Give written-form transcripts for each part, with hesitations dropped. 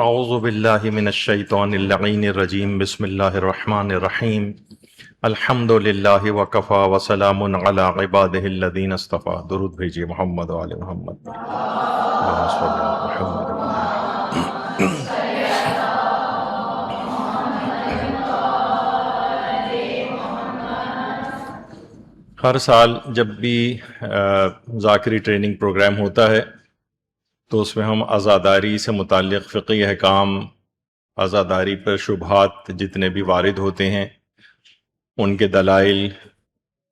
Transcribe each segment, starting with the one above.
اعوذ باللہ من الشیطان اللعین الرجیم بسم اللہ الرحمن الرحیم الحمد للہ وکفا وسلام علی عبادہ الذین اصطفیٰ. درود بھیجیے محمد و آل محمد. اللہم صل علی محمد. ہر سال جب بھی ذاکری ٹریننگ پروگرام ہوتا ہے تو اس میں ہم عزاداری سے متعلق فقہی احکام، عزاداری پر شبہات جتنے بھی وارد ہوتے ہیں ان کے دلائل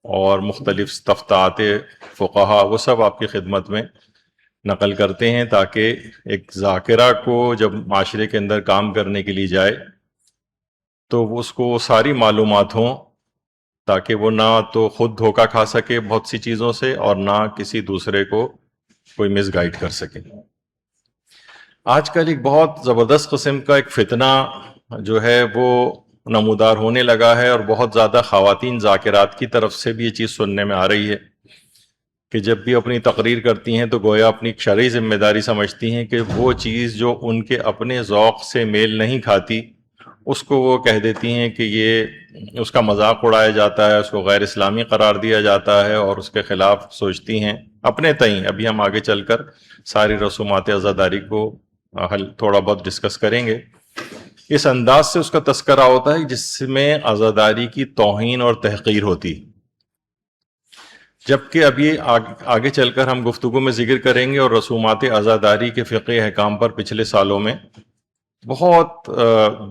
اور مختلف استفتاءات فقہا وہ سب آپ کی خدمت میں نقل کرتے ہیں، تاکہ ایک ذاکرہ کو جب معاشرے کے اندر کام کرنے کے لیے جائے تو اس کو ساری معلومات ہوں، تاکہ وہ نہ تو خود دھوکہ کھا سکے بہت سی چیزوں سے اور نہ کسی دوسرے کو کوئی مس گائیڈ کر سکے. آج کل ایک بہت زبردست قسم کا ایک فتنہ جو ہے وہ نمودار ہونے لگا ہے، اور بہت زیادہ خواتین ذاکرات کی طرف سے بھی یہ چیز سننے میں آ رہی ہے کہ جب بھی اپنی تقریر کرتی ہیں تو گویا اپنی شرعی ذمہ داری سمجھتی ہیں کہ وہ چیز جو ان کے اپنے ذوق سے میل نہیں کھاتی اس کو وہ کہہ دیتی ہیں کہ یہ اس کا مذاق اڑایا جاتا ہے، اس کو غیر اسلامی قرار دیا جاتا ہے، اور اس کے خلاف سوچتی ہیں اپنے تئیں. ابھی ہم آگے چل کر ساری رسومات عزاداری کو تھوڑا بہت ڈسکس کریں گے. اس انداز سے اس کا تذکرہ ہوتا ہے جس میں عزاداری کی توہین اور تحقیر ہوتی، جبکہ ابھی آگے چل کر ہم گفتگو میں ذکر کریں گے. اور رسومات عزاداری کے فقہی احکام پر پچھلے سالوں میں بہت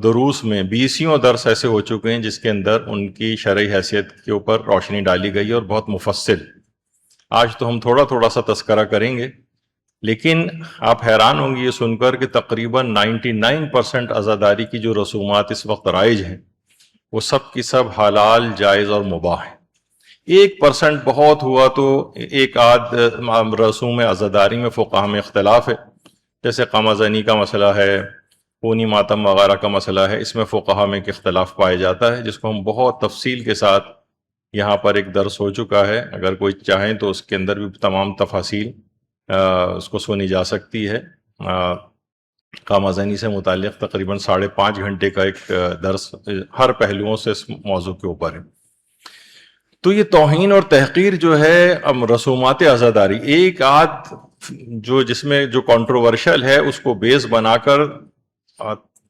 دروس میں 20 درس ایسے ہو چکے ہیں جس کے اندر ان کی شرعی حیثیت کے اوپر روشنی ڈالی گئی اور بہت مفصل. آج تو ہم تھوڑا تھوڑا سا تذکرہ کریں گے، لیکن آپ حیران ہوں گے یہ سن کر کہ تقریباً 99% عزاداری کی جو رسومات اس وقت رائج ہیں وہ سب کی سب حلال، جائز اور مباح ہیں. 1% بہت ہوا تو ایک آدھ رسوم عزاداری میں فقہا میں اختلاف ہے، جیسے قمع زنی کا مسئلہ ہے، خونی ماتم وغیرہ کا مسئلہ ہے. اس میں فقہا میں ایک اختلاف پایا جاتا ہے جس کو ہم بہت تفصیل کے ساتھ یہاں پر ایک درس ہو چکا ہے. اگر کوئی چاہیں تو اس کے اندر بھی تمام تفاصیل اس کو سنی جا سکتی ہے. قمع زنی سے متعلق تقریباً 5.5 گھنٹے کا ایک درس ہر پہلوؤں سے اس موضوع کے اوپر ہے. تو یہ توہین اور تحقیر جو ہے رسومات عزاداری، ایک آدھ جو جس میں جو کنٹروورشل ہے اس کو بیس بنا کر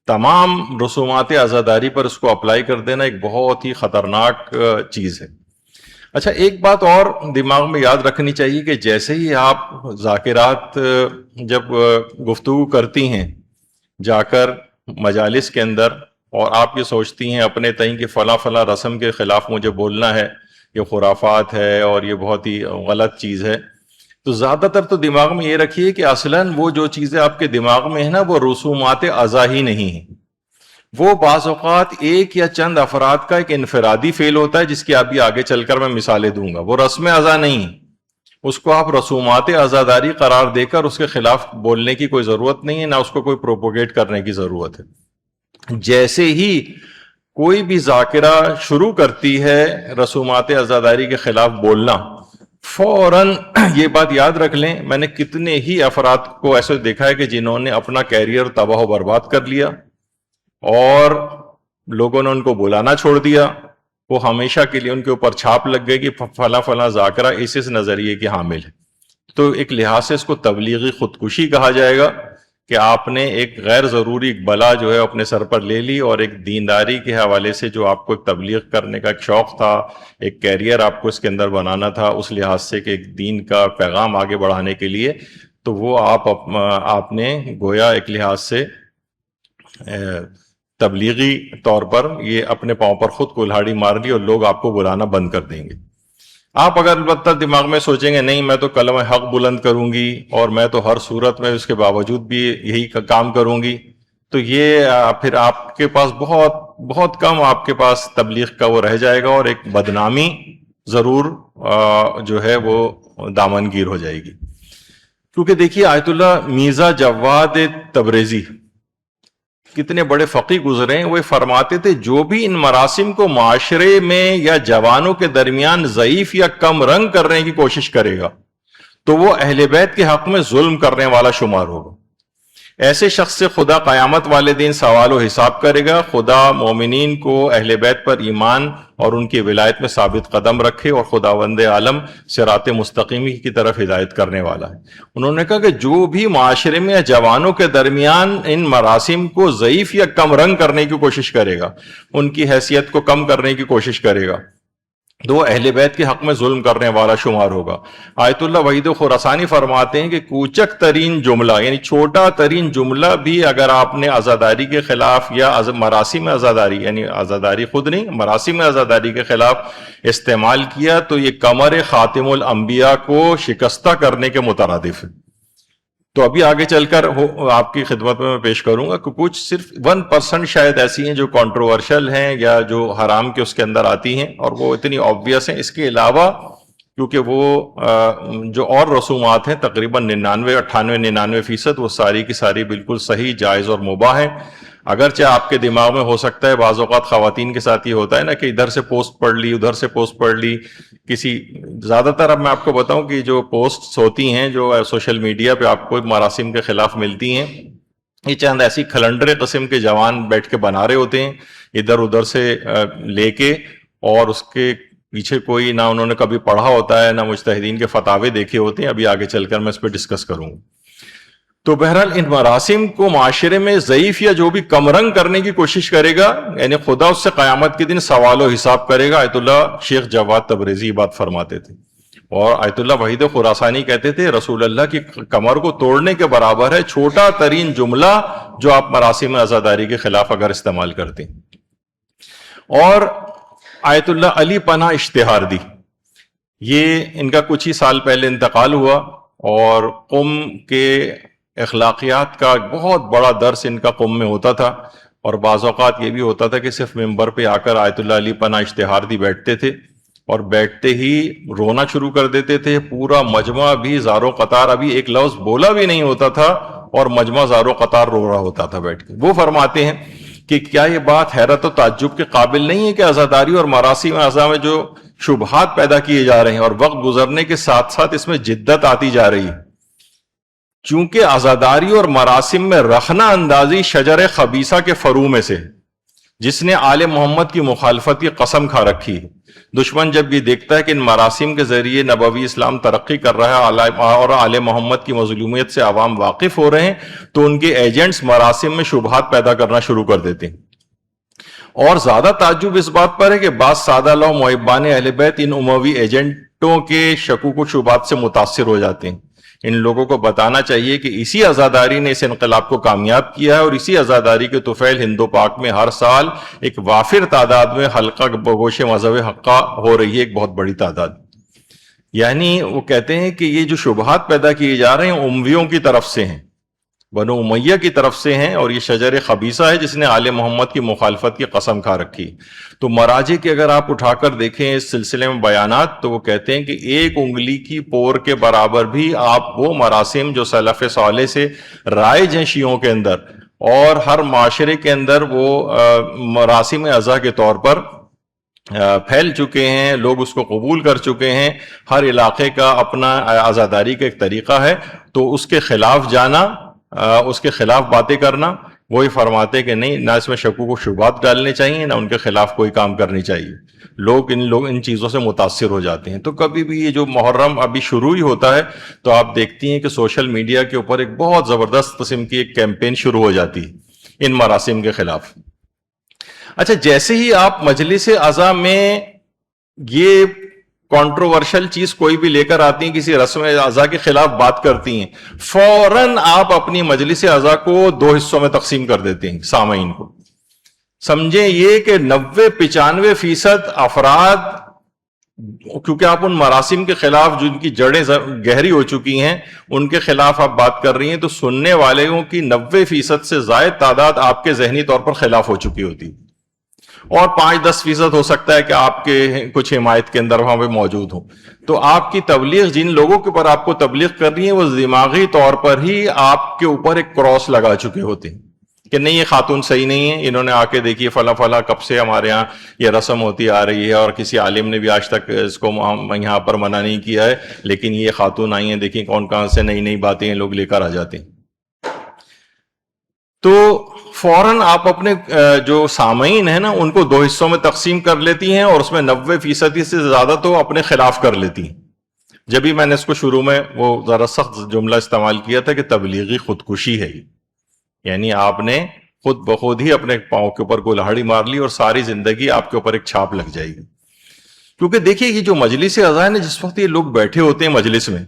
تمام رسومات عزاداری پر اس کو اپلائی کر دینا ایک بہت ہی خطرناک چیز ہے. اچھا، ایک بات اور دماغ میں یاد رکھنی چاہیے کہ جیسے ہی آپ ذاکرات جب گفتگو کرتی ہیں جا کر مجالس کے اندر، اور آپ یہ سوچتی ہیں اپنے تئیں کہ فلاں فلاں رسم کے خلاف مجھے بولنا ہے، یہ خرافات ہے اور یہ بہت ہی غلط چیز ہے، تو زیادہ تر تو دماغ میں یہ رکھیے کہ اصلاً وہ جو چیزیں آپ کے دماغ میں ہیں نا وہ رسومات عزا ہی نہیں ہیں. وہ بعض اوقات ایک یا چند افراد کا ایک انفرادی فعل ہوتا ہے جس کی ابھی آگے چل کر میں مثالیں دوں گا. وہ رسم عزا نہیں، اس کو آپ رسومات عزاداری قرار دے کر اس کے خلاف بولنے کی کوئی ضرورت نہیں ہے، نہ اس کو کوئی پروپوگیٹ کرنے کی ضرورت ہے. جیسے ہی کوئی بھی ذاکرہ شروع کرتی ہے رسومات عزاداری کے خلاف بولنا، فوراً یہ بات یاد رکھ لیں، میں نے کتنے ہی افراد کو ایسے دیکھا ہے کہ جنہوں نے اپنا کیریئر تباہ و برباد کر لیا اور لوگوں نے ان کو بلانا چھوڑ دیا. وہ ہمیشہ کے لیے ان کے اوپر چھاپ لگ گئی کہ فلاں فلاں ذاکرہ اس نظریے کے حامل ہے. تو ایک لحاظ سے اس کو تبلیغی خودکشی کہا جائے گا کہ آپ نے ایک غیر ضروری بلا جو ہے اپنے سر پر لے لی، اور ایک دینداری کے حوالے سے جو آپ کو ایک تبلیغ کرنے کا ایک شوق تھا، ایک کیریئر آپ کو اس کے اندر بنانا تھا اس لحاظ سے کہ ایک دین کا پیغام آگے بڑھانے کے لیے، تو وہ آپ نے گویا ایک لحاظ سے تبلیغی طور پر یہ اپنے پاؤں پر خود کلہاڑی مار لی، اور لوگ آپ کو بلانا بند کر دیں گے. آپ اگر البتہ دماغ میں سوچیں گے نہیں میں تو کلمہ حق بلند کروں گی اور میں تو ہر صورت میں اس کے باوجود بھی یہی کام کروں گی، تو یہ پھر آپ کے پاس بہت بہت کم آپ کے پاس تبلیغ کا وہ رہ جائے گا، اور ایک بدنامی ضرور جو ہے وہ دامنگیر ہو جائے گی. کیونکہ دیکھیے آیت اللہ میرزا جواد تبریزی کتنے بڑے فقی گزرے ہیں، وہ فرماتے تھے جو بھی ان مراسم کو معاشرے میں یا جوانوں کے درمیان ضعیف یا کم رنگ کرنے کی کوشش کرے گا تو وہ اہل بیت کے حق میں ظلم کرنے والا شمار ہوگا. ایسے شخص سے خدا قیامت والے دن سوال و حساب کرے گا. خدا مومنین کو اہل بیت پر ایمان اور ان کی ولایت میں ثابت قدم رکھے, اور خداوند عالم صراط مستقیم کی طرف ہدایت کرنے والا ہے. انہوں نے کہا کہ جو بھی معاشرے میں جوانوں کے درمیان ان مراسم کو ضعیف یا کم رنگ کرنے کی کوشش کرے گا, ان کی حیثیت کو کم کرنے کی کوشش کرے گا, تو وہ اہل بیت کے حق میں ظلم کرنے والا شمار ہوگا. آیت اللہ وحید خراسانی فرماتے ہیں کہ کوچک ترین جملہ یعنی چھوٹا ترین جملہ بھی اگر آپ نے عزاداری کے خلاف یا مراسم عزاداری یعنی عزاداری خود نہیں مراسم عزاداری کے خلاف استعمال کیا تو یہ کمر خاتم الانبیاء کو شکستہ کرنے کے مترادف ہے. تو ابھی آگے چل کر آپ کی خدمت میں پیش کروں گا کہ کچھ صرف 1% شاید ایسی ہیں جو کنٹروورشل ہیں یا جو حرام کے اس کے اندر آتی ہیں, اور وہ اتنی آبویس ہیں. اس کے علاوہ کیونکہ وہ جو اور رسومات ہیں تقریباً 99% وہ ساری کی ساری بالکل صحیح, جائز اور مباح ہیں. اگرچہ آپ کے دماغ میں ہو سکتا ہے بعض اوقات خواتین کے ساتھ یہ ہوتا ہے نا کہ ادھر سے پوسٹ پڑھ لی ادھر سے پوسٹ پڑھ لی کسی, زیادہ تر اب میں آپ کو بتاؤں کہ جو پوسٹس ہوتی ہیں جو سوشل میڈیا پہ آپ کو مراسم کے خلاف ملتی ہیں, یہ چند ایسی کھلنڈرے قسم کے جوان بیٹھ کے بنا رہے ہوتے ہیں ادھر ادھر سے لے کے, اور اس کے پیچھے کوئی نہ انہوں نے کبھی پڑھا ہوتا ہے نہ مجتہدین کے فتاوے دیکھے ہوتے ہیں. ابھی آگے چل کر میں اس پہ ڈسکس کروں گا. تو بہرحال ان مراسم کو معاشرے میں ضعیف یا جو بھی کم رنگ کرنے کی کوشش کرے گا یعنی خدا اس سے قیامت کے دن سوال و حساب کرے گا. آیت اللہ شیخ جواد تبریزی بات فرماتے تھے, اور آیت اللہ وحید خراسانی کہتے تھے رسول اللہ کی کمر کو توڑنے کے برابر ہے چھوٹا ترین جملہ جو آپ مراسم عزاداری کے خلاف اگر استعمال کرتے ہیں. اور آیت اللہ علی پناہ اشتہار دی, یہ ان کا کچھ ہی سال پہلے انتقال ہوا, اور قم کے اخلاقیات کا بہت بڑا درس ان کا قم میں ہوتا تھا. اور بعض اوقات یہ بھی ہوتا تھا کہ صرف ممبر پہ آ کر آیت اللہ علی پناہ اشتہار دی بیٹھتے تھے, اور بیٹھتے ہی رونا شروع کر دیتے تھے. پورا مجمع بھی زارو قطار, ابھی ایک لفظ بولا بھی نہیں ہوتا تھا اور مجمع زارو قطار رو رہا ہوتا تھا بیٹھ کے. وہ فرماتے ہیں کہ کیا یہ بات حیرت و تعجب کے قابل نہیں ہے کہ عزاداری اور مراسم اعضاء میں جو شبہات پیدا کیے جا رہے ہیں اور وقت گزرنے کے ساتھ ساتھ اس میں جدت آتی جا رہی ہے, چونکہ عزاداری اور مراسم میں رخنہ اندازی شجر خبیثہ کے فرو میں سے جس نے آل محمد کی مخالفت کی قسم کھا رکھی ہے. دشمن جب یہ دیکھتا ہے کہ ان مراسم کے ذریعے نبوی اسلام ترقی کر رہا ہے اور آل محمد کی مظلومیت سے عوام واقف ہو رہے ہیں, تو ان کے ایجنٹس مراسم میں شبہات پیدا کرنا شروع کر دیتے ہیں. اور زیادہ تعجب اس بات پر ہے کہ بعض سادہ لو محبان اہل بیت ان اموی ایجنٹوں کے شکوک و شبہات سے متاثر ہو جاتے ہیں. ان لوگوں کو بتانا چاہیے کہ اسی عزاداری نے اس انقلاب کو کامیاب کیا ہے, اور اسی عزاداری کے طفیل ہند و پاک میں ہر سال ایک وافر تعداد میں حلقہ بگوش مذہب حقہ ہو رہی ہے, ایک بہت بڑی تعداد. یعنی وہ کہتے ہیں کہ یہ جو شبہات پیدا کیے جا رہے ہیں امویوں کی طرف سے ہیں, بنو امیہ کی طرف سے ہیں, اور یہ شجر خبیثہ ہے جس نے آل محمد کی مخالفت کی قسم کھا رکھی. تو مراجع کے اگر آپ اٹھا کر دیکھیں اس سلسلے میں بیانات, تو وہ کہتے ہیں کہ ایک انگلی کی پور کے برابر بھی آپ وہ مراسم جو سلف صالح سے رائج ہیں شیعوں کے اندر, اور ہر معاشرے کے اندر وہ مراسم اعضاء کے طور پر پھیل چکے ہیں, لوگ اس کو قبول کر چکے ہیں, ہر علاقے کا اپنا عزاداری کا ایک طریقہ ہے, تو اس کے خلاف جانا, اس کے خلاف باتیں کرنا, وہی فرماتے کہ نہیں, نہ اس میں شکوک و شبہات ڈالنے چاہیے نہ ان کے خلاف کوئی کام کرنی چاہیے. لوگ ان چیزوں سے متاثر ہو جاتے ہیں. تو کبھی بھی یہ جو محرم ابھی شروع ہی ہوتا ہے تو آپ دیکھتی ہیں کہ سوشل میڈیا کے اوپر ایک بہت زبردست قسم کی ایک کیمپین شروع ہو جاتی ہے ان مراسم کے خلاف. اچھا, جیسے ہی آپ مجلس اعضاء میں یہ کنٹروورشل چیز کوئی بھی لے کر آتی ہیں, کسی رسم اعضاء کے خلاف بات کرتی ہیں, فوراً آپ اپنی مجلس اعضاء کو 2 حصوں میں تقسیم کر دیتے ہیں سامعین کو. سمجھیں یہ کہ 90-95% افراد, کیونکہ آپ ان مراسم کے خلاف جن کی جڑیں گہری ہو چکی ہیں ان کے خلاف آپ بات کر رہی ہیں, تو سننے والوں کی 90% سے زائد تعداد آپ کے ذہنی طور پر خلاف ہو چکی ہوتی, اور 5-10% ہو سکتا ہے کہ آپ کے کچھ حمایت کے اندر وہاں پہ موجود ہوں. تو آپ کی تبلیغ, جن لوگوں کے اوپر آپ کو تبلیغ کر رہی ہیں, وہ دماغی طور پر ہی آپ کے اوپر ایک کراس لگا چکے ہوتے ہیں کہ نہیں یہ خاتون صحیح نہیں ہے, انہوں نے آ کے دیکھیے فلاں فلاں کب سے ہمارے ہاں یہ رسم ہوتی آ رہی ہے اور کسی عالم نے بھی آج تک اس کو یہاں پر منع نہیں کیا ہے, لیکن یہ خاتون آئی ہیں, دیکھیں کون کہاں سے نئی نئی باتیں لوگ لے کر آ جاتے ہیں. تو فوراً آپ اپنے جو سامعین ہیں نا ان کو 2 حصوں میں تقسیم کر لیتی ہیں اور اس میں 90% سے زیادہ تو اپنے خلاف کر لیتی ہیں. جب بھی میں نے اس کو شروع میں وہ ذرا سخت جملہ استعمال کیا تھا کہ تبلیغی خودکشی ہے، یعنی آپ نے خود بخود ہی اپنے پاؤں کے اوپر کلہاڑی مار لی اور ساری زندگی آپ کے اوپر ایک چھاپ لگ جائے گی. کیونکہ دیکھیے یہ جو مجلس عزا ہے نا، جس وقت یہ لوگ بیٹھے ہوتے ہیں مجلس میں،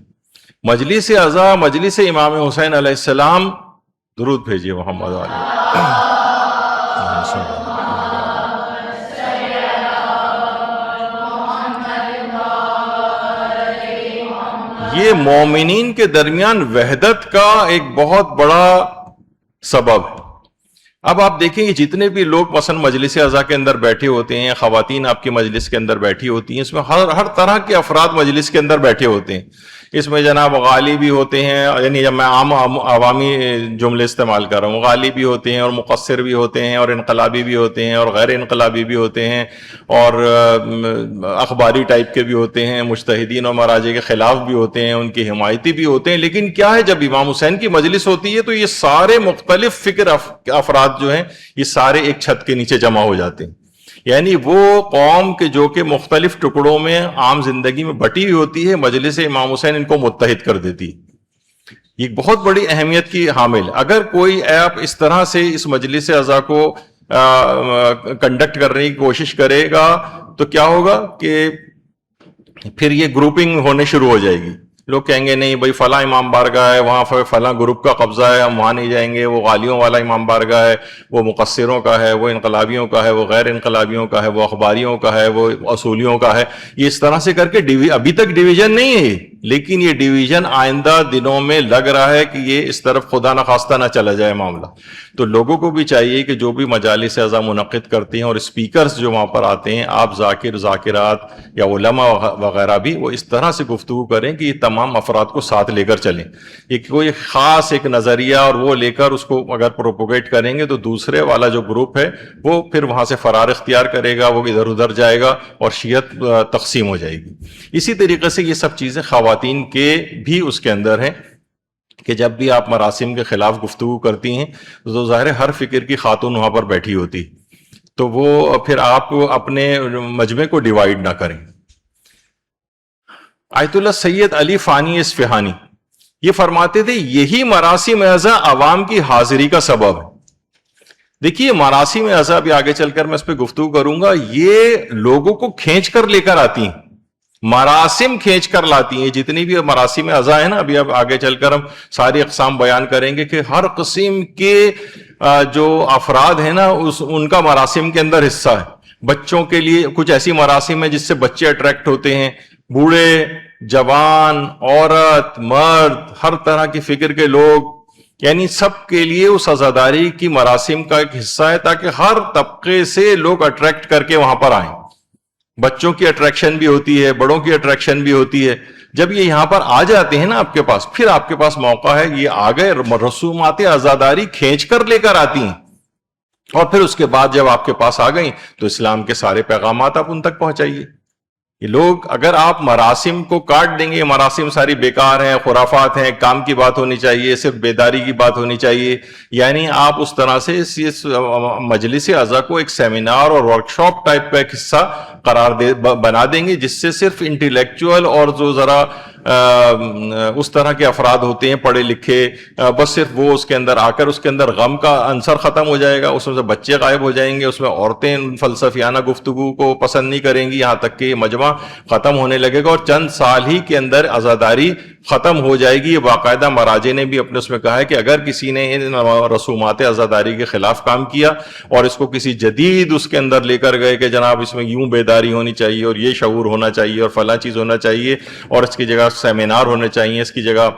مجلس عزا، مجلس امام حسین علیہ السلام، درود بھیجیے محمد علیہ، یہ مومنین کے درمیان وحدت کا ایک بہت بڑا سبب ہے. اب آپ دیکھیں کہ جتنے بھی لوگ مثلا مجلس عزا کے اندر بیٹھے ہوتے ہیں، خواتین آپ کی مجلس کے اندر بیٹھی ہوتی ہیں، اس میں ہر طرح کے افراد مجلس کے اندر بیٹھے ہوتے ہیں. اس میں جناب غالی بھی ہوتے ہیں، یعنی جب میں عام عوامی جملے استعمال کر رہا ہوں، غالی بھی ہوتے ہیں اور مقصر بھی ہوتے ہیں اور انقلابی بھی ہوتے ہیں اور غیر انقلابی بھی ہوتے ہیں اور اخباری ٹائپ کے بھی ہوتے ہیں، مجتہدین اور مراجع کے خلاف بھی ہوتے ہیں، ان کی حمایتی بھی ہوتے ہیں. لیکن کیا ہے، جب امام حسین کی مجلس ہوتی ہے تو یہ سارے مختلف فکر افراد جو ہیں یہ سارے ایک چھت کے نیچے جمع ہو جاتے ہیں. یعنی وہ قوم کے جو کہ مختلف ٹکڑوں میں عام زندگی میں بٹی ہوئی ہوتی ہے، مجلس امام حسین ان کو متحد کر دیتی. یہ بہت بڑی اہمیت کی حامل. اگر کوئی آپ اس طرح سے اس مجلس عزا کو کنڈکٹ کرنے کی کوشش کرے گا تو کیا ہوگا کہ پھر یہ گروپنگ ہونے شروع ہو جائے گی. لوگ کہیں گے نہیں بھائی فلاں امام بارگاہ ہے، وہاں فلاں گروپ کا قبضہ ہے، ہم وہاں نہیں جائیں گے، وہ غالیوں والا امام بارگاہ ہے، وہ مقصروں کا ہے، وہ انقلابیوں کا ہے، وہ غیر انقلابیوں کا ہے، وہ اخباریوں کا ہے، وہ اصولیوں کا ہے. یہ اس طرح سے کر کے ابھی تک ڈویژن نہیں ہے، لیکن یہ ڈویژن آئندہ دنوں میں لگ رہا ہے کہ یہ اس طرف خدا نخواستہ نہ چلا جائے معاملہ. تو لوگوں کو بھی چاہیے کہ جو بھی مجالس عزا منعقد کرتے ہیں اور اسپیکرز جو وہاں پر آتے ہیں، آپ ذاکرات یا علماء وغیرہ بھی وہ اس طرح سے گفتگو کریں کہ یہ تمام افراد کو ساتھ لے کر چلیں. ایک کوئی خاص ایک نظریہ اور وہ لے کر اس کو اگر پروپوگیٹ کریں گے تو دوسرے والا جو گروپ ہے وہ پھر وہاں سے فرار اختیار کرے گا، وہ ادھر ادھر جائے گا اور شیعت تقسیم ہو جائے گی. اسی طریقے سے یہ سب چیزیں خواتین کے بھی اس کے اندر ہیں کہ جب بھی آپ مراسم کے خلاف گفتگو کرتی ہیں تو ظاہر ہر فکر کی خاتون وہاں پر بیٹھی ہوتی، تو وہ پھر آپ اپنے مجمع کو ڈیوائیڈ نہ کریں. آیت اللہ سید علی فانی اصفہانی یہ فرماتے تھے یہی مراسم عزا عوام کی حاضری کا سبب ہے. دیکھیے مراسم عزا بھی آگے چل کر میں اس پہ گفتگو کروں گا، یہ لوگوں کو کھینچ کر لے کر آتی ہیں، مراسم کھینچ کر لاتی ہیں. جتنی بھی مراسم عزا ہے نا، ابھی اب آگے چل کر ہم ساری اقسام بیان کریں گے کہ ہر قسم کے جو افراد ہیں نا ان کا مراسم کے اندر حصہ ہے. بچوں کے لیے کچھ ایسی مراسم ہے جس سے بچے اٹریکٹ ہوتے ہیں، بوڑھے، جوان، عورت، مرد، ہر طرح کی فکر کے لوگ، یعنی سب کے لیے اس عزاداری کی مراسم کا ایک حصہ ہے تاکہ ہر طبقے سے لوگ اٹریکٹ کر کے وہاں پر آئیں. بچوں کی اٹریکشن بھی ہوتی ہے، بڑوں کی اٹریکشن بھی ہوتی ہے. جب یہ یہاں پر آ جاتے ہیں نا آپ کے پاس، پھر آپ کے پاس موقع ہے، یہ آگے رسومات عزاداری کھینچ کر لے کر آتی ہیں اور پھر اس کے بعد جب آپ کے پاس آ گئیں تو اسلام کے سارے پیغامات آپ ان تک پہنچائیے. یہ لوگ اگر آپ مراسم کو کاٹ دیں گے، مراسم ساری بیکار ہیں، خرافات ہیں، کام کی بات ہونی چاہیے، صرف بیداری کی بات ہونی چاہیے، یعنی آپ اس طرح سے اس مجلس عزا کو ایک سیمینار اور ورکشاپ ٹائپ کا ایک حصہ بنا دیں گے جس سے صرف انٹیلیکچوئل اور جو ذرا اس طرح کے افراد ہوتے ہیں پڑھے لکھے، بس صرف وہ اس کے اندر آ کر اس کے اندر غم کا عنصر ختم ہو جائے گا، اس میں سے بچے غائب ہو جائیں گے، اس میں عورتیں فلسفیانہ گفتگو کو پسند نہیں کریں گی، یہاں تک کہ مجمع ختم ہونے لگے گا اور چند سال ہی کے اندر عزاداری ختم ہو جائے گی. یہ باقاعدہ مراجع نے بھی اپنے اس میں کہا ہے کہ اگر کسی نے ان رسومات عزاداری کے خلاف کام کیا اور اس کو کسی جدید اس کے اندر لے کر گئے کہ جناب اس میں یوں بیداری ہونی چاہیے اور یہ شعور ہونا چاہیے اور فلاں چیز ہونا چاہیے اور اس کی جگہ سیمینار ہونے چاہیے، اس کی جگہ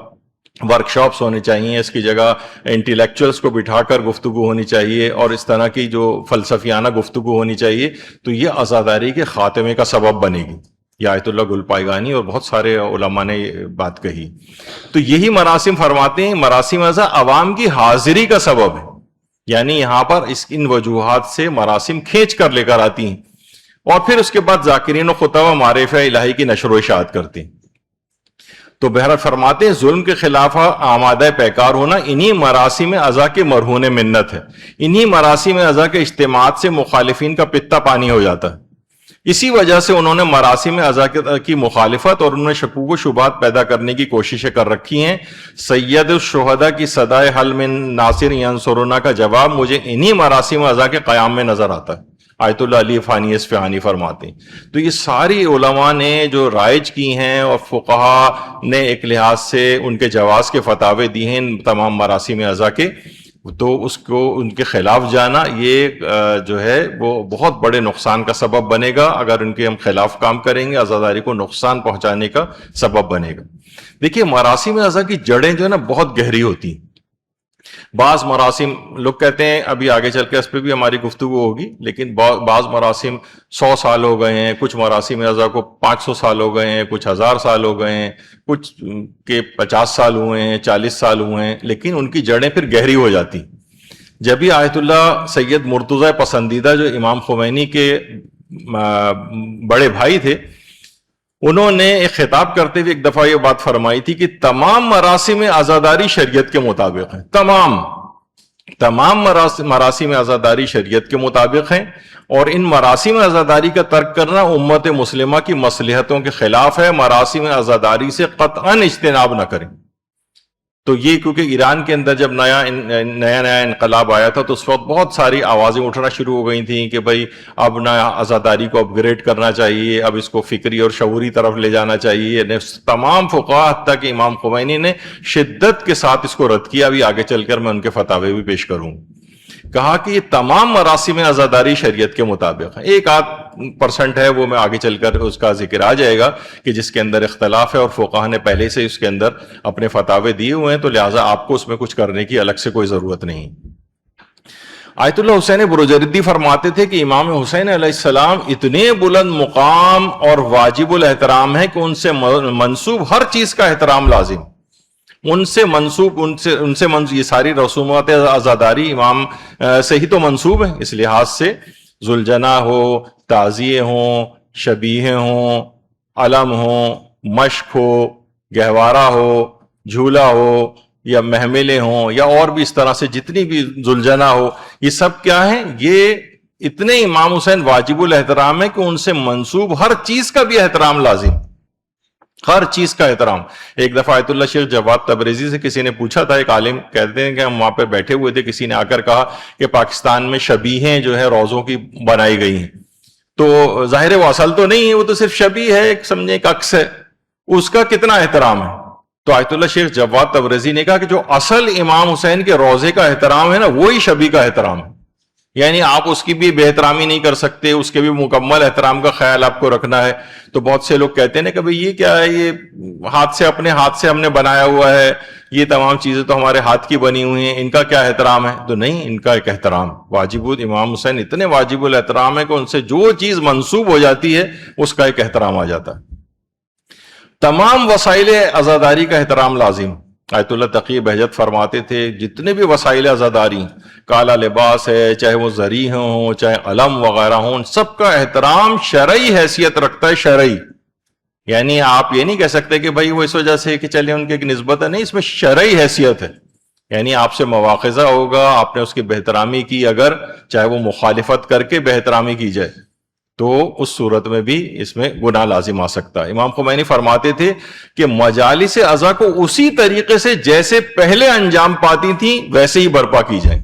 ورکشاپس ہونے چاہیے، اس کی جگہ انٹیلیکچوئلس کو بٹھا کر گفتگو ہونی چاہیے اور اس طرح کی جو فلسفیانہ گفتگو ہونی چاہیے، تو یہ عزاداری کے خاتمے کا سبب بنے گی. یہ آیت اللہ گل پائیگانی اور بہت سارے علماء نے یہ بات کہی. تو یہی مراسم فرماتے ہیں مراسم عزا عوام کی حاضری کا سبب ہے، یعنی یہاں پر ان وجوہات سے مراسم کھینچ کر لے کر آتی ہیں اور پھر اس کے بعد ذاکرین و خطبہ معارف الہی کی نشر و اشاعت کرتے ہیں. تو بہرحال فرماتے ہیں ظلم کے خلاف آمادہ پیکار ہونا انہی مراسم عزا کے مرہون منت ہے، انہی مراسم عزا کے اجتماعات سے مخالفین کا پتا پانی ہو جاتا ہے۔ اسی وجہ سے انہوں نے مراسم عزا کی مخالفت اور انہوں نے شکوک و شبہات پیدا کرنے کی کوششیں کر رکھی ہیں۔ سید الشہداء کی صدائے حل من ناصر ینصرنا کا جواب مجھے انہی مراسم عزا کے قیام میں نظر آتا ہے، آیت اللہ علی فانی اصفہانی فرماتے ہیں۔ تو یہ ساری علماء نے جو رائج کی ہیں اور فقہا نے ایک لحاظ سے ان کے جواز کے فتاوے دی ہیں تمام مراسم عزا کے، تو اس کو ان کے خلاف جانا یہ جو ہے وہ بہت بڑے نقصان کا سبب بنے گا۔ اگر ان کے ہم خلاف کام کریں گے عزاداری کو نقصان پہنچانے کا سبب بنے گا۔ دیکھیے مراسم عزا کی جڑیں جو ہے نا بہت گہری ہوتی ہیں۔ بعض مراسم لوگ کہتے ہیں، ابھی آگے چل کے اس پہ بھی ہماری گفتگو ہوگی، لیکن بعض مراسم 100 سال ہو گئے ہیں، کچھ مراسم عزا کو 500 سال ہو گئے ہیں، کچھ 1000 سال ہو گئے ہیں، کچھ کے 50 سال ہوئے ہیں، 40 سال ہوئے ہیں، لیکن ان کی جڑیں پھر گہری ہو جاتی۔ جب بھی آیت اللہ سید مرتضی پسندیدہ جو امام خمینی کے بڑے بھائی تھے، انہوں نے ایک خطاب کرتے ہوئے ایک دفعہ یہ بات فرمائی تھی کہ تمام مراسم عزاداری شریعت کے مطابق ہیں، تمام مراسم عزاداری شریعت کے مطابق ہیں، اور ان مراسم عزاداری کا ترک کرنا امت مسلمہ کی مصلحتوں کے خلاف ہے، مراسم عزاداری سے قطعاً اجتناب نہ کریں۔ تو یہ کیونکہ ایران کے اندر جب نیا انقلاب آیا تھا تو اس وقت بہت ساری آوازیں اٹھنا شروع ہو گئی تھیں کہ بھائی اب نیا عزاداری کو اپ گریڈ کرنا چاہیے، اب اس کو فکری اور شعوری طرف لے جانا چاہیے۔ تمام فقہا حتیٰ کہ امام خمینی نے شدت کے ساتھ اس کو رد کیا۔ ابھی آگے چل کر میں ان کے فتاوے بھی پیش کروں۔ کہا کہ یہ تمام مراسم عزاداری شریعت کے مطابق ہیں، 1-8% ہے وہ میں آگے چل کر اس کا ذکر آ جائے گا کہ جس کے اندر اختلاف ہے، اور فقہا نے پہلے سے اس کے اندر اپنے فتاوے دیے ہوئے ہیں، تو لہٰذا آپ کو اس میں کچھ کرنے کی الگ سے کوئی ضرورت نہیں۔ آیت اللہ حسین بروجردی فرماتے تھے کہ امام حسین علیہ السلام اتنے بلند مقام اور واجب الاحترام ہیں کہ ان سے منسوب ہر چیز کا احترام لازم، ان سے منسوب یہ ساری رسومات عزاداری امام سے ہی تو منسوب ہیں۔ اس لحاظ سے ذوالجناح ہو، تعزیے ہوں، شبیہیں ہوں، علم ہوں، مشق ہو، گہوارہ ہو، جھولا ہو، یا محملیں ہوں، یا اور بھی اس طرح سے جتنی بھی ذوالجناح ہو، یہ سب کیا ہیں؟ یہ اتنے امام حسین واجب الاحترام ہے کہ ان سے منسوب ہر چیز کا بھی احترام لازم، ہر چیز کا احترام۔ ایک دفعہ آیت اللہ شیخ جواد تبریزی سے کسی نے پوچھا تھا، ایک عالم کہتے ہیں کہ ہم وہاں پہ بیٹھے ہوئے تھے، کسی نے آ کر کہا کہ پاکستان میں شبیہیں جو ہے روزوں کی بنائی گئی ہیں، تو ظاہر وہ اصل تو نہیں ہے، وہ تو صرف شبیہ ہے، ایک سمجھے ایک عکس ہے، اس کا کتنا احترام ہے؟ تو آیت اللہ شیخ جواد تبریزی نے کہا کہ جو اصل امام حسین کے روزے کا احترام ہے نا، وہی شبیہ کا احترام ہے، یعنی آپ اس کی بھی بے احترامی نہیں کر سکتے، اس کے بھی مکمل احترام کا خیال آپ کو رکھنا ہے۔ تو بہت سے لوگ کہتے ہیں کہ بھئی یہ کیا ہے، یہ اپنے ہاتھ سے ہم نے بنایا ہوا ہے، یہ تمام چیزیں تو ہمارے ہاتھ کی بنی ہوئی ہیں، ان کا کیا احترام ہے؟ تو نہیں، ان کا ایک احترام واجب، امام حسین اتنے واجب الاحترام ہے کہ ان سے جو چیز منسوب ہو جاتی ہے اس کا ایک احترام آ جاتا ہے۔ تمام وسائل عزاداری کا احترام لازم۔ آیت اللہ تقی بہجت فرماتے تھے جتنے بھی وسائل عزاداری، کالا لباس ہے، چاہے وہ زری ہوں، چاہے علم وغیرہ ہوں، سب کا احترام شرعی حیثیت رکھتا ہے، شرعی، یعنی آپ یہ نہیں کہہ سکتے کہ بھائی وہ اس وجہ سے کہ چلے ان کی ایک نسبت ہے، نہیں، اس میں شرعی حیثیت ہے، یعنی آپ سے مواخذہ ہوگا، آپ نے اس کی بہترامی کی، اگر چاہے وہ مخالفت کر کے بہترامی کی جائے تو اس صورت میں بھی اس میں گناہ لازم آ سکتا ہے۔ امام خمینی فرماتے تھے کہ مجالس عزا کو اسی طریقے سے جیسے پہلے انجام پاتی تھیں ویسے ہی برپا کی جائیں،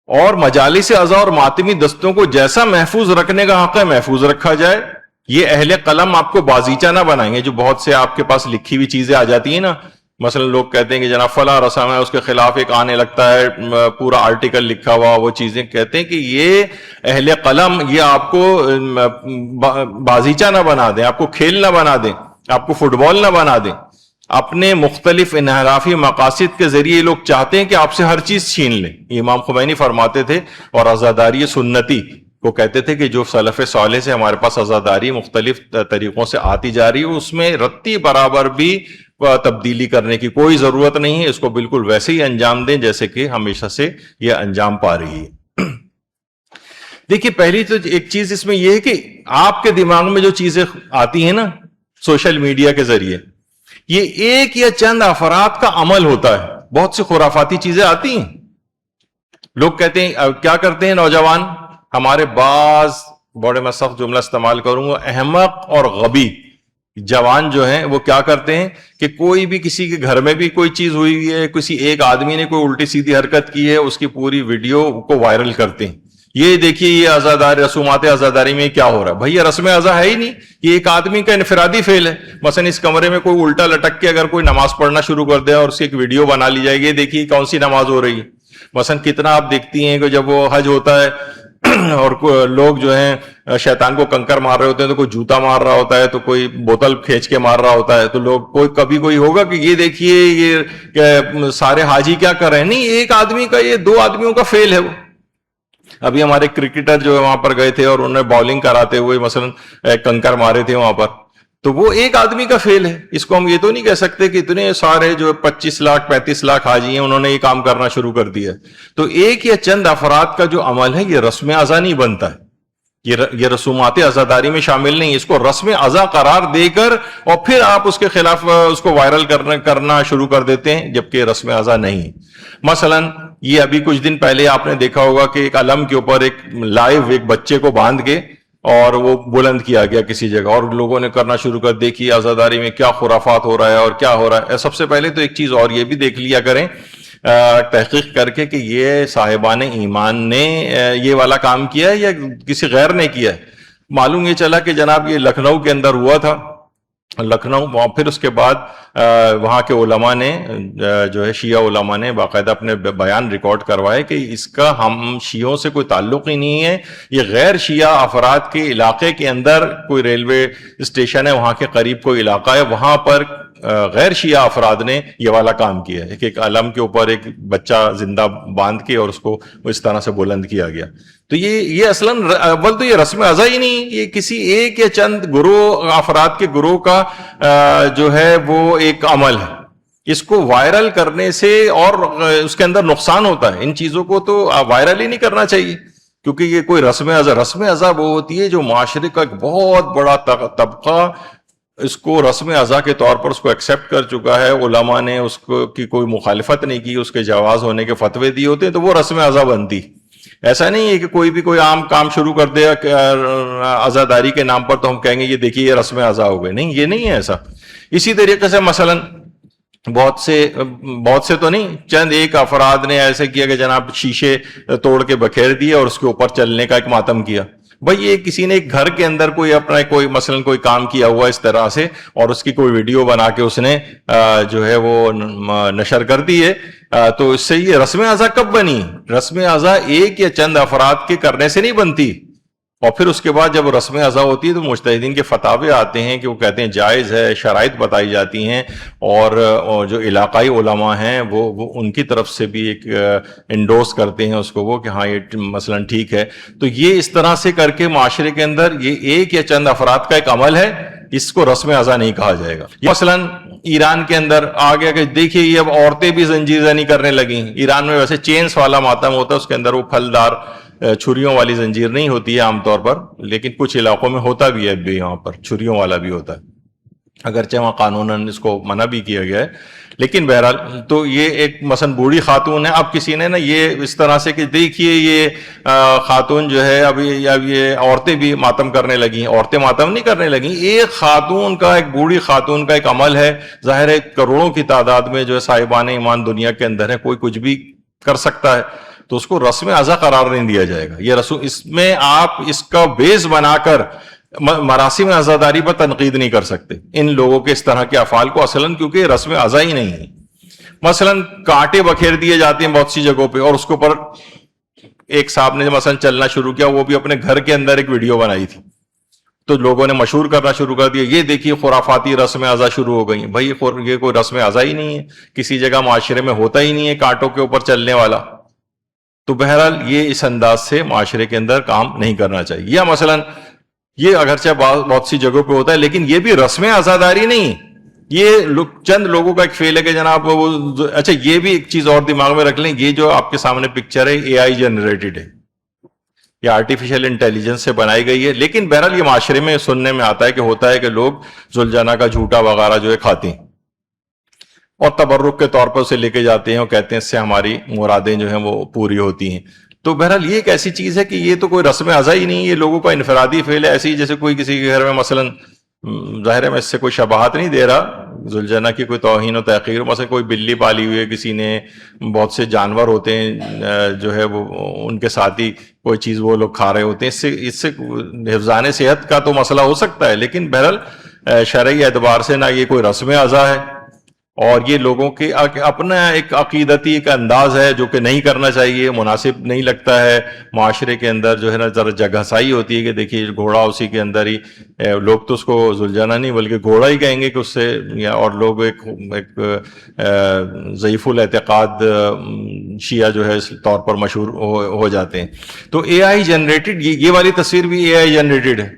اور مجالس عزا اور ماتمی دستوں کو جیسا محفوظ رکھنے کا حق ہے محفوظ رکھا جائے۔ یہ اہل قلم آپ کو بازیچہ نہ بنائیں گے، جو بہت سے آپ کے پاس لکھی ہوئی چیزیں آ جاتی ہیں نا، مثلا لوگ کہتے ہیں کہ جناب فلاں رسم ہے، اس کے خلاف ایک آنے لگتا ہے پورا آرٹیکل لکھا ہوا، وہ چیزیں کہتے ہیں کہ یہ اہل قلم یہ آپ کو بازیچہ نہ بنا دیں، آپ کو کھیل نہ بنا دیں، آپ کو فٹ بال نہ بنا دیں۔ اپنے مختلف انحرافی مقاصد کے ذریعے لوگ چاہتے ہیں کہ آپ سے ہر چیز چھین لیں۔ یہ امام خمینی فرماتے تھے، اور عزاداری سنتی کو کہتے تھے کہ جو سلف صالح سے ہمارے پاس عزاداری مختلف طریقوں سے آتی جا رہی ہے، اس میں رتی برابر بھی تبدیلی کرنے کی کوئی ضرورت نہیں ہے، اس کو بالکل ویسے ہی انجام دیں جیسے کہ ہمیشہ سے یہ انجام پا رہی ہے۔ دیکھیے پہلی تو ایک چیز اس میں یہ ہے کہ آپ کے دماغ میں جو چیزیں آتی ہیں نا، سوشل میڈیا کے ذریعے. یہ ایک یا چند افراد کا عمل ہوتا ہے. بہت سی خرافاتی چیزیں آتی ہیں. لوگ کہتے ہیں, کیا کرتے ہیں نوجوان ہمارے, بعض بڑے میں سخت جملہ استعمال کروں گا, احمق اور غبی جوان جو ہیں وہ کیا کرتے ہیں کہ کوئی بھی کسی کے گھر میں بھی کوئی چیز ہوئی ہے, کسی ایک آدمی نے کوئی الٹی سیدھی حرکت کی ہے, اس کی پوری ویڈیو کو وائرل کرتے ہیں. یہ دیکھیے یہ عزاداری, رسومات عزاداری میں کیا ہو رہا ہے. بھائی یہ رسم عزا ہے ہی نہیں, یہ ایک آدمی کا انفرادی فعل ہے. مثلا اس کمرے میں کوئی الٹا لٹک کے اگر کوئی نماز پڑھنا شروع کر دے اور اس کی ایک ویڈیو بنا لی جائے گی, دیکھیے کون سی نماز ہو رہی ہے. مثلا کتنا آپ دیکھتی ہیں کہ جب وہ حج ہوتا ہے اور لوگ جو ہیں شیطان کو کنکر مار رہے ہوتے ہیں, تو کوئی جوتا مار رہا ہوتا ہے, تو کوئی بوتل کھینچ کے مار رہا ہوتا ہے, تو لوگ کوئی ہوگا کہ یہ دیکھیے یہ سارے حاجی کیا کر رہے ہیں. نہیں, ایک آدمی کا, یہ دو آدمیوں کا فیل ہے. وہ ابھی ہمارے کرکٹر جو وہاں پر گئے تھے اور انہوں نے بالنگ کراتے ہوئے مثلا کنکر مارے تھے وہاں پر, تو وہ ایک آدمی کا فیل ہے. اس کو ہم یہ تو نہیں کہہ سکتے کہ اتنے سارے جو 25 لاکھ 35 لاکھ حاجی ہیں انہوں نے یہ کام کرنا شروع کر دیا. تو ایک یا چند افراد کا جو عمل ہے یہ رسم عزا نہیں بنتا ہے, یہ رسومات عزاداری میں شامل نہیں. اس کو رسم عزا قرار دے کر اور پھر آپ اس کے خلاف اس کو وائرل کرنا شروع کر دیتے ہیں, جبکہ رسم عزا نہیں. مثلا یہ ابھی کچھ دن پہلے آپ نے دیکھا ہوگا کہ ایک علم کے اوپر ایک لائیو ایک بچے کو باندھ کے اور وہ بلند کیا گیا کسی جگہ, اور لوگوں نے کرنا شروع کر دیکھی عزاداری میں کیا خرافات ہو رہا ہے اور کیا ہو رہا ہے. سب سے پہلے تو ایک چیز اور یہ بھی دیکھ لیا کریں تحقیق کر کے کہ یہ صاحبان ایمان نے یہ والا کام کیا ہے یا کسی غیر نے کیا ہے. معلوم یہ چلا کہ جناب یہ لکھنؤ کے اندر ہوا تھا. لکھنؤ, پھر اس کے بعد وہاں کے علماء نے جو ہے شیعہ علماء نے باقاعدہ اپنے بیان ریکارڈ کروائے کہ اس کا ہم شیعوں سے کوئی تعلق ہی نہیں ہے, یہ غیر شیعہ افراد کے علاقے کے اندر کوئی ریلوے اسٹیشن ہے, وہاں کے قریب کوئی علاقہ ہے, وہاں پر غیر شیعہ افراد نے یہ والا کام کیا ہے. ایک علم کے اوپر ایک بچہ زندہ باندھ کے اور اس کو اس طرح سے بلند کیا گیا. تو یہ اصلاً اول تو یہ رسم عزا ہی نہیں, یہ کسی ایک یا چند گروہ افراد کے گروہ کا جو ہے وہ ایک عمل ہے. اس کو وائرل کرنے سے اور اس کے اندر نقصان ہوتا ہے. ان چیزوں کو تو وائرل ہی نہیں کرنا چاہیے, کیونکہ یہ کوئی رسم عزا وہ ہوتی ہے جو معاشرے کا ایک بہت بڑا طبقہ اس کو رسم عزا کے طور پر اس کو ایکسیپٹ کر چکا ہے. علماء نے اس کو کی کوئی مخالفت نہیں کی, اس کے جواز ہونے کے فتوے دیے ہوتے ہیں, تو وہ رسم عزا بنتی. ایسا نہیں ہے کہ کوئی عام کام شروع کر دے عزاداری کے نام پر تو ہم کہیں گے یہ دیکھیے یہ رسم عزا ہو گئے. نہیں, یہ نہیں ہے ایسا. اسی طریقے سے مثلا بہت سے تو نہیں, چند ایک افراد نے ایسے کیا کہ جناب شیشے توڑ کے بکھیر دیے اور اس کے اوپر چلنے کا ایک ماتم کیا. بھائی یہ کسی نے ایک گھر کے اندر کوئی اپنا مثلا کوئی کام کیا ہوا اس طرح سے اور اس کی کوئی ویڈیو بنا کے اس نے جو ہے وہ نشر کر دی ہے, تو اس سے یہ رسم عزا کب بنی؟ رسم عزا ایک یا چند افراد کے کرنے سے نہیں بنتی. اور پھر اس کے بعد جب رسم عزا ہوتی ہے تو مجتہدین کے فتاوے آتے ہیں کہ وہ کہتے ہیں جائز ہے, شرائط بتائی جاتی ہیں, اور جو علاقائی علماء ہیں وہ ان کی طرف سے بھی ایک انڈورس کرتے ہیں اس کو, وہ کہ ہاں یہ مثلا ٹھیک ہے. تو یہ اس طرح سے کر کے معاشرے کے اندر یہ ایک یا چند افراد کا ایک عمل ہے, اس کو رسم عزا نہیں کہا جائے گا. مثلا ایران کے اندر آ گیا کہ دیکھیے یہ اب عورتیں بھی زنجیر زنی کرنے لگی. ایران میں ویسے چینس والا ماتم ہوتا ہے, اس کے اندر وہ پھلدار چھریوں والی زنجیر نہیں ہوتی ہے عام طور پر, لیکن کچھ علاقوں میں ہوتا بھی ہے, بھی یہاں پر چھریوں والا بھی ہوتا ہے, اگرچہ وہاں قانوناً اس کو منع بھی کیا گیا ہے. لیکن بہرحال تو یہ ایک مثلا بوڑھی خاتون ہے, اب کسی نے نا یہ اس طرح سے کہ دیکھیے یہ خاتون جو ہے اب یہ عورتیں بھی ماتم کرنے لگی. عورتیں ماتم نہیں کرنے لگی, ایک خاتون کا, ایک بوڑھی خاتون کا ایک عمل ہے. ظاہر ہے کروڑوں کی تعداد میں جو ہے صاحبان ایمان دنیا کے اندر ہے, کوئی کچھ بھی کر سکتا ہے, تو اس کو رسم عزا قرار نہیں دیا جائے گا. یہ رسم, اس میں آپ اس کا بیس بنا کر مراسم عزاداری پر تنقید نہیں کر سکتے ان لوگوں کے اس طرح کے افعال کو, اصلاً کیونکہ رسم عزا ہی نہیں ہے. مثلا کانٹے بکھیر دیے جاتے ہیں بہت سی جگہوں پہ, اور اس کے اوپر ایک صاحب نے مثلا چلنا شروع کیا, وہ بھی اپنے گھر کے اندر ایک ویڈیو بنائی تھی, تو لوگوں نے مشہور کرنا شروع کر دیا, یہ دیکھیے خرافاتی رسم عزا شروع ہو گئی. بھائی یہ کوئی رسم عزا ہی نہیں ہے, کسی جگہ معاشرے میں ہوتا ہی نہیں ہے کانٹوں کے اوپر چلنے والا. تو بہرحال یہ اس انداز سے معاشرے کے اندر کام نہیں کرنا چاہیے. یا مثلا یہ اگرچہ بہت سی جگہوں پہ ہوتا ہے, لیکن یہ بھی رسم عزاداری نہیں, یہ چند لوگوں کا ایک فیل ہے کہ جناب اچھا یہ بھی ایک چیز اور دماغ میں رکھ لیں, یہ جو آپ کے سامنے پکچر ہے اے آئی جنریٹڈ ہے, یہ آرٹیفیشل انٹیلیجنس سے بنائی گئی ہے. لیکن بہرحال یہ معاشرے میں سننے میں آتا ہے کہ ہوتا ہے کہ لوگ ذوالجناح کا جھوٹا وغیرہ جو ہے کھاتے ہیں اور تبرک کے طور پر اسے لے کے جاتے ہیں اور کہتے ہیں اس سے ہماری مرادیں جو ہیں وہ پوری ہوتی ہیں. تو بہرحال یہ ایک ایسی چیز ہے کہ یہ تو کوئی رسم ازا ہی نہیں, یہ لوگوں کا انفرادی فعل ہے. ایسی جیسے کوئی کسی کے گھر میں مثلا, ظاہر ہے میں اس سے کوئی شباہت نہیں دے رہا ذوالجناح کی کوئی توہین و تحقیر, مثلا کوئی بلی پالی ہوئی ہے کسی نے, بہت سے جانور ہوتے ہیں جو ہے وہ ان کے ساتھ ہی کوئی چیز وہ لوگ کھا رہے ہوتے ہیں, اس سے حفظان صحت کا تو مسئلہ ہو سکتا ہے. لیکن بہرحال شرعی اعتبار سے نہ یہ کوئی رسم ازا ہے, اور یہ لوگوں کے اپنا ایک عقیدتی ایک انداز ہے جو کہ نہیں کرنا چاہیے, مناسب نہیں لگتا ہے. معاشرے کے اندر جو ہے نا ذرا جگہ سائی ہوتی ہے کہ دیکھیے گھوڑا اسی کے اندر ہی, لوگ تو اس کو ذوالجناح نہیں بلکہ گھوڑا ہی کہیں گے کہ اس سے, یا اور لوگ ایک ضعیف الاعتقاد شیعہ جو ہے اس طور پر مشہور ہو جاتے ہیں. تو اے آئی جنریٹڈ, یہ والی تصویر بھی اے آئی جنریٹڈ ہے,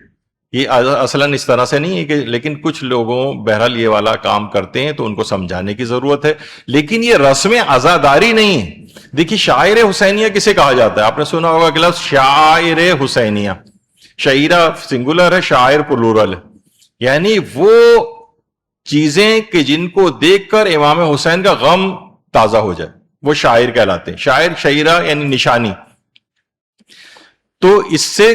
یہ اصلاً اس طرح سے نہیں ہے کہ, لیکن کچھ لوگوں بہرحال یہ والا کام کرتے ہیں تو ان کو سمجھانے کی ضرورت ہے. لیکن یہ رسم عزاداری نہیں ہے. دیکھیے شاعر حسینیہ کسے کہا جاتا ہے؟ آپ نے سنا ہوگا کہ لفظ شاعر حسینیہ, شعیرہ سنگولر ہے, شاعر پلورل ہے. یعنی وہ چیزیں کہ جن کو دیکھ کر امام حسین کا غم تازہ ہو جائے وہ شاعر کہلاتے ہیں. شاعر شعیرہ یعنی نشانی. تو اس سے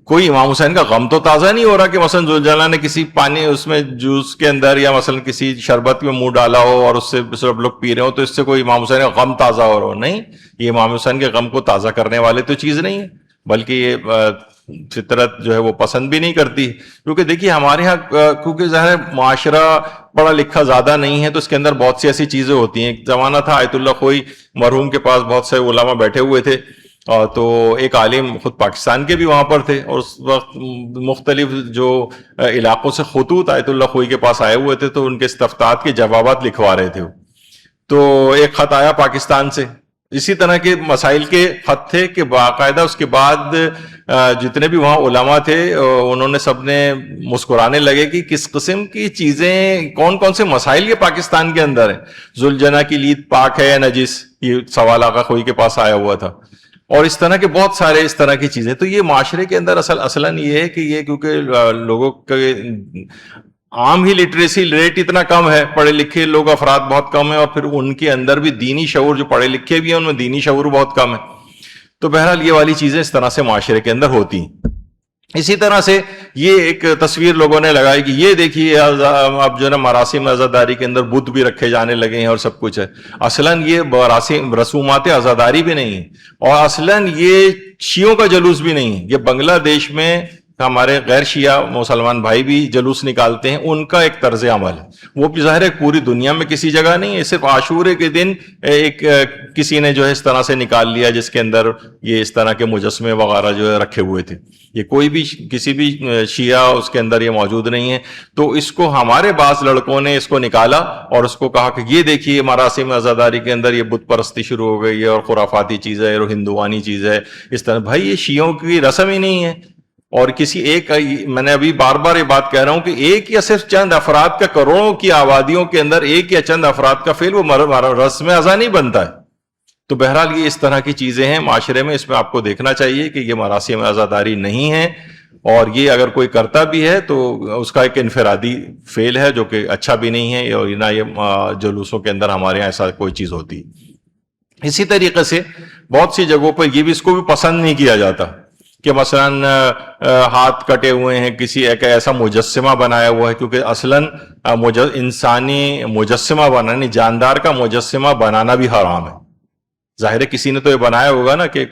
کوئی امام حسین کا غم تو تازہ نہیں ہو رہا کہ مثلا ذوالجلال نے کسی پانی اس میں جوس کے اندر یا مثلا کسی شربت میں منہ ڈالا ہو اور اس سے سب لوگ پی رہے ہو تو اس سے کوئی امام حسین کا غم تازہ ہو رہا ہو. نہیں, یہ امام حسین کے غم کو تازہ کرنے والے تو چیز نہیں ہے, بلکہ یہ فطرت جو ہے وہ پسند بھی نہیں کرتی. کیونکہ دیکھیے ہمارے ہاں کیونکہ ظاہر معاشرہ پڑھا لکھا زیادہ نہیں ہے تو اس کے اندر بہت سی ایسی چیزیں ہوتی ہیں. ایک زمانہ تھا آیت اللہ خوئی مرحوم کے پاس بہت سے علماء بیٹھے ہوئے تھے, تو ایک عالم خود پاکستان کے بھی وہاں پر تھے, اور اس وقت مختلف جو علاقوں سے خطوط آیت اللہ خوئی کے پاس آئے ہوئے تھے تو ان کے استفتاءات کے جوابات لکھوا رہے تھے. تو ایک خط آیا پاکستان سے, اسی طرح کے مسائل کے خط تھے کہ باقاعدہ اس کے بعد جتنے بھی وہاں علماء تھے انہوں نے سب نے مسکرانے لگے کہ کس قسم کی چیزیں, کون کون سے مسائل یہ پاکستان کے اندر ہیں. ذوالجناح کی لید پاک ہے یا نجس, یہ سوال آقا خوئی کے پاس آیا ہوا تھا, اور اس طرح کے بہت سارے اس طرح کی چیزیں. تو یہ معاشرے کے اندر اصلاً یہ ہے کہ یہ کیونکہ لوگوں کے عام ہی لٹریسی ریٹ اتنا کم ہے, پڑھے لکھے لوگ افراد بہت کم ہیں, اور پھر ان کے اندر بھی دینی شعور, جو پڑھے لکھے بھی ہیں ان میں دینی شعور بہت کم ہے. تو بہرحال یہ والی چیزیں اس طرح سے معاشرے کے اندر ہوتی ہیں. اسی طرح سے یہ ایک تصویر لوگوں نے لگائی کہ یہ دیکھیے اب جو ہے نا مراسم عزاداری کے اندر بت بھی رکھے جانے لگے ہیں اور سب کچھ ہے. اصلاً یہ مراسم رسومات عزاداری بھی نہیں ہے, اور اصلاً یہ شیعوں کا جلوس بھی نہیں ہے. یہ بنگلہ دیش میں ہمارے غیر شیعہ مسلمان بھائی بھی جلوس نکالتے ہیں, ان کا ایک طرز عمل ہے. وہ بھی ظاہر ہے پوری دنیا میں کسی جگہ نہیں ہے, صرف عاشورے کے دن ایک کسی نے جو ہے اس طرح سے نکال لیا جس کے اندر یہ اس طرح کے مجسمے وغیرہ جو ہے رکھے ہوئے تھے. یہ کوئی بھی کسی بھی شیعہ اس کے اندر یہ موجود نہیں ہے. تو اس کو ہمارے بعض لڑکوں نے اس کو نکالا اور اس کو کہا کہ یہ دیکھیے مراسم عزاداری کے اندر یہ بت پرستی شروع ہو گئی ہے اور خرافاتی چیز ہے اور ہندوانی چیز ہے اس طرح. بھائی یہ شیعوں کی رسم ہی نہیں ہے, اور کسی ایک, میں نے ابھی بار بار یہ بات کہہ رہا ہوں کہ ایک یا صرف چند افراد کا, کروڑوں کی آبادیوں کے اندر ایک یا چند افراد کا فعل وہ رسم ازا نہیں بنتا ہے. تو بہرحال یہ اس طرح کی چیزیں ہیں معاشرے میں, اس میں آپ کو دیکھنا چاہیے کہ یہ مراسم عزاداری نہیں ہے, اور یہ اگر کوئی کرتا بھی ہے تو اس کا ایک انفرادی فعل ہے جو کہ اچھا بھی نہیں ہے, اور نہ یہ جلوسوں کے اندر ہمارے یہاں ایسا کوئی چیز ہوتی. اسی طریقے سے بہت سی جگہوں پر یہ بھی اس کو بھی پسند نہیں کیا جاتا کہ مثلا ہاتھ کٹے ہوئے ہیں, کسی ایک ایسا مجسمہ بنایا ہوا ہے, کیونکہ اصلاً انسانی مجسمہ بنانا, جاندار کا مجسمہ بنانا بھی حرام ہے. ظاہر ہے کسی نے تو یہ بنایا ہوگا نا کہ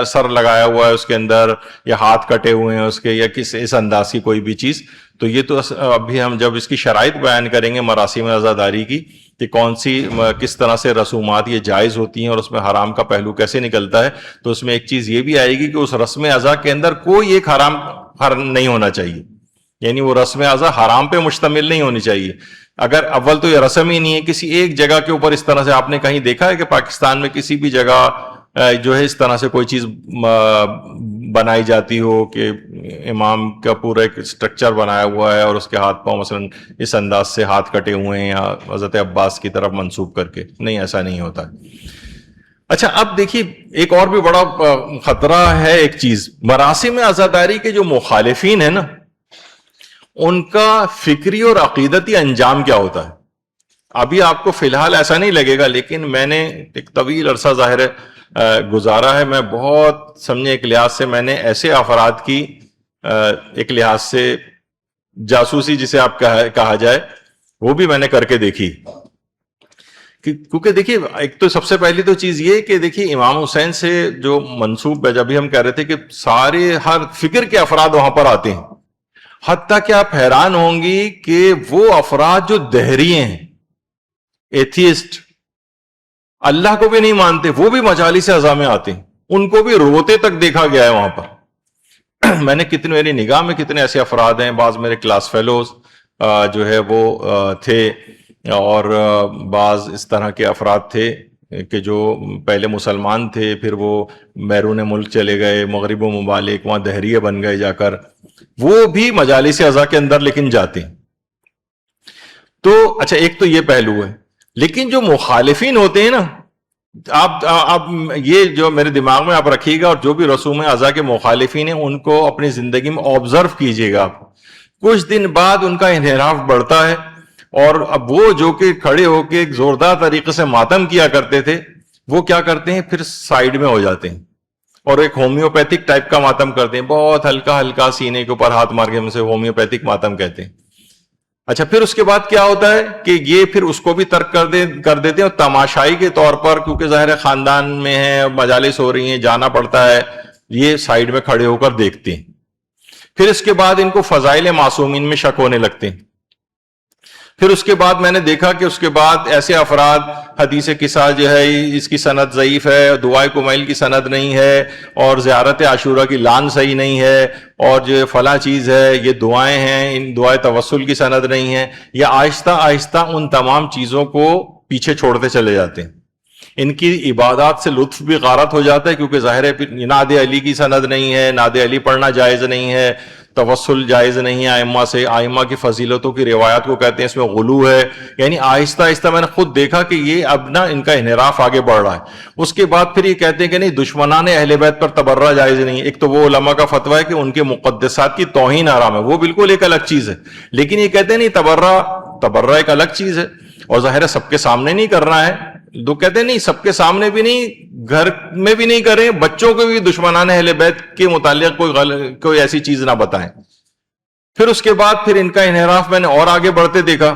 سر لگایا ہوا ہے اس کے اندر, یا ہاتھ کٹے ہوئے ہیں اس کے, یا اس انداز کی کوئی بھی چیز. تو یہ تو ابھی ہم جب اس کی شرائط بیان کریں گے مراسم عزاداری کی کہ کون سی کس طرح سے رسومات یہ جائز ہوتی ہیں اور اس میں حرام کا پہلو کیسے نکلتا ہے, تو اس میں ایک چیز یہ بھی آئے گی کہ اس رسم ازا کے اندر کوئی ایک حرام نہیں ہونا چاہیے. یعنی وہ رسم ازا حرام پہ مشتمل نہیں ہونی چاہیے. اگر اول تو یہ رسم ہی نہیں ہے, کسی ایک جگہ کے اوپر اس طرح سے آپ نے کہیں دیکھا ہے کہ پاکستان میں کسی بھی جگہ جو ہے اس طرح سے کوئی چیز بنائی جاتی ہو کہ امام کا پورا ایک اسٹرکچر بنایا ہوا ہے اور اس کے ہاتھ پاؤں مثلا اس انداز سے, ہاتھ کٹے ہوئے ہیں یا حضرت عباس کی طرف منسوب کر کے؟ نہیں, ایسا نہیں ہوتا. اسی طریقے سے بہت سی جگہوں پر یہ بھی اس کو بھی پسند نہیں کیا جاتا کہ مثلا اس طرح سے کوئی چیز اچھا اب دیکھیے ایک اور بھی بڑا خطرہ ہے ایک چیز، مراسم عزاداری کے جو مخالفین ہیں نا، ان کا فکری اور عقیدتی انجام کیا ہوتا ہے؟ ابھی آپ کو فی الحال ایسا نہیں لگے گا، لیکن میں نے ایک طویل عرصہ ظاہر ہے گزارا ہے، میں بہت سمجھے ایک لحاظ سے میں نے ایسے افراد کی ایک لحاظ سے جاسوسی جسے آپ کہا جائے وہ بھی میں نے کر کے دیکھی، کیونکہ دیکھیے ایک تو سب سے پہلی تو چیز یہ کہ دیکھیے امام حسین سے جو منسوب ہے، جب بھی ہم کہہ رہے تھے کہ سارے ہر فکر کے افراد وہاں پر آتے ہیں، حتیٰ کہ آپ حیران ہوں گی کہ وہ افراد جو دہریے ہیں، ایتھیسٹ، اللہ کو بھی نہیں مانتے، وہ بھی مجالس اعضاء میں آتے ہیں، ان کو بھی روتے تک دیکھا گیا ہے وہاں پر۔ میں نے میری نگاہ میں کتنے ایسے افراد ہیں، بعض میرے کلاس فیلوز جو ہے وہ تھے، اور بعض اس طرح کے افراد تھے کہ جو پہلے مسلمان تھے، پھر وہ بیرون ملک چلے گئے، مغرب و ممالک، وہاں دہریے بن گئے جا کر، وہ بھی مجالس اعضاء کے اندر لیکن جاتے ہیں۔ تو اچھا ایک تو یہ پہلو ہے، لیکن جو مخالفین ہوتے ہیں نا، آپ یہ جو میرے دماغ میں آپ رکھیے گا، اور جو بھی رسوم اعضاء کے مخالفین ہیں ان کو اپنی زندگی میں آبزرو کیجئے گا، آپ کچھ دن بعد ان کا انحراف بڑھتا ہے، اور اب وہ جو کہ کھڑے ہو کے ایک زوردار طریقے سے ماتم کیا کرتے تھے، وہ کیا کرتے ہیں پھر سائیڈ میں ہو جاتے ہیں، اور ایک ہومیوپیتھک ٹائپ کا ماتم کرتے ہیں، بہت ہلکا ہلکا سینے کے اوپر ہاتھ مار کے، ہم سے ہومیوپیتھک ماتم کہتے ہیں۔ اچھا پھر اس کے بعد کیا ہوتا ہے کہ یہ پھر اس کو بھی ترک کر دیتے ہیں، اور تماشائی کے طور پر، کیونکہ ظاہر خاندان میں ہے، مجالس ہو رہی ہیں، جانا پڑتا ہے، یہ سائیڈ میں کھڑے ہو کر دیکھتے ہیں۔ پھر اس کے بعد ان کو فضائل معصومین میں شک ہونے لگتے ہیں۔ پھر اس کے بعد میں نے دیکھا کہ اس کے بعد ایسے افراد، حدیث قصہ جو ہے اس کی سند ضعیف ہے، دعائے کمیل کی سند نہیں ہے، اور زیارت عاشورہ کی لان صحیح نہیں ہے، اور جو فلاں چیز ہے یہ دعائیں ہیں، ان دعائے توسل کی سند نہیں ہے، یا آہستہ آہستہ ان تمام چیزوں کو پیچھے چھوڑتے چلے جاتے ہیں۔ ان کی عبادات سے لطف بھی غارت ہو جاتا ہے، کیونکہ ظاہر ہے ناد علی کی سند نہیں ہے، ناد علی پڑھنا جائز نہیں ہے، توسل جائز نہیں ہے ائمہ سے، ائمہ کی فضیلتوں کی روایات کو کہتے ہیں اس میں غلو ہے، یعنی آہستہ آہستہ میں نے خود دیکھا کہ یہ اب نا ان کا انحراف آگے بڑھ رہا ہے۔ اس کے بعد پھر یہ کہتے ہیں کہ نہیں، دشمنان اہل بیت پر تبرہ جائز نہیں ہے۔ ایک تو وہ علماء کا فتویٰ ہے کہ ان کے مقدسات کی توہین حرام ہے، وہ بالکل ایک الگ چیز ہے، لیکن یہ کہتے ہیں نہیں، تبرہ ایک الگ چیز ہے، اور ظاہر ہے سب کے سامنے نہیں کرنا ہے، لوگ کہتے ہیں نہیں سب کے سامنے بھی نہیں، گھر میں بھی نہیں کریں، بچوں کو بھی دشمنان اہل بیت کے متعلق کوئی ایسی چیز نہ بتائیں۔ پھر اس کے بعد پھر ان کا انحراف میں نے اور آگے بڑھتے دیکھا۔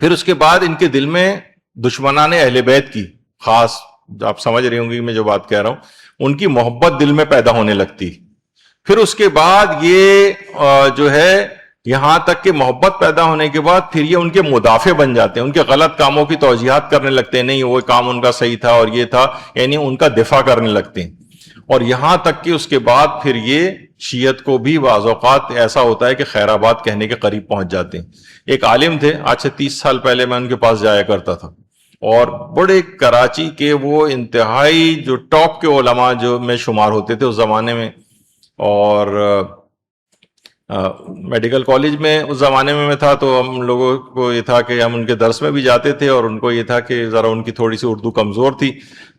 پھر اس کے بعد ان کے دل میں دشمنان اہل بیت کی خاص، آپ سمجھ رہی ہوں گی میں جو بات کہہ رہا ہوں، ان کی محبت دل میں پیدا ہونے لگتی۔ پھر اس کے بعد یہ جو ہے یہاں تک کہ محبت پیدا ہونے کے بعد پھر یہ ان کے مدافع بن جاتے ہیں، ان کے غلط کاموں کی توجیہات کرنے لگتے ہیں، نہیں وہ کام ان کا صحیح تھا اور یہ تھا، یعنی ان کا دفاع کرنے لگتے ہیں۔ اور یہاں تک کہ اس کے بعد پھر یہ شیعت کو بھی بعض اوقات ایسا ہوتا ہے کہ خیر آباد کہنے کے قریب پہنچ جاتے ہیں۔ ایک عالم تھے، آج سے 30 سال پہلے میں ان کے پاس جایا کرتا تھا، اور بڑے کراچی کے وہ انتہائی جو ٹاپ کے علماء جو میں شمار ہوتے تھے اس زمانے میں، اور میڈیکل کالج میں اس زمانے میں تھا، تو ہم لوگوں کو یہ تھا کہ ہم ان کے درس میں بھی جاتے تھے، اور ان کو یہ تھا کہ ذرا ان کی تھوڑی سی اردو کمزور تھی،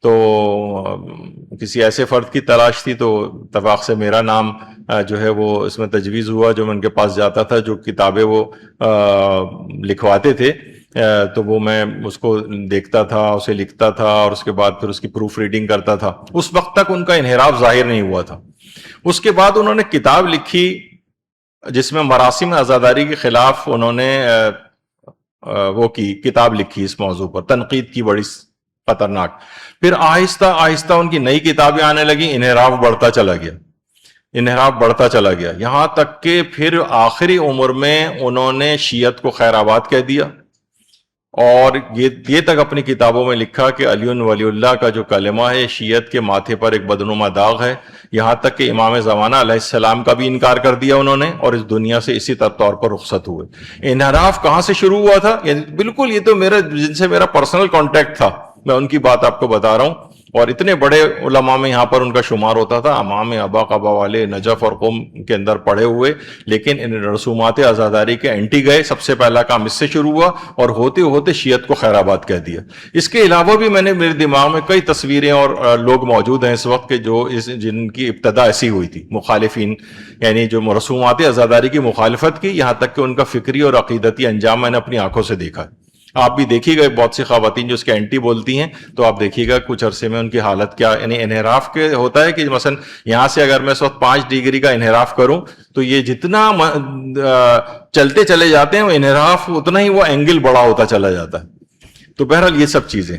تو کسی ایسے فرد کی تلاش تھی، تو اتفاق سے میرا نام جو ہے وہ اس میں تجویز ہوا، جو میں ان کے پاس جاتا تھا، جو کتابیں وہ لکھواتے تھے تو وہ میں اس کو دیکھتا تھا، اسے لکھتا تھا، اور اس کے بعد پھر اس کی پروف ریڈنگ کرتا تھا۔ اس وقت تک ان کا انحراف ظاہر نہیں ہوا تھا۔ اس کے بعد انہوں نے کتاب لکھی جس میں مراسم عزاداری کے خلاف انہوں نے وہ کی کتاب لکھی، اس موضوع پر تنقید کی بڑی خطرناک۔ پھر آہستہ آہستہ ان کی نئی کتابیں آنے لگی، انحراف بڑھتا چلا گیا، یہاں تک کہ پھر آخری عمر میں انہوں نے شیعت کو خیر آباد کہہ دیا، اور یہ تک اپنی کتابوں میں لکھا کہ علی ولی اللہ کا جو کلمہ ہے شیعت کے ماتھے پر ایک بدنما داغ ہے، یہاں تک کہ امام زمانہ علیہ السلام کا بھی انکار کر دیا انہوں نے، اور اس دنیا سے اسی طور پر رخصت ہوئے۔ انحراف کہاں سے شروع ہوا تھا؟ یعنی بالکل یہ تو جن سے میرا پرسنل کانٹیکٹ تھا، میں ان کی بات آپ کو بتا رہا ہوں، اور اتنے بڑے علماء میں یہاں پر ان کا شمار ہوتا تھا، امام ابا قبا والے نجف اور قم کے اندر پڑھے ہوئے، لیکن ان رسومات عزاداری کے اینٹی گئے. سب سے پہلا کام اس سے شروع ہوا اور ہوتے ہوتے شیعت کو خیر آباد کہہ دیا. اس کے علاوہ بھی میرے دماغ میں کئی تصویریں اور لوگ موجود ہیں اس وقت کے جن کی ابتدا ایسی ہوئی تھی، مخالفین، یعنی جو رسومات عزاداری کی مخالفت کی، یہاں تک کہ ان کا فکری اور عقیدتی انجام میں نے اپنی آنکھوں سے دیکھا. آپ بھی دیکھیے گا بہت سی خواتین جو اس کے اینٹی بولتی ہیں، تو آپ دیکھیے گا کچھ عرصے میں ان کی حالت کیا، یعنی انحراف کے ہوتا ہے کہ مثلا یہاں سے اگر میں اس وقت 5 ڈگری کا انحراف کروں تو یہ جتنا چلتے چلے جاتے ہیں وہ انحراف اتنا ہی وہ اینگل بڑا ہوتا چلا جاتا ہے. تو بہرحال یہ سب چیزیں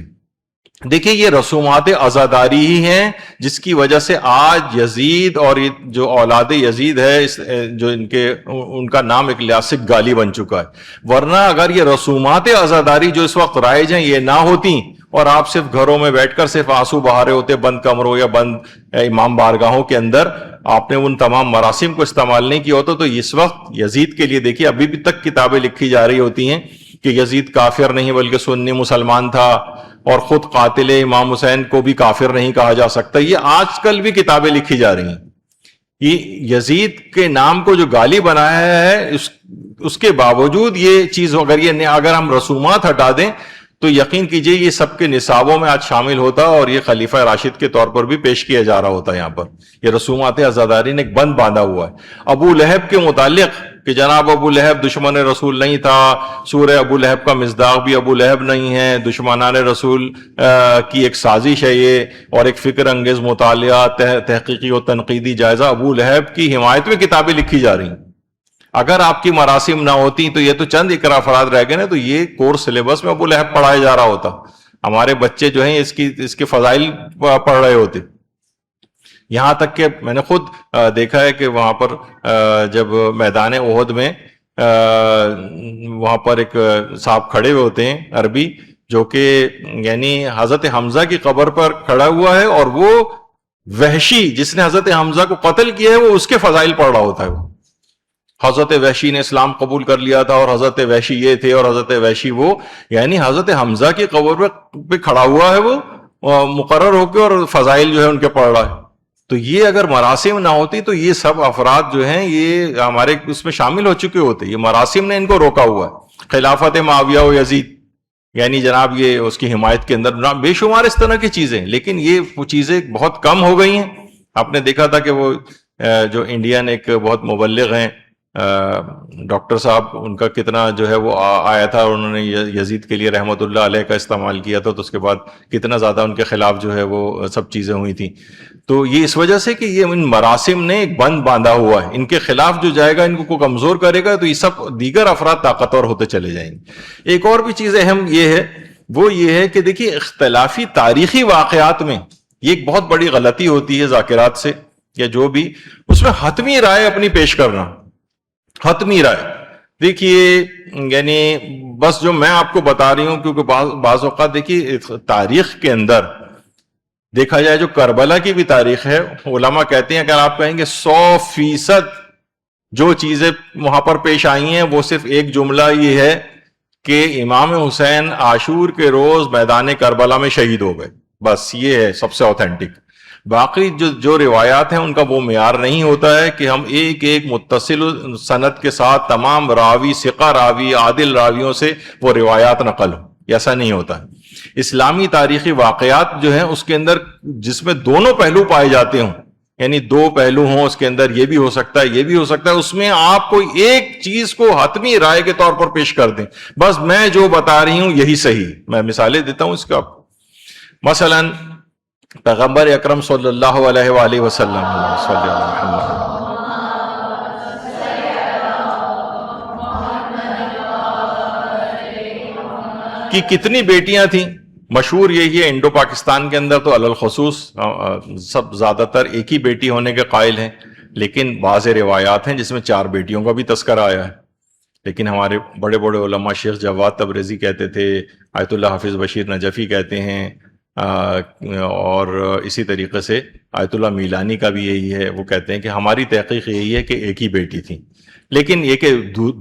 دیکھیے، یہ رسومات عزاداری ہی ہیں جس کی وجہ سے آج یزید اور جو اولاد یزید ہے جو ان کا نام ایک لیاسک گالی بن چکا ہے. ورنہ اگر یہ رسومات عزاداری جو اس وقت رائج ہیں یہ نہ ہوتی اور آپ صرف گھروں میں بیٹھ کر صرف آنسو بہا رہے ہوتے بند کمروں یا بند امام بارگاہوں کے اندر، آپ نے ان تمام مراسم کو استعمال نہیں کیا ہوتا، تو اس وقت یزید کے لیے دیکھیے ابھی بھی تک کتابیں لکھی جا رہی ہوتی ہیں کہ یزید کافر نہیں بلکہ سنی مسلمان تھا، اور خود قاتل امام حسین کو بھی کافر نہیں کہا جا سکتا. یہ آج کل بھی کتابیں لکھی جا رہی ہیں. یہ یزید کے نام کو جو گالی بنایا ہے اس کے باوجود یہ چیز اگر ہم رسومات ہٹا دیں تو یقین کیجئے یہ سب کے نصابوں میں آج شامل ہوتا اور یہ خلیفہ راشد کے طور پر بھی پیش کیا جا رہا ہوتا ہے. یہاں پر یہ رسومات عزاداری نے ایک بند باندھا ہوا ہے. ابو لہب کے متعلق کہ جناب ابو لہب دشمن رسول نہیں تھا، سورہ ابو لہب کا مصداق بھی ابو لہب نہیں ہے، دشمنان رسول کی ایک سازش ہے یہ، اور ایک فکر انگیز مطالعہ تحقیقی و تنقیدی جائزہ ابو لہب کی حمایت میں کتابیں لکھی جا رہی ہیں. اگر آپ کی مراسم نہ ہوتی تو یہ تو چند اقرا افراد رہ گئے نا، تو یہ کورس سلیبس میں ابو لہب پڑھایا جا رہا ہوتا. ہمارے بچے جو ہیں اس کے فضائل پڑھ رہے ہوتے. یہاں تک کہ میں نے خود دیکھا ہے کہ وہاں پر جب میدان احد میں وہاں پر ایک صاحب کھڑے ہوئے ہوتے ہیں عربی، جو کہ یعنی حضرت حمزہ کی قبر پر کھڑا ہوا ہے اور وہ وحشی جس نے حضرت حمزہ کو قتل کیا ہے وہ اس کے فضائل پڑھ رہا ہوتا ہے. وہ حضرت وحشی نے اسلام قبول کر لیا تھا اور حضرت وحشی یہ تھے اور حضرت وحشی وہ، یعنی حضرت حمزہ کی قبر پہ کھڑا ہوا ہے وہ مقرر ہو کے اور فضائل جو ہے ان کے پڑھ رہا ہے. تو یہ اگر مراسم نہ ہوتی تو یہ سب افراد جو ہیں یہ ہمارے اس میں شامل ہو چکے ہوتے. یہ مراسم نے ان کو روکا ہوا ہے. خلافت معاویہ و یزید، یعنی جناب یہ اس کی حمایت کے اندر بے شمار اس طرح کی چیزیں، لیکن یہ چیزیں بہت کم ہو گئی ہیں. آپ نے دیکھا تھا کہ وہ جو انڈین ایک بہت مبلغ ہیں ڈاکٹر صاحب، ان کا کتنا جو ہے وہ آیا تھا اور انہوں نے یزید کے لیے رحمت اللہ علیہ کا استعمال کیا تھا، تو اس کے بعد کتنا زیادہ ان کے خلاف جو ہے وہ سب چیزیں ہوئی تھیں. تو یہ اس وجہ سے کہ یہ ان مراسم نے ایک بند باندھا ہوا ہے. ان کے خلاف جو جائے گا ان کو کمزور کرے گا تو یہ سب دیگر افراد طاقتور ہوتے چلے جائیں گے. ایک اور بھی چیز اہم یہ ہے، وہ یہ ہے کہ دیکھیے اختلافی تاریخی واقعات میں یہ ایک بہت بڑی غلطی ہوتی ہے ذاکرات سے یا جو بھی، اس میں حتمی رائے اپنی پیش کرنا. حتمی رائے دیکھیے، یعنی بس جو میں آپ کو بتا رہی ہوں، کیونکہ بعض اوقات دیکھیے تاریخ کے اندر دیکھا جائے جو کربلا کی بھی تاریخ ہے، علماء کہتے ہیں، اگر آپ کہیں گے 100% جو چیزیں وہاں پر پیش آئی ہیں وہ صرف ایک جملہ یہ ہے کہ امام حسین عاشور کے روز میدان کربلا میں شہید ہو گئے، بس یہ ہے سب سے اوتھینٹک. باقی جو روایات ہیں ان کا وہ معیار نہیں ہوتا ہے کہ ہم ایک ایک متصل سند کے ساتھ تمام راوی، ثقہ راوی، عادل راویوں سے وہ روایات نقل ہو، ایسا نہیں ہوتا ہے. اسلامی تاریخی واقعات جو ہیں اس کے اندر جس میں دونوں پہلو پائے جاتے ہوں، یعنی دو پہلو ہوں اس کے اندر، یہ بھی ہو سکتا ہے یہ بھی ہو سکتا ہے، اس میں آپ کوئی ایک چیز کو حتمی رائے کے طور پر پیش کر دیں، بس میں جو بتا رہی ہوں یہی صحیح. میں مثالیں دیتا ہوں اس کا. مثلا پیغمبر اکرم صلی اللہ علیہ وآلہ وسلم کی کتنی بیٹیاں تھیں؟ مشہور یہی ہے انڈو پاکستان کے اندر تو علی الخصوص سب زیادہ تر ایک ہی بیٹی ہونے کے قائل ہیں، لیکن بعض روایات ہیں جس میں 4 بیٹیوں کا بھی تذکرہ آیا ہے. لیکن ہمارے بڑے بڑے علماء شیخ جواد تبریزی کہتے تھے، آیت اللہ حافظ بشیر نجفی کہتے ہیں، اور اسی طریقے سے آیت اللہ میلانی کا بھی یہی ہے، وہ کہتے ہیں کہ ہماری تحقیق یہی ہے کہ ایک ہی بیٹی تھی. لیکن یہ کہ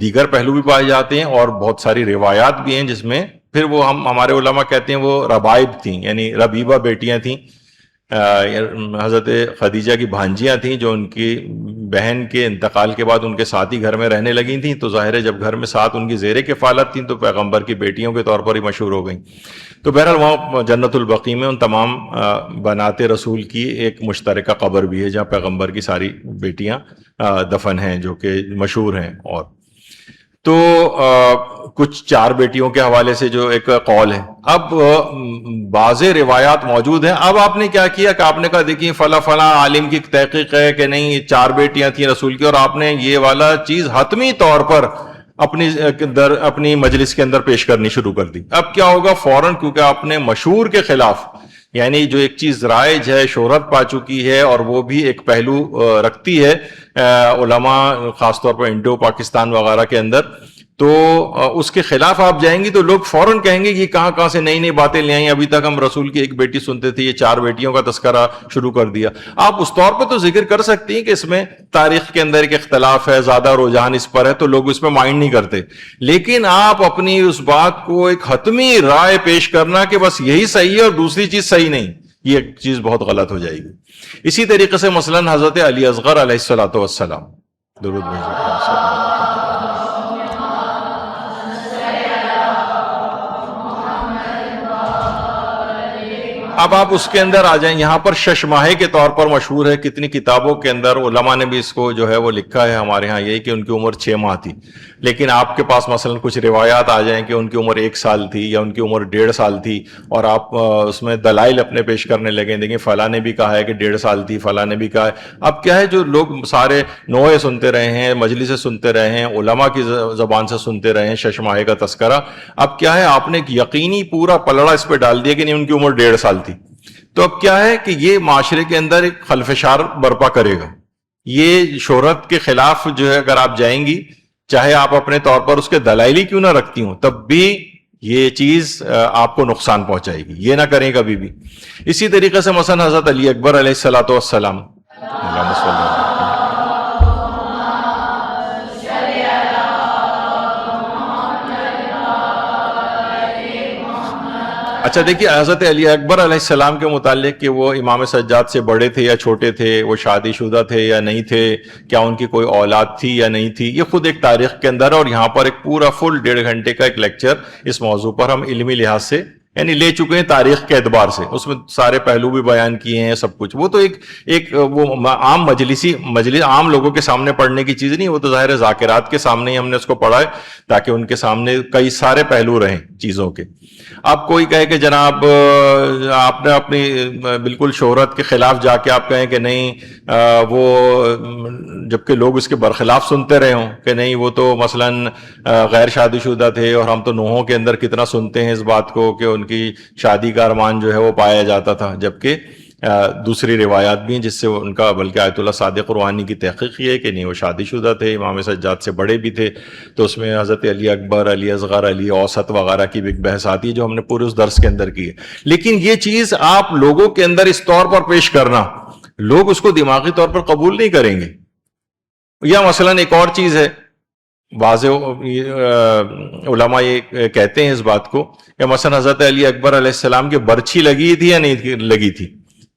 دیگر پہلو بھی پائے جاتے ہیں اور بہت ساری روایات بھی ہیں جس میں پھر وہ ہمارے علماء کہتے ہیں وہ ربائب تھیں، یعنی ربیبہ بیٹیاں تھیں، حضرت خدیجہ کی بھانجیاں تھیں جو ان کی بہن کے انتقال کے بعد ان کے ساتھ ہی گھر میں رہنے لگی تھیں، تو ظاہر ہے جب گھر میں ساتھ ان کی زیر کفالت تھیں تو پیغمبر کی بیٹیوں کے طور پر ہی مشہور ہو گئیں. تو بہرحال وہاں جنت البقیع میں ان تمام بنات رسول کی ایک مشترکہ قبر بھی ہے جہاں پیغمبر کی ساری بیٹیاں دفن ہیں جو کہ مشہور ہیں. اور تو کچھ 4 بیٹیوں کے حوالے سے جو ایک قول ہے. اب بعض روایات موجود ہیں. اب آپ نے کیا کیا کہ آپ نے کہا دیکھیں فلاں فلاں عالم کی تحقیق ہے کہ نہیں یہ 4 بیٹیاں تھیں رسول کی، اور آپ نے یہ والا چیز حتمی طور پر اپنی مجلس کے اندر پیش کرنی شروع کر دی. اب کیا ہوگا فوراً، کیونکہ آپ نے مشہور کے خلاف، یعنی جو ایک چیز رائج ہے، شہرت پا چکی ہے، اور وہ بھی ایک پہلو رکھتی ہے علماء خاص طور پر انڈو پاکستان وغیرہ کے اندر، تو اس کے خلاف آپ جائیں گی تو لوگ فوراً کہیں گے یہ کہاں سے نئی نئی باتیں لے آئیں، ابھی تک ہم رسول کی ایک بیٹی سنتے تھے، یہ 4 بیٹیوں کا تذکرہ شروع کر دیا. آپ اس طور پہ تو ذکر کر سکتی ہیں کہ اس میں تاریخ کے اندر ایک اختلاف ہے، زیادہ رجحان اس پر ہے، تو لوگ اس میں مائنڈ نہیں کرتے. لیکن آپ اپنی اس بات کو ایک حتمی رائے پیش کرنا کہ بس یہی صحیح ہے اور دوسری چیز صحیح نہیں، یہ چیز بہت غلط ہو جائے گی. اسی طریقے سے مثلا حضرت علی اصغر علیہ السلام، درود بھیجو. اب آپ اس کے اندر آ جائیں، یہاں پر شش ماہے کے طور پر مشہور ہے، کتنی کتابوں کے اندر علماء نے بھی اس کو جو ہے وہ لکھا ہے. ہمارے ہاں یہی کہ ان کی عمر 6 ماہ تھی، لیکن آپ کے پاس مثلا کچھ روایات آ جائیں کہ ان کی عمر 1 سال تھی یا ان کی عمر 1.5 سال تھی، اور آپ اس میں دلائل اپنے پیش کرنے لگیں، دیکھیں فلاں نے بھی کہا ہے کہ 1.5 سال تھی، فلاں نے بھی کہا ہے. اب کیا ہے، جو لوگ سارے نوعے سنتے رہے ہیں، مجلسیں سنتے رہے ہیں، علماء کی زبان سے سنتے رہے ہیں شش ماہے کا تذکرہ، اب کیا ہے آپ نے ایک یقینی پورا پلڑا اس پہ ڈال دیا کہ نہیں ان کی عمر 1.5 سال تھی. تو اب کیا ہے کہ یہ معاشرے کے اندر ایک خلفشار برپا کرے گا. یہ شہرت کے خلاف جو ہے اگر آپ جائیں گی، چاہے آپ اپنے طور پر اس کے دلائل کیوں نہ رکھتی ہوں، تب بھی یہ چیز آپ کو نقصان پہنچائے گی. یہ نہ کریں کبھی بھی. اسی طریقے سے مثلا حضرت علی اکبر علیہ السلام، اچھا دیکھیے حضرت علی اکبر علیہ السلام کے متعلق کہ وہ امام سجاد سے بڑے تھے یا چھوٹے تھے، وہ شادی شدہ تھے یا نہیں تھے، کیا ان کی کوئی اولاد تھی یا نہیں تھی، یہ خود ایک تاریخ کے اندر ہے. اور یہاں پر ایک پورا فل 1.5 گھنٹے کا ایک لیکچر اس موضوع پر ہم علمی لحاظ سے یعنی لے چکے ہیں، تاریخ کے اعتبار سے اس میں سارے پہلو بھی بیان کیے ہیں سب کچھ. وہ تو ایک وہ عام مجلس عام لوگوں کے سامنے پڑھنے کی چیز نہیں، وہ تو ظاہر ہے ذاکرات کے سامنے ہی ہم نے اس کو پڑھا ہے تاکہ ان کے سامنے کئی سارے پہلو رہیں چیزوں کے. آپ کوئی کہے کہ جناب آپ نے اپنی بالکل شہرت کے خلاف جا کے آپ کہیں کہ نہیں وہ، جبکہ لوگ اس کے برخلاف سنتے رہے ہوں کہ نہیں وہ تو مثلا غیر شادی شدہ تھے، اور ہم تو نوحوں کے اندر کتنا سنتے ہیں اس بات کو کہ ان کی شادی کا ارمان جو ہے وہ پایا جاتا تھا، جبکہ دوسری روایات بھی ہیں جس سے ان کا، بلکہ آیت اللہ صادق روحانی کی تحقیق یہ ہے کہ نہیں وہ شادی شدہ تھے، امام سجاد سے بڑے بھی تھے. تو اس میں حضرت علی اکبر، علی اصغر، علی اوسط وغیرہ کی بھی ایک بحث آتی ہے جو ہم نے پورے اس درس کے اندر کی ہے. لیکن یہ چیز آپ لوگوں کے اندر اس طور پر پیش کرنا، لوگ اس کو دماغی طور پر قبول نہیں کریں گے. یا مثلا ایک اور چیز ہے، بعض علماء یہ کہتے ہیں اس بات کو کہ مثلا حضرت علی اکبر علیہ السلام کی برچھی لگی تھی یا نہیں لگی تھی،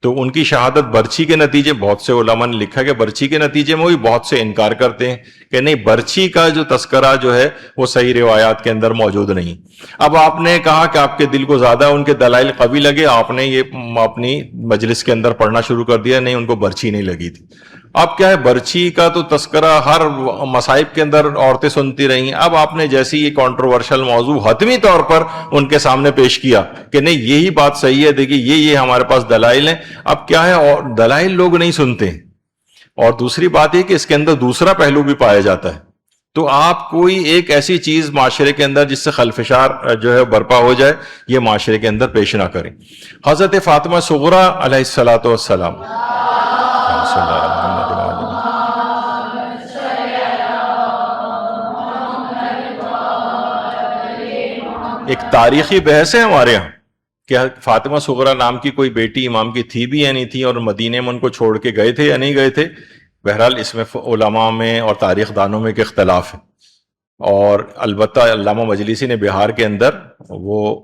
تو ان کی شہادت برچھی کے نتیجے، بہت سے علماء نے لکھا کہ برچھی کے نتیجے میں، بھی بہت سے انکار کرتے ہیں کہ نہیں برچھی کا جو تذکرہ جو ہے وہ صحیح روایات کے اندر موجود نہیں. اب آپ نے کہا کہ آپ کے دل کو زیادہ ان کے دلائل قوی لگے، آپ نے یہ اپنی مجلس کے اندر پڑھنا شروع کر دیا نہیں ان کو برچھی نہیں لگی تھی. اب کیا ہے، برچھی کا تو تذکرہ ہر مصائب کے اندر عورتیں سنتی رہیں. اب آپ نے جیسی یہ کنٹروورشل موضوع حتمی طور پر ان کے سامنے پیش کیا کہ نہیں یہی بات صحیح ہے، دیکھیے یہ ہمارے پاس دلائل ہیں. اب کیا ہے، اور دلائل لوگ نہیں سنتے، اور دوسری بات یہ کہ اس کے اندر دوسرا پہلو بھی پایا جاتا ہے. تو آپ کوئی ایک ایسی چیز معاشرے کے اندر جس سے خلفشار جو ہے برپا ہو جائے، یہ معاشرے کے اندر پیش نہ کریں. حضرت فاطمہ صغریٰ علیہ السلام، ایک تاریخی بحث ہے ہمارے ہاں کہ فاطمہ صغریٰ نام کی کوئی بیٹی امام کی تھی بھی یا نہیں تھی، اور مدینے میں ان کو چھوڑ کے گئے تھے یا نہیں گئے تھے. بہرحال اس میں علماء میں اور تاریخ دانوں میں ایک اختلاف ہے. اور البتہ علامہ مجلسی نے بہار کے اندر وہ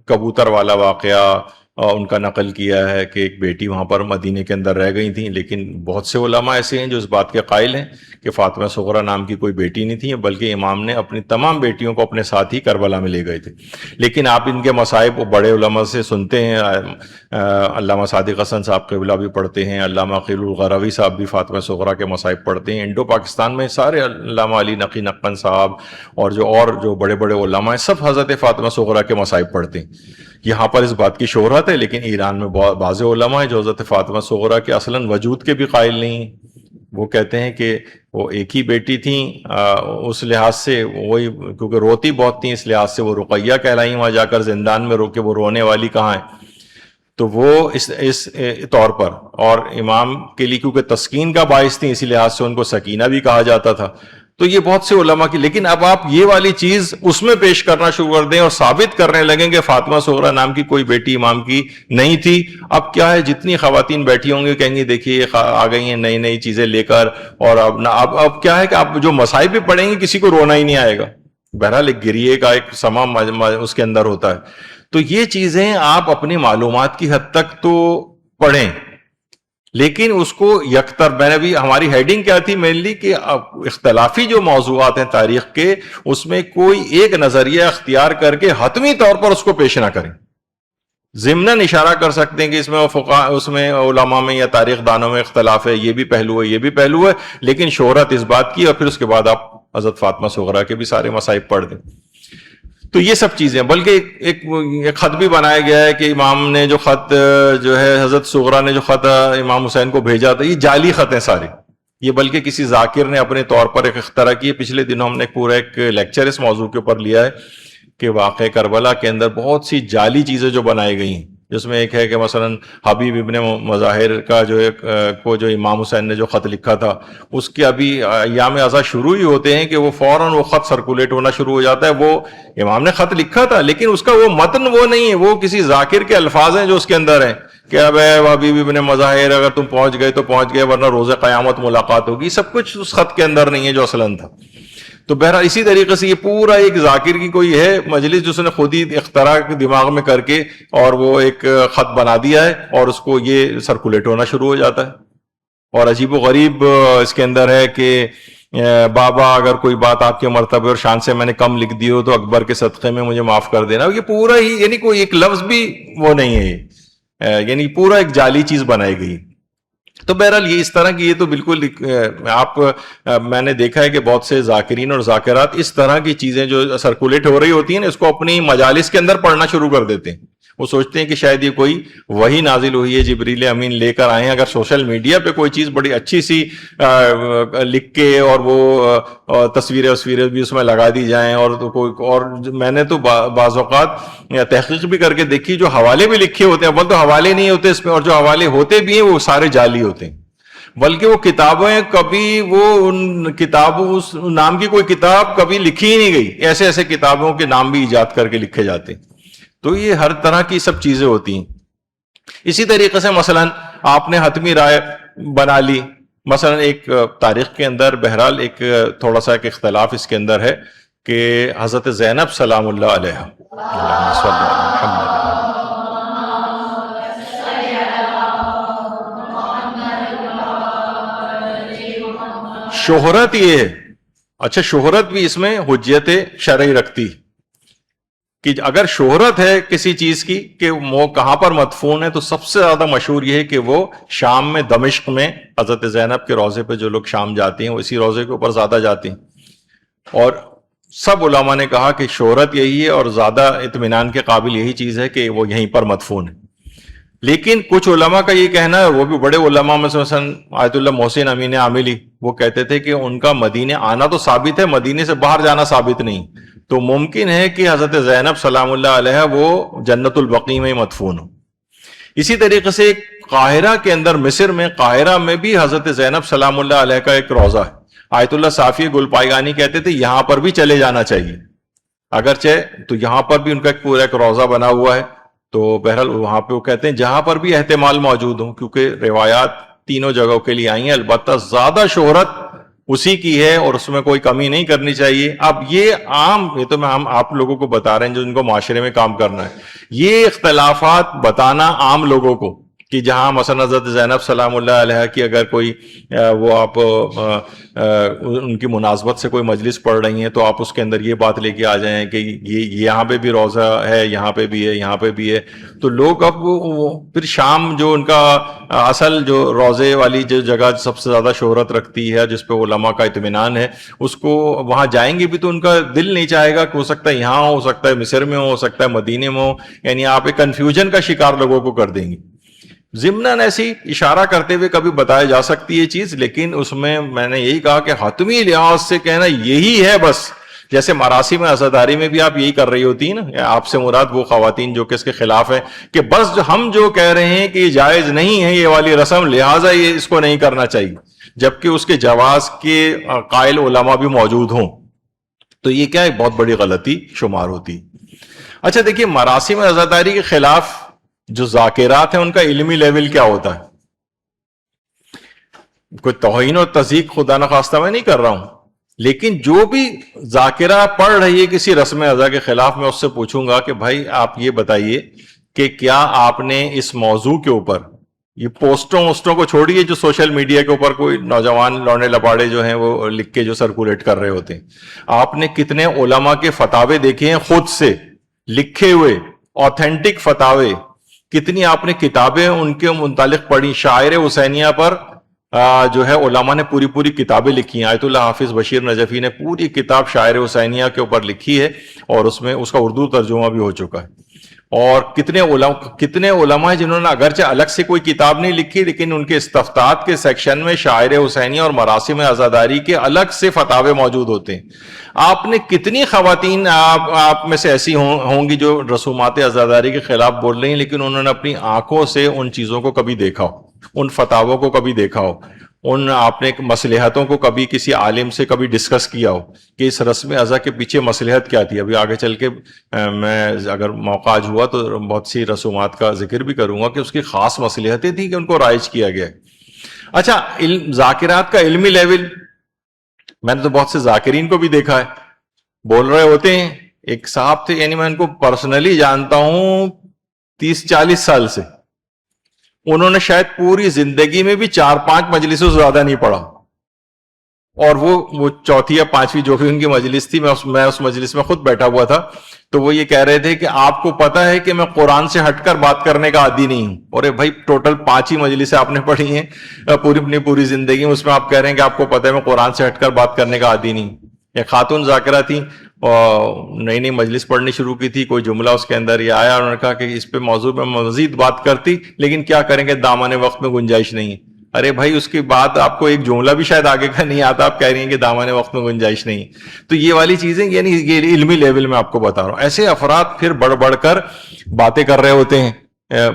کبوتر والا واقعہ ان کا نقل کیا ہے کہ ایک بیٹی وہاں پر مدینے کے اندر رہ گئی تھیں، لیکن بہت سے علماء ایسے ہیں جو اس بات کے قائل ہیں کہ فاطمہ صغریٰ نام کی کوئی بیٹی نہیں تھی، بلکہ امام نے اپنی تمام بیٹیوں کو اپنے ساتھ ہی کربلا میں لے گئے تھے۔ لیکن آپ ان کے مصائب بڑے علماء سے سنتے ہیں، علامہ صادق حسن صاحب قبلہ بھی پڑھتے ہیں، علامہ عقیل الغروی صاحب بھی فاطمہ صغریٰ کے مصائب پڑھتے ہیں، انڈو پاکستان میں سارے علامہ علی نقی نقن صاحب اور جو بڑے بڑے علماء ہیں سب حضرت فاطمہ صغریٰ کے مصائب پڑھتے ہیں۔ یہاں پر اس بات کی شہرت ہے، لیکن ایران میں بعض علماء ہیں جو حضرت فاطمہ صغریٰ کے اصلاً وجود کے بھی قائل نہیں ہیں۔ وہ کہتے ہیں کہ وہ ایک ہی بیٹی تھیں، اس لحاظ سے وہی کیونکہ روتی بہت تھیں اس لحاظ سے وہ رقیہ کہلائیں، وہاں جا کر زندان میں رو کے وہ رونے والی کہاں ہے، تو وہ اس طور پر، اور امام کے لیے کیونکہ تسکین کا باعث تھیں اسی لحاظ سے ان کو سکینہ بھی کہا جاتا تھا۔ تو یہ بہت سے علماء کی، لیکن اب آپ یہ والی چیز اس میں پیش کرنا شروع کر دیں اور ثابت کرنے لگیں کہ فاطمہ صغریٰ نام کی کوئی بیٹی امام کی نہیں تھی۔ اب کیا ہے، جتنی خواتین بیٹھی ہوں گی کہیں گی دیکھیے یہ آ گئی ہیں نئی نئی چیزیں لے کر، اور اب کیا ہے کہ آپ جو مصائب بھی پڑھیں گے کسی کو رونا ہی نہیں آئے گا۔ بہرحال ایک گریے کا ایک سما اس کے اندر ہوتا ہے۔ تو یہ چیزیں آپ اپنی معلومات کی حد تک تو پڑھیں، لیکن اس کو میں نے بھی، ہماری ہیڈنگ کیا تھی مینلی کہ اختلافی جو موضوعات ہیں تاریخ کے، اس میں کوئی ایک نظریہ اختیار کر کے حتمی طور پر اس کو پیش نہ کریں۔ ضمناً اشارہ کر سکتے ہیں کہ اس میں علماء میں یا تاریخ دانوں میں اختلاف ہے، یہ بھی پہلو ہے یہ بھی پہلو ہے، لیکن شہرت اس بات کی، اور پھر اس کے بعد آپ حضرت فاطمہ صغریٰ کے بھی سارے مصائب پڑھ دیں۔ تو یہ سب چیزیں، بلکہ ایک خط بھی بنایا گیا ہے کہ امام نے جو خط جو ہے حضرت صغریٰ نے جو خط امام حسین کو بھیجا تھا، یہ جعلی خط ہیں سارے، یہ بلکہ کسی ذاکر نے اپنے طور پر ایک اختراع کی ہے۔ پچھلے دنوں ہم نے پورا ایک لیکچر اس موضوع کے اوپر لیا ہے کہ واقعہ کربلا کے اندر بہت سی جعلی چیزیں جو بنائی گئی ہیں، جس میں ایک ہے کہ مثلا حبیب ابن مظاہر کا جو امام حسین نے جو خط لکھا تھا، اس کے ابھی ایام ازاں شروع ہی ہوتے ہیں کہ وہ فوراً وہ خط سرکولیٹ ہونا شروع ہو جاتا ہے۔ وہ امام نے خط لکھا تھا لیکن اس کا وہ متن وہ نہیں ہے، وہ کسی ذاکر کے الفاظ ہیں جو اس کے اندر ہیں کہ اب حبیب ابن مظاہر اگر تم پہنچ گئے تو پہنچ گئے، ورنہ روز قیامت ملاقات ہوگی، سب کچھ اس خط کے اندر نہیں ہے جو اصلاً تھا۔ تو بہرحال اسی طریقے سے یہ پورا ایک ذاکر کی کوئی ہے مجلس جس نے خود ہی اختراع دماغ میں کر کے اور وہ ایک خط بنا دیا ہے، اور اس کو یہ سرکولیٹ ہونا شروع ہو جاتا ہے۔ اور عجیب و غریب اس کے اندر ہے کہ بابا اگر کوئی بات آپ کے مرتبے اور شان سے میں نے کم لکھ دی ہو تو اکبر کے صدقے میں مجھے معاف کر دینا، یہ پورا ہی یعنی کوئی ایک لفظ بھی وہ نہیں ہے، یعنی پورا ایک جعلی چیز بنائی گئی۔ تو بہرحال یہ اس طرح کی، یہ تو بالکل میں نے دیکھا ہے کہ بہت سے ذاکرین اور ذاکرات اس طرح کی چیزیں جو سرکولیٹ ہو رہی ہوتی ہیں نا، اس کو اپنی مجالس کے اندر پڑھنا شروع کر دیتے ہیں۔ وہ سوچتے ہیں کہ شاید یہ کوئی وحی نازل ہوئی ہے، جبریل امین لے کر آئے ہیں۔ اگر سوشل میڈیا پہ کوئی چیز بڑی اچھی سی لکھ کے اور وہ تصویریں بھی اس میں لگا دی جائیں، اور میں نے تو بعض اوقات تحقیق بھی کر کے دیکھی، جو حوالے بھی لکھے ہوتے ہیں، تو حوالے نہیں ہوتے اس میں، اور جو حوالے ہوتے بھی ہیں وہ سارے جعلی ہوتے ہیں۔ بلکہ وہ کتابیں کبھی اس نام کی کوئی کتاب کبھی لکھی ہی نہیں گئی، ایسے کتابوں کے نام بھی ایجاد کر کے لکھے جاتے ہیں۔ تو یہ ہر طرح کی سب چیزیں ہوتی ہیں۔ اسی طریقے سے مثلا آپ نے حتمی رائے بنا لی، مثلا ایک تاریخ کے اندر بہرحال ایک تھوڑا سا ایک اختلاف اس کے اندر ہے کہ حضرت زینب سلام اللہ علیہ، شہرت یہ ہے، اچھا شہرت بھی اس میں حجیت شرعی رکھتی کہ اگر شہرت ہے کسی چیز کی کہ وہ کہاں پر مدفون ہے، تو سب سے زیادہ مشہور یہ ہے کہ وہ شام میں دمشق میں حضرت زینب کے روضے پہ جو لوگ شام جاتے ہیں وہ اسی روضے کے اوپر زیادہ جاتے ہیں، اور سب علماء نے کہا کہ شہرت یہی ہے اور زیادہ اطمینان کے قابل یہی چیز ہے کہ وہ یہیں پر مدفون ہے۔ لیکن کچھ علماء کا یہ کہنا ہے، وہ بھی بڑے علماء میں سے مثلا آیت اللہ محسن امین عاملی، وہ کہتے تھے کہ ان کا مدینے آنا تو ثابت ہے، مدینے سے باہر جانا ثابت نہیں، تو ممکن ہے کہ حضرت زینب سلام اللہ علیہ وہ جنت البقیع میں مدفون ہو۔ اسی طریقے سے قاہرہ کے اندر، مصر میں قاہرہ میں بھی حضرت زینب سلام اللہ علیہ کا ایک روضہ ہے۔ آیت اللہ صافی گلپائگانی کہتے تھے یہاں پر بھی چلے جانا چاہیے، اگرچہ تو یہاں پر بھی ان کا ایک پورا ایک روضہ بنا ہوا ہے، تو بہرحال وہاں پہ وہ کہتے ہیں جہاں پر بھی احتمال موجود ہوں، کیونکہ روایات تینوں جگہوں کے لیے آئی ہیں، البتہ زیادہ شہرت اسی کی ہے اور اس میں کوئی کمی نہیں کرنی چاہیے. اب یہ تو میں آپ لوگوں کو بتا رہے ہیں جو ان کو معاشرے میں کام کرنا ہے. یہ اختلافات بتانا عام لوگوں کو کہ جہاں مثلا حضرت زینب سلام اللہ علیہ کی اگر کوئی وہ آپ ان کی مناسبت سے کوئی مجلس پڑھ رہی ہیں تو آپ اس کے اندر یہ بات لے کے آ جائیں کہ یہ یہاں پہ بھی روضہ ہے, یہاں پہ بھی ہے, یہاں پہ بھی ہے, تو لوگ اب پھر شام جو ان کا اصل جو روضے والی جو جگہ سب سے زیادہ شہرت رکھتی ہے جس پہ علماء کا اطمینان ہے, اس کو وہاں جائیں گے بھی تو ان کا دل نہیں چاہے گا کہ ہو سکتا ہے یہاں ہو سکتا ہے مصر میں ہو سکتا ہے مدینے میں ہو, یعنی آپ ایک کنفیوژن کا شکار لوگوں کو کر دیں گے. ضمناً ایسی اشارہ کرتے ہوئے کبھی بتایا جا سکتی ہے چیز, لیکن اس میں نے یہی کہا کہ حتمی لحاظ سے کہنا یہی ہے بس. جیسے مراسم عزاداری میں بھی آپ یہی کر رہی ہوتی ہیں نا, آپ سے مراد وہ خواتین جو کہ اس کے خلاف ہے کہ بس ہم جو کہہ رہے ہیں کہ یہ جائز نہیں ہے یہ والی رسم, لہٰذا یہ اس کو نہیں کرنا چاہیے, جبکہ اس کے جواز کے قائل علماء بھی موجود ہوں, تو یہ کیا ہے بہت بڑی غلطی شمار ہوتی. اچھا دیکھیے, مراسم عزاداری کے خلاف جو ذاکرات ہیں ان کا علمی لیول کیا ہوتا ہے؟ کوئی توہین و تضییق خدا نخواستہ میں نہیں کر رہا ہوں, لیکن جو بھی ذاکرہ پڑھ رہی ہے کسی رسم ادا کے خلاف, میں اس سے پوچھوں گا کہ بھائی آپ یہ بتائیے کہ کیا آپ نے اس موضوع کے اوپر, یہ پوسٹوں کو چھوڑیے جو سوشل میڈیا کے اوپر کوئی نوجوان لونے لپاڑے جو ہیں وہ لکھ کے جو سرکولیٹ کر رہے ہوتے ہیں, آپ نے کتنے علماء کے فتاوے دیکھے ہیں خود سے لکھے ہوئے آتھینٹک فتاوے, کتنی آپ نے کتابیں ان کے متعلق پڑھی. شاعر حسینیہ پر جو ہے علماء نے پوری کتابیں لکھی ہیں. آیت اللہ حافظ بشیر نجفی نے پوری کتاب شاعر حسینیہ کے اوپر لکھی ہے اور اس میں اس کا اردو ترجمہ بھی ہو چکا ہے. اور کتنے علماء ہیں جنہوں نے اگرچہ الگ سے کوئی کتاب نہیں لکھی, لیکن ان کے استفتاءات کے سیکشن میں شاعر حسینیہ اور مراسم عزاداری کے الگ سے فتاوے موجود ہوتے ہیں. آپ نے کتنی خواتین آپ میں سے ایسی ہوں گی جو رسومات عزاداری کے خلاف بول رہی ہیں, لیکن انہوں نے اپنی آنکھوں سے ان چیزوں کو کبھی دیکھا ہو, ان فتاووں کو کبھی دیکھا ہو, ان آپ نے مصلحتوں کو کبھی کسی عالم سے کبھی ڈسکس کیا ہو کہ اس رسم ازا کے پیچھے مصلحت کیا تھی. ابھی آگے چل کے میں اگر موقع آج ہوا تو بہت سی رسومات کا ذکر بھی کروں گا کہ اس کی خاص مصلحتیں تھیں کہ ان کو رائج کیا گیا. اچھا, ذاکرات کا علمی لیول, میں نے تو بہت سے ذاکرین کو بھی دیکھا ہے بول رہے ہوتے ہیں. ایک صاحب تھے, یعنی میں ان کو پرسنلی جانتا ہوں 30-40 سال سے, انہوں نے شاید پوری زندگی میں بھی 4-5 مجلسوں سے زیادہ نہیں پڑھا, اور وہ چوتھی یا پانچویں جو بھی ان کی مجلس تھی, میں اس مجلس میں خود بیٹھا ہوا تھا, تو وہ یہ کہہ رہے تھے کہ آپ کو پتا ہے کہ میں قرآن سے ہٹ کر بات کرنے کا عادی نہیں ہوں. اور بھائی ٹوٹل 5 ہی مجلسیں آپ نے پڑھی ہیں پوری زندگی میں, اس میں آپ کہہ رہے ہیں کہ آپ کو پتا ہے میں قرآن سے ہٹ کر بات کرنے کا عادی نہیں. ایک خاتون ذاکرہ تھی, نئی مجلس پڑھنی شروع کی تھی, کوئی جملہ اس کے اندر یہ آیا, انہوں نے کہا کہ اس پہ موضوع میں مزید بات کرتی, لیکن کیا کریں گے دامن وقت میں گنجائش نہیں ہے. ارے بھائی اس کی بات آپ کو ایک جملہ بھی شاید آگے کا نہیں آتا, آپ کہہ رہی ہیں کہ دامن وقت میں گنجائش نہیں. تو یہ والی چیزیں, یعنی یہ علمی لیول میں آپ کو بتا رہا ہوں. ایسے افراد پھر بڑھ کر باتیں کر رہے ہوتے ہیں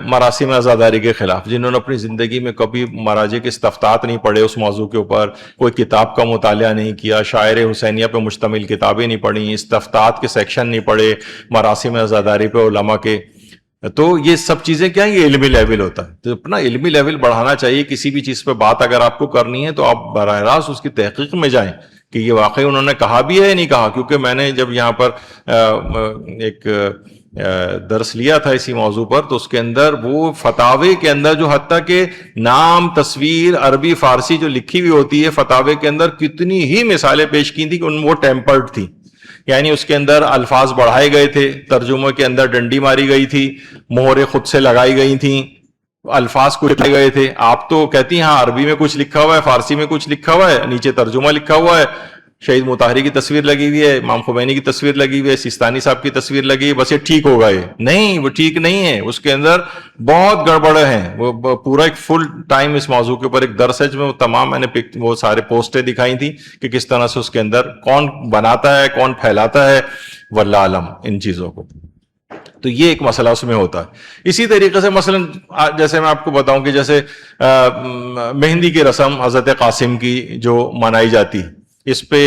مراسم عزاداری کے خلاف, جنہوں نے اپنی زندگی میں کبھی مراجع کے استفتاءات نہیں پڑھے اس موضوع کے اوپر, کوئی کتاب کا مطالعہ نہیں کیا, شاعر حسینیہ پہ مشتمل کتابیں نہیں پڑھی, استفتاءات کے سیکشن نہیں پڑھے مراسم عزاداری پہ علماء کے. تو یہ سب چیزیں کیا ہیں, یہ علمی لیول ہوتا ہے. تو اپنا علمی لیول بڑھانا چاہیے. کسی بھی چیز پہ بات اگر آپ کو کرنی ہے تو آپ براہ راست اس کی تحقیق میں جائیں کہ یہ واقعی انہوں نے کہا بھی ہے یا نہیں کہا. کیونکہ میں نے جب یہاں پر ایک درس لیا تھا اسی موضوع پر, تو اس کے اندر وہ فتاوے کے اندر جو حتیٰ کہ نام تصویر عربی فارسی جو لکھی ہوئی ہوتی ہے فتاوے کے اندر, کتنی ہی مثالیں پیش کی تھی کہ وہ ٹیمپرڈ تھی. یعنی اس کے اندر الفاظ بڑھائے گئے تھے, ترجمے کے اندر ڈنڈی ماری گئی تھی, مہریں خود سے لگائی گئی تھیں, الفاظ کو لکھے گئے تھے. آپ تو کہتی ہیں ہاں عربی میں کچھ لکھا ہوا ہے, فارسی میں کچھ لکھا ہوا ہے, نیچے ترجمہ لکھا ہوا ہے, شہید مطہری کی تصویر لگی ہوئی ہے, امام خمینی کی تصویر لگی ہوئی ہے, سیستانی صاحب کی تصویر لگی ہوئی ہے, بس یہ ٹھیک ہوگا. یہ نہیں, وہ ٹھیک نہیں ہے, اس کے اندر بہت گڑبڑ ہیں. وہ پورا ایک فل ٹائم اس موضوع کے اوپر ایک درس ہے, میں تمام میں نے وہ سارے پوسٹیں دکھائی تھیں کہ کس طرح سے اس کے اندر کون بناتا ہے, کون پھیلاتا ہے, واللہ عالم ان چیزوں کو. تو یہ ایک مسئلہ اس میں ہوتا ہے. اسی طریقے سے مثلا جیسے میں آپ کو بتاؤں کہ جیسے مہندی کی رسم حضرت قاسم کی جو منائی جاتی, اس پہ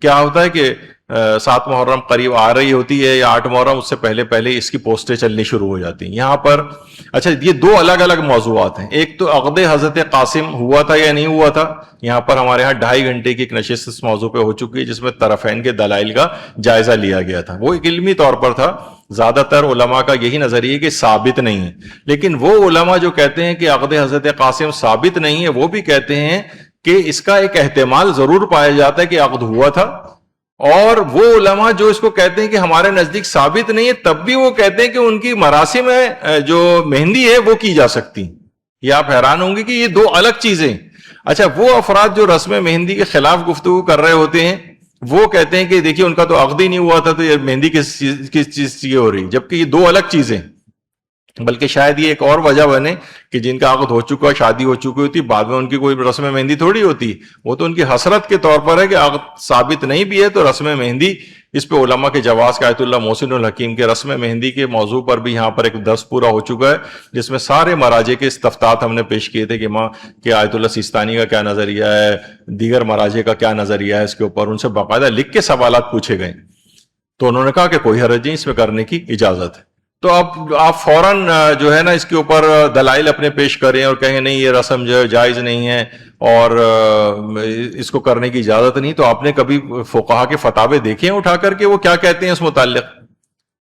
کیا ہوتا ہے کہ 7 محرم قریب آ رہی ہوتی ہے یا 8 محرم، اس سے پہلے پہلے اس کی پوسٹیں چلنی شروع ہو جاتی ہیں یہاں پر. اچھا یہ دو الگ الگ موضوعات ہیں. ایک تو عقد حضرت قاسم ہوا تھا یا نہیں ہوا تھا. یہاں پر ہمارے ہاں 2.5 گھنٹے کی ایک نشست اس موضوع پہ ہو چکی ہے جس میں طرفین کے دلائل کا جائزہ لیا گیا تھا. وہ ایک علمی طور پر تھا. زیادہ تر علماء کا یہی نظریہ کہ ثابت نہیں ہے، لیکن وہ علماء جو کہتے ہیں کہ عقد حضرت قاسم ثابت نہیں ہے وہ بھی کہتے ہیں کہ اس کا ایک احتمال ضرور پایا جاتا ہے کہ عقد ہوا تھا. اور وہ علماء جو اس کو کہتے ہیں کہ ہمارے نزدیک ثابت نہیں ہے تب بھی وہ کہتے ہیں کہ ان کی مراسم جو مہندی ہے وہ کی جا سکتی. یہ آپ حیران ہوں گے کہ یہ دو الگ چیزیں. اچھا وہ افراد جو رسم مہندی کے خلاف گفتگو کر رہے ہوتے ہیں وہ کہتے ہیں کہ دیکھیے ان کا تو عقد ہی نہیں ہوا تھا تو یہ مہندی کس چیز کی ہو رہی، جبکہ یہ دو الگ چیزیں. بلکہ شاید یہ ایک اور وجہ بنے کہ جن کا عقد ہو چکا، شادی ہو چکی ہوتی، بعد میں ان کی کوئی رسم مہندی تھوڑی ہوتی. وہ تو ان کی حسرت کے طور پر ہے کہ عقد ثابت نہیں بھی ہے تو رسم مہندی. اس پہ علماء کے جواز کا آیت اللہ محسن الحکیم کے رسم مہندی کے موضوع پر بھی یہاں پر ایک درس پورا ہو چکا ہے جس میں سارے مراجع کے استفتات ہم نے پیش کیے تھے کہ آیت اللہ سیستانی کا کیا نظریہ ہے، دیگر مراجع کا کیا نظریہ ہے اس کے اوپر. ان سے باقاعدہ لکھ کے سوالات پوچھے گئے تو انہوں نے کہا کہ کوئی حرج نہیں، اس میں کرنے کی اجازت ہے. تو اب آپ فوراً جو ہے نا اس کے اوپر دلائل اپنے پیش کریں اور کہیں نہیں یہ رسم جو جائز نہیں ہے اور اس کو کرنے کی اجازت نہیں. تو آپ نے کبھی فقہا کے فتاوے دیکھے ہیں اٹھا کر کے وہ کیا کہتے ہیں اس متعلق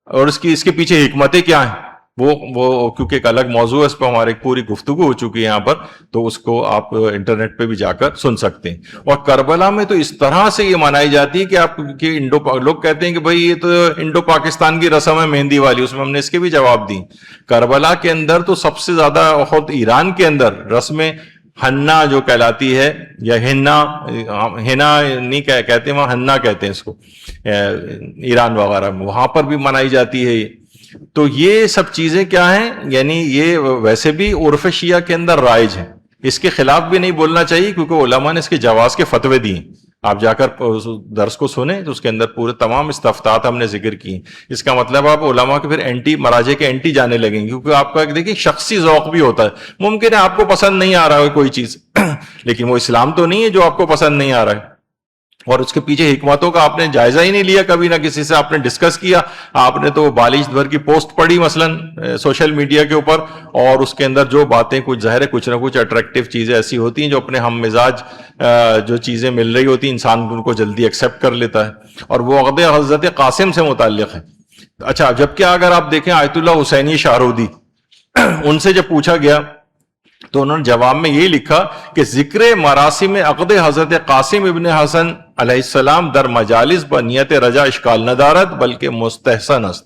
اور اس کے پیچھے حکمتیں کیا ہیں؟ وہ کیونکہ ایک الگ موضوع ہے، اس پہ ہماری پوری گفتگو ہو چکی ہے یہاں پر، تو اس کو آپ انٹرنیٹ پہ بھی جا کر سن سکتے ہیں. اور کربلا میں تو اس طرح سے یہ منائی جاتی ہے کہ آپ کہ لوگ کہتے ہیں کہ بھئی یہ تو انڈو پاکستان کی رسم ہے مہندی والی، اس میں ہم نے اس کے بھی جواب دی. کربلا کے اندر تو سب سے زیادہ خود ایران کے اندر رسم ہنا جو کہلاتی ہے، یا ہنا نہیں کہتے وہاں ہنا کہتے ہیں اس کو، ایران وغیرہ میں وہاں پر بھی منائی جاتی ہے. تو یہ سب چیزیں کیا ہیں، یعنی یہ ویسے بھی عرف شیعہ کے اندر رائج ہیں، اس کے خلاف بھی نہیں بولنا چاہیے کیونکہ علماء نے اس کے جواز کے فتوے دیے. آپ جا کر درس کو سنیں تو اس کے اندر پورے تمام استفتات ہم نے ذکر کی. اس کا مطلب آپ علماء کے پھر اینٹی مراجع کے اینٹی جانے لگیں گے کیونکہ آپ کا دیکھیں شخصی ذوق بھی ہوتا ہے. ممکن ہے آپ کو پسند نہیں آ رہا ہے کوئی چیز لیکن وہ اسلام تو نہیں ہے جو آپ کو پسند نہیں آ رہا ہے. اور اس کے پیچھے حکمتوں کا آپ نے جائزہ ہی نہیں لیا، کبھی نہ کسی سے آپ نے ڈسکس کیا. آپ نے تو بالش بھر کی پوسٹ پڑھی مثلا سوشل میڈیا کے اوپر، اور اس کے اندر جو باتیں کچھ ظاہر ہے کچھ نہ کچھ اٹریکٹیو چیزیں ایسی ہوتی ہیں جو اپنے ہم مزاج جو چیزیں مل رہی ہوتی ہیں انسان ان کو جلدی ایکسیپٹ کر لیتا ہے، اور وہ عقد حضرت قاسم سے متعلق ہے. اچھا جبکہ اگر آپ دیکھیں آیت اللہ حسینی شاہرودی ان سے جب پوچھا گیا تو انہوں نے جواب میں یہی لکھا کہ ذکر مراسم عقد حضرت قاسم ابن حسن علیہ السلام در مجالس بنیت رجا اشکال نہ دارت بلکہ مستحسن است.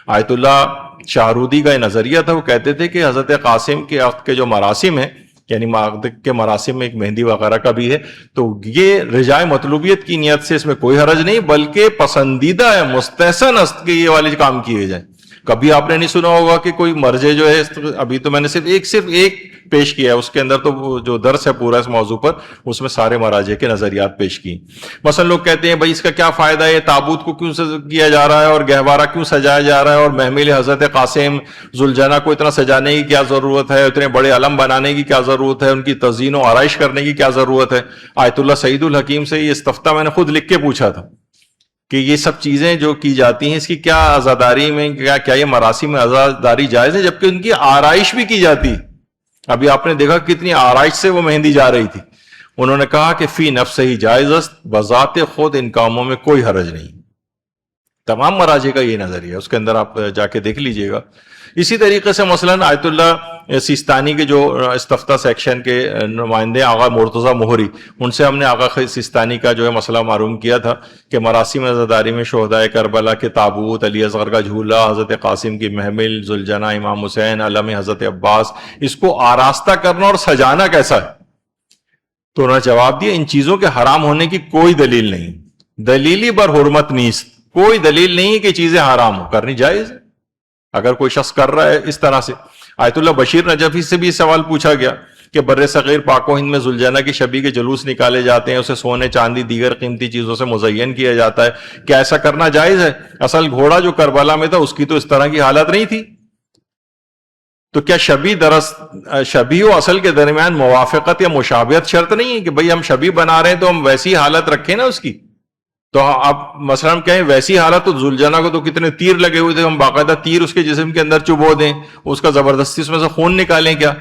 آیت اللہ شاہرودی کا یہ نظریہ تھا، وہ کہتے تھے کہ حضرت قاسم کے عقد کے جو مراسم ہیں، یعنی عقد کے مراسم میں ایک مہندی وغیرہ کا بھی ہے، تو یہ رجائے مطلوبیت کی نیت سے اس میں کوئی حرج نہیں بلکہ پسندیدہ ہے، مستحسن است کہ یہ والے کام کیے جائیں. کبھی آپ نے نہیں سنا ہوگا کہ کوئی مرجع جو ہے، ابھی تو میں نے صرف ایک پیش کیا ہے، اس کے اندر تو جو درس ہے پورا اس موضوع پر اس میں سارے مراجع کے نظریات پیش کی. مثلا لوگ کہتے ہیں بھائی اس کا کیا فائدہ ہے، تابوت کو کیوں کیا جا رہا ہے اور گہوارہ کیوں سجایا جا رہا ہے، اور محمل حضرت قاسم ذوالجناح کو اتنا سجانے کی کیا ضرورت ہے، اتنے بڑے علم بنانے کی کیا ضرورت ہے، ان کی تزئین و آرائش کرنے کی کیا ضرورت ہے. آیت اللہ سعید الحکیم سے یہ استفتاء میں نے خود لکھ کے پوچھا تھا کہ یہ سب چیزیں جو کی جاتی ہیں اس کی کیا عزاداری میں کیا یہ مراسم میں عزاداری جائز ہے، جبکہ ان کی آرائش بھی کی جاتی. ابھی آپ نے دیکھا کتنی آرائش سے وہ مہندی جا رہی تھی. انہوں نے کہا کہ فی نفس ہی جائز است، بذات خود ان کاموں میں کوئی حرج نہیں. تمام مراجع کا یہ نظریہ ہے، اس کے اندر آپ جا کے دیکھ لیجئے گا. اسی طریقے سے مثلا آیت اللہ سیستانی کے جو استفتاء سیکشن کے نمائندے آغا مرتضی مہری، ان سے ہم نے آغا سیستانی کا جو ہے مسئلہ معلوم کیا تھا کہ مراسم عزاداری میں شہدائے کربلا کے تابوت، علی اصغر کا جھولا، حضرت قاسم کی محمل، ذوالجناح امام حسین، علم حضرت عباس، اس کو آراستہ کرنا اور سجانا کیسا ہے. تو انہوں نے جواب دیا ان چیزوں کے حرام ہونے کی کوئی دلیل نہیں، دلیلی بر حرمت نیست، کوئی دلیل نہیں کہ چیزیں حرام ہو، کرنی جائز ہے اگر کوئی شخص کر رہا ہے اس طرح سے. آیت اللہ بشیر نجفی سے بھی سوال پوچھا گیا کہ بر صغیر پاک و ہند میں ذوالجناح کی شبی کے جلوس نکالے جاتے ہیں، اسے سونے چاندی دیگر قیمتی چیزوں سے مزین کیا جاتا ہے، کیا ایسا کرنا جائز ہے؟ اصل گھوڑا جو کربلا میں تھا اس کی تو اس طرح کی حالت نہیں تھی، تو کیا شبیہ و اصل کے درمیان موافقت یا مشابہت شرط نہیں ہے کہ بھئی ہم شبیہ بنا رہے ہیں تو ہم ویسی حالت رکھیں نا اس کی. تو آپ مثلاً کہیں ویسی حالت تو زلجنا کو تو کتنے تیر لگے ہوئے تھے، ہم باقاعدہ تیر اس کے جسم کے اندر چبو دیں، اس کا زبردستی اس میں سے خون نکالیں کیا؟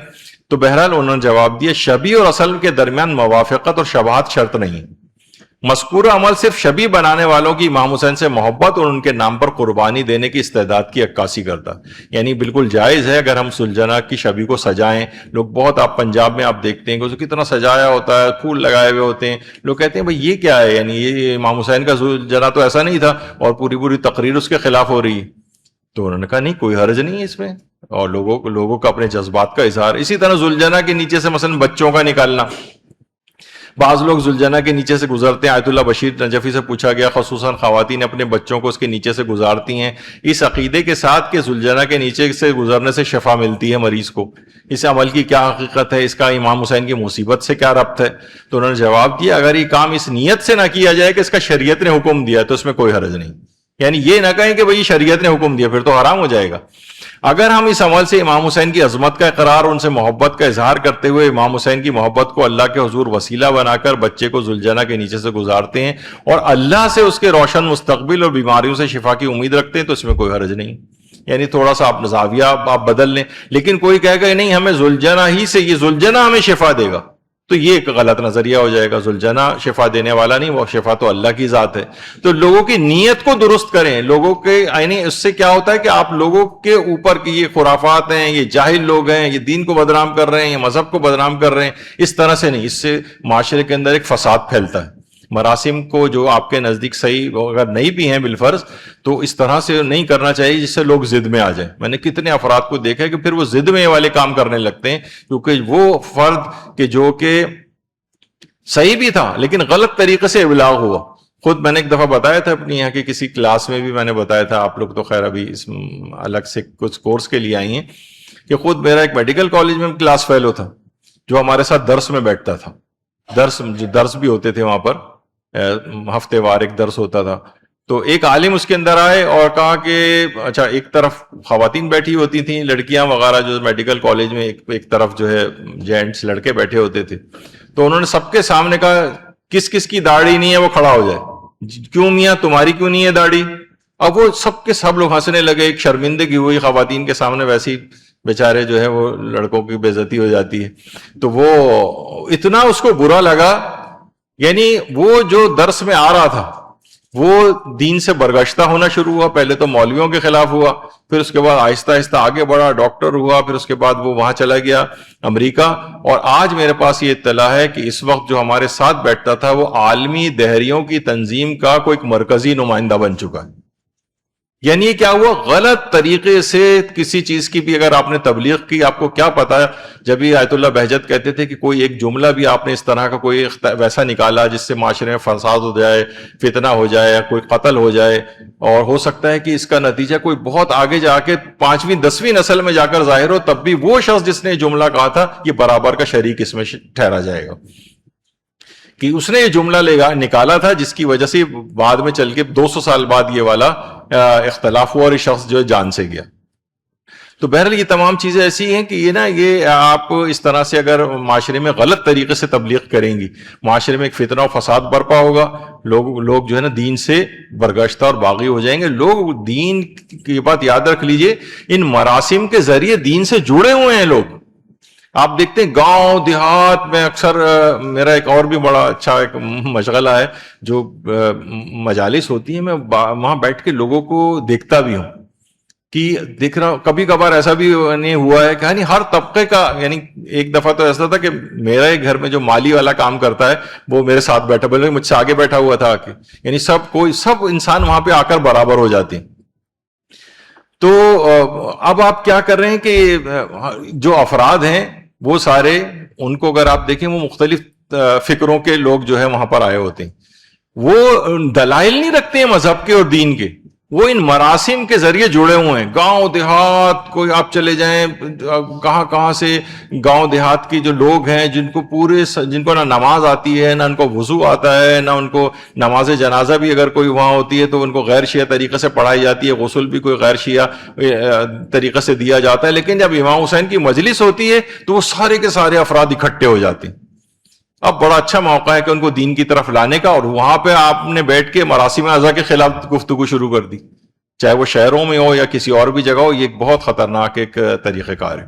تو بہرحال انہوں نے جواب دیا شبیہ اور اصل کے درمیان موافقت اور شباہت شرط نہیں، مذکورہ عمل صرف شبیہ بنانے والوں کی امام حسین سے محبت اور ان کے نام پر قربانی دینے کی استعداد کی عکاسی کرتا، یعنی بالکل جائز ہے اگر ہم سلجنا کی شبیہ کو سجائیں. لوگ بہت، آپ پنجاب میں آپ دیکھتے ہیں کہ اسے کتنا سجایا ہوتا ہے، پھول لگائے ہوئے ہوتے ہیں، لوگ کہتے ہیں بھئی یہ کیا ہے، یعنی یہ امام حسین کا سلجنا تو ایسا نہیں تھا، اور پوری تقریر اس کے خلاف ہو رہی ہے. تو انہوں نے کہا نہیں، کوئی حرج نہیں ہے اس میں، اور لوگوں کا اپنے جذبات کا اظہار. اسی طرح زلجنا کے نیچے سے مثلا بچوں کا نکالنا، بعض لوگ زلجنا کے نیچے سے گزرتے ہیں. آیت اللہ بشیر نجفی سے پوچھا گیا، خصوصاً خواتین اپنے بچوں کو اس کے نیچے سے گزارتی ہیں اس عقیدے کے ساتھ کہ زلجنا کے نیچے سے گزرنے سے شفا ملتی ہے مریض کو، اس عمل کی کیا حقیقت ہے، اس کا امام حسین کی مصیبت سے کیا ربط ہے؟ تو انہوں نے جواب دیا اگر یہ کام اس نیت سے نہ کیا جائے کہ اس کا شریعت نے حکم دیا تو اس میں کوئی حرج نہیں. یعنی یہ نہ کہیں کہ بھئی شریعت نے حکم دیا، پھر تو حرام ہو جائے گا. اگر ہم اس عمل سے امام حسین کی عظمت کا اقرار اور ان سے محبت کا اظہار کرتے ہوئے امام حسین کی محبت کو اللہ کے حضور وسیلہ بنا کر بچے کو زلجنا کے نیچے سے گزارتے ہیں اور اللہ سے اس کے روشن مستقبل اور بیماریوں سے شفا کی امید رکھتے ہیں تو اس میں کوئی حرج نہیں. یعنی تھوڑا سا آپ زاویہ آپ بدل لیں. لیکن کوئی کہے گا نہیں ہمیں زلجنا ہی سے، یہ زلجنا ہمیں شفا دے گا، تو یہ ایک غلط نظریہ ہو جائے گا. زلجنا شفا دینے والا نہیں، وہ شفا تو اللہ کی ذات ہے. تو لوگوں کی نیت کو درست کریں. لوگوں کے یعنی اس سے کیا ہوتا ہے کہ آپ لوگوں کے اوپر کی یہ خرافات ہیں، یہ جاہل لوگ ہیں، یہ دین کو بدنام کر رہے ہیں، یہ مذہب کو بدنام کر رہے ہیں، اس طرح سے نہیں. اس سے معاشرے کے اندر ایک فساد پھیلتا ہے. مراسم کو جو آپ کے نزدیک صحیح اگر نہیں بھی ہیں بالفرض، تو اس طرح سے نہیں کرنا چاہیے جس سے لوگ ضد میں آ جائیں. میں نے کتنے افراد کو دیکھا ہے کہ پھر وہ ضد میں یہ والے کام کرنے لگتے ہیں، کیونکہ وہ فرد کہ جو کہ صحیح بھی تھا لیکن غلط طریقے سے ابلاغ ہوا. خود میں نے ایک دفعہ بتایا تھا اپنی یہاں کی کسی کلاس میں بھی میں نے بتایا تھا، آپ لوگ تو خیر ابھی اس الگ سے کچھ کورس کے لیے آئی ہیں، کہ خود میرا ایک میڈیکل کالج میں کلاس فیلو تھا جو ہمارے ساتھ درس میں بیٹھتا تھا. درس بھی ہوتے تھے وہاں پر، ہفتے وار ایک درس ہوتا تھا. تو ایک عالم اس کے اندر آئے اور کہا کہ اچھا، ایک طرف خواتین بیٹھی ہوتی تھیں، لڑکیاں وغیرہ جو میڈیکل کالج میں، ایک طرف جو ہے جینٹس لڑکے بیٹھے ہوتے تھے. تو انہوں نے سب کے سامنے کہا کس کس کی داڑھی نہیں ہے وہ کھڑا ہو جائے. کیوں میاں تمہاری کیوں نہیں ہے داڑھی؟ اب وہ سب کے سب لوگ ہنسنے لگے. ایک شرمندگی ہوئی خواتین کے سامنے، ویسے ہی بیچارے جو ہے وہ لڑکوں کی بے عزتی ہو جاتی ہے. تو وہ اتنا اس کو برا لگا، یعنی وہ جو درس میں آ رہا تھا وہ دین سے برگشتہ ہونا شروع ہوا. پہلے تو مولویوں کے خلاف ہوا، پھر اس کے بعد آہستہ آہستہ آگے بڑھا، ڈاکٹر ہوا، پھر اس کے بعد وہ وہاں چلا گیا امریکہ. اور آج میرے پاس یہ اطلاع ہے کہ اس وقت جو ہمارے ساتھ بیٹھتا تھا وہ عالمی دہریوں کی تنظیم کا کوئی ایک مرکزی نمائندہ بن چکا ہے. یعنی یہ کیا ہوا، غلط طریقے سے کسی چیز کی بھی اگر آپ نے تبلیغ کی، آپ کو کیا پتا ہے. جب یہ آیت اللہ بہجت کہتے تھے کہ کوئی ایک جملہ بھی آپ نے اس طرح کا کوئی ویسا نکالا جس سے معاشرے میں فساد ہو جائے، فتنہ ہو جائے، کوئی قتل ہو جائے، اور ہو سکتا ہے کہ اس کا نتیجہ کوئی بہت آگے جا کے 5ویں 10ویں نسل میں جا کر ظاہر ہو، تب بھی وہ شخص جس نے جملہ کہا تھا یہ برابر کا شریک اس میں ٹھہرا جائے گا کہ اس نے یہ جملہ نکالا تھا جس کی وجہ سے بعد میں چل کے 200 سال بعد یہ والا اختلاف ہوا اور یہ شخص جو ہے جان سے گیا. تو بہرحال یہ تمام چیزیں ایسی ہیں کہ یہ آپ اس طرح سے اگر معاشرے میں غلط طریقے سے تبلیغ کریں گی، معاشرے میں ایک فتنہ و فساد برپا ہوگا، لوگ جو ہے نا دین سے برگشتہ اور باغی ہو جائیں گے. لوگ دین کی بات یاد رکھ لیجئے، ان مراسم کے ذریعے دین سے جڑے ہوئے ہیں لوگ. آپ دیکھتے ہیں گاؤں دیہات میں اکثر، میرا ایک اور بھی بڑا اچھا ایک مشغلہ ہے، جو مجالس ہوتی ہیں، میں وہاں بیٹھ کے لوگوں کو دیکھتا بھی ہوں کہ دیکھ رہا ہوں. کبھی کبھار ایسا بھی نہیں ہوا ہے کہ ہر طبقے کا، یعنی ایک دفعہ تو ایسا تھا کہ میرا ایک گھر میں جو مالی والا کام کرتا ہے وہ میرے ساتھ بیٹھا، بلکہ مجھ سے آگے بیٹھا ہوا تھا کہ یعنی سب انسان وہاں پہ آ کر برابر ہو جاتے ہیں. تو اب آپ کیا کر رہے ہیں کہ جو افراد ہیں وہ سارے، ان کو اگر آپ دیکھیں وہ مختلف فکروں کے لوگ جو ہے وہاں پر آئے ہوتے ہیں. وہ دلائل نہیں رکھتے ہیں مذہب کے اور دین کے، وہ ان مراسم کے ذریعے جڑے ہوئے ہیں. گاؤں دیہات کوئی آپ چلے جائیں، کہاں سے گاؤں دیہات کی جو لوگ ہیں جن کو نہ نماز آتی ہے، نہ ان کو وضو آتا ہے، نہ ان کو نماز جنازہ بھی اگر کوئی وہاں ہوتی ہے تو ان کو غیر شیعہ طریقے سے پڑھائی جاتی ہے، غسل بھی کوئی غیر شیعہ طریقے سے دیا جاتا ہے. لیکن جب امام حسین کی مجلس ہوتی ہے تو وہ سارے کے سارے افراد اکٹھے ہو جاتے ہیں. اب بڑا اچھا موقع ہے کہ ان کو دین کی طرف لانے کا، اور وہاں پہ آپ نے بیٹھ کے مراسم اعضا کے خلاف گفتگو شروع کر دی، چاہے وہ شہروں میں ہو یا کسی اور بھی جگہ ہو. یہ ایک بہت خطرناک ایک طریقہ کار ہے.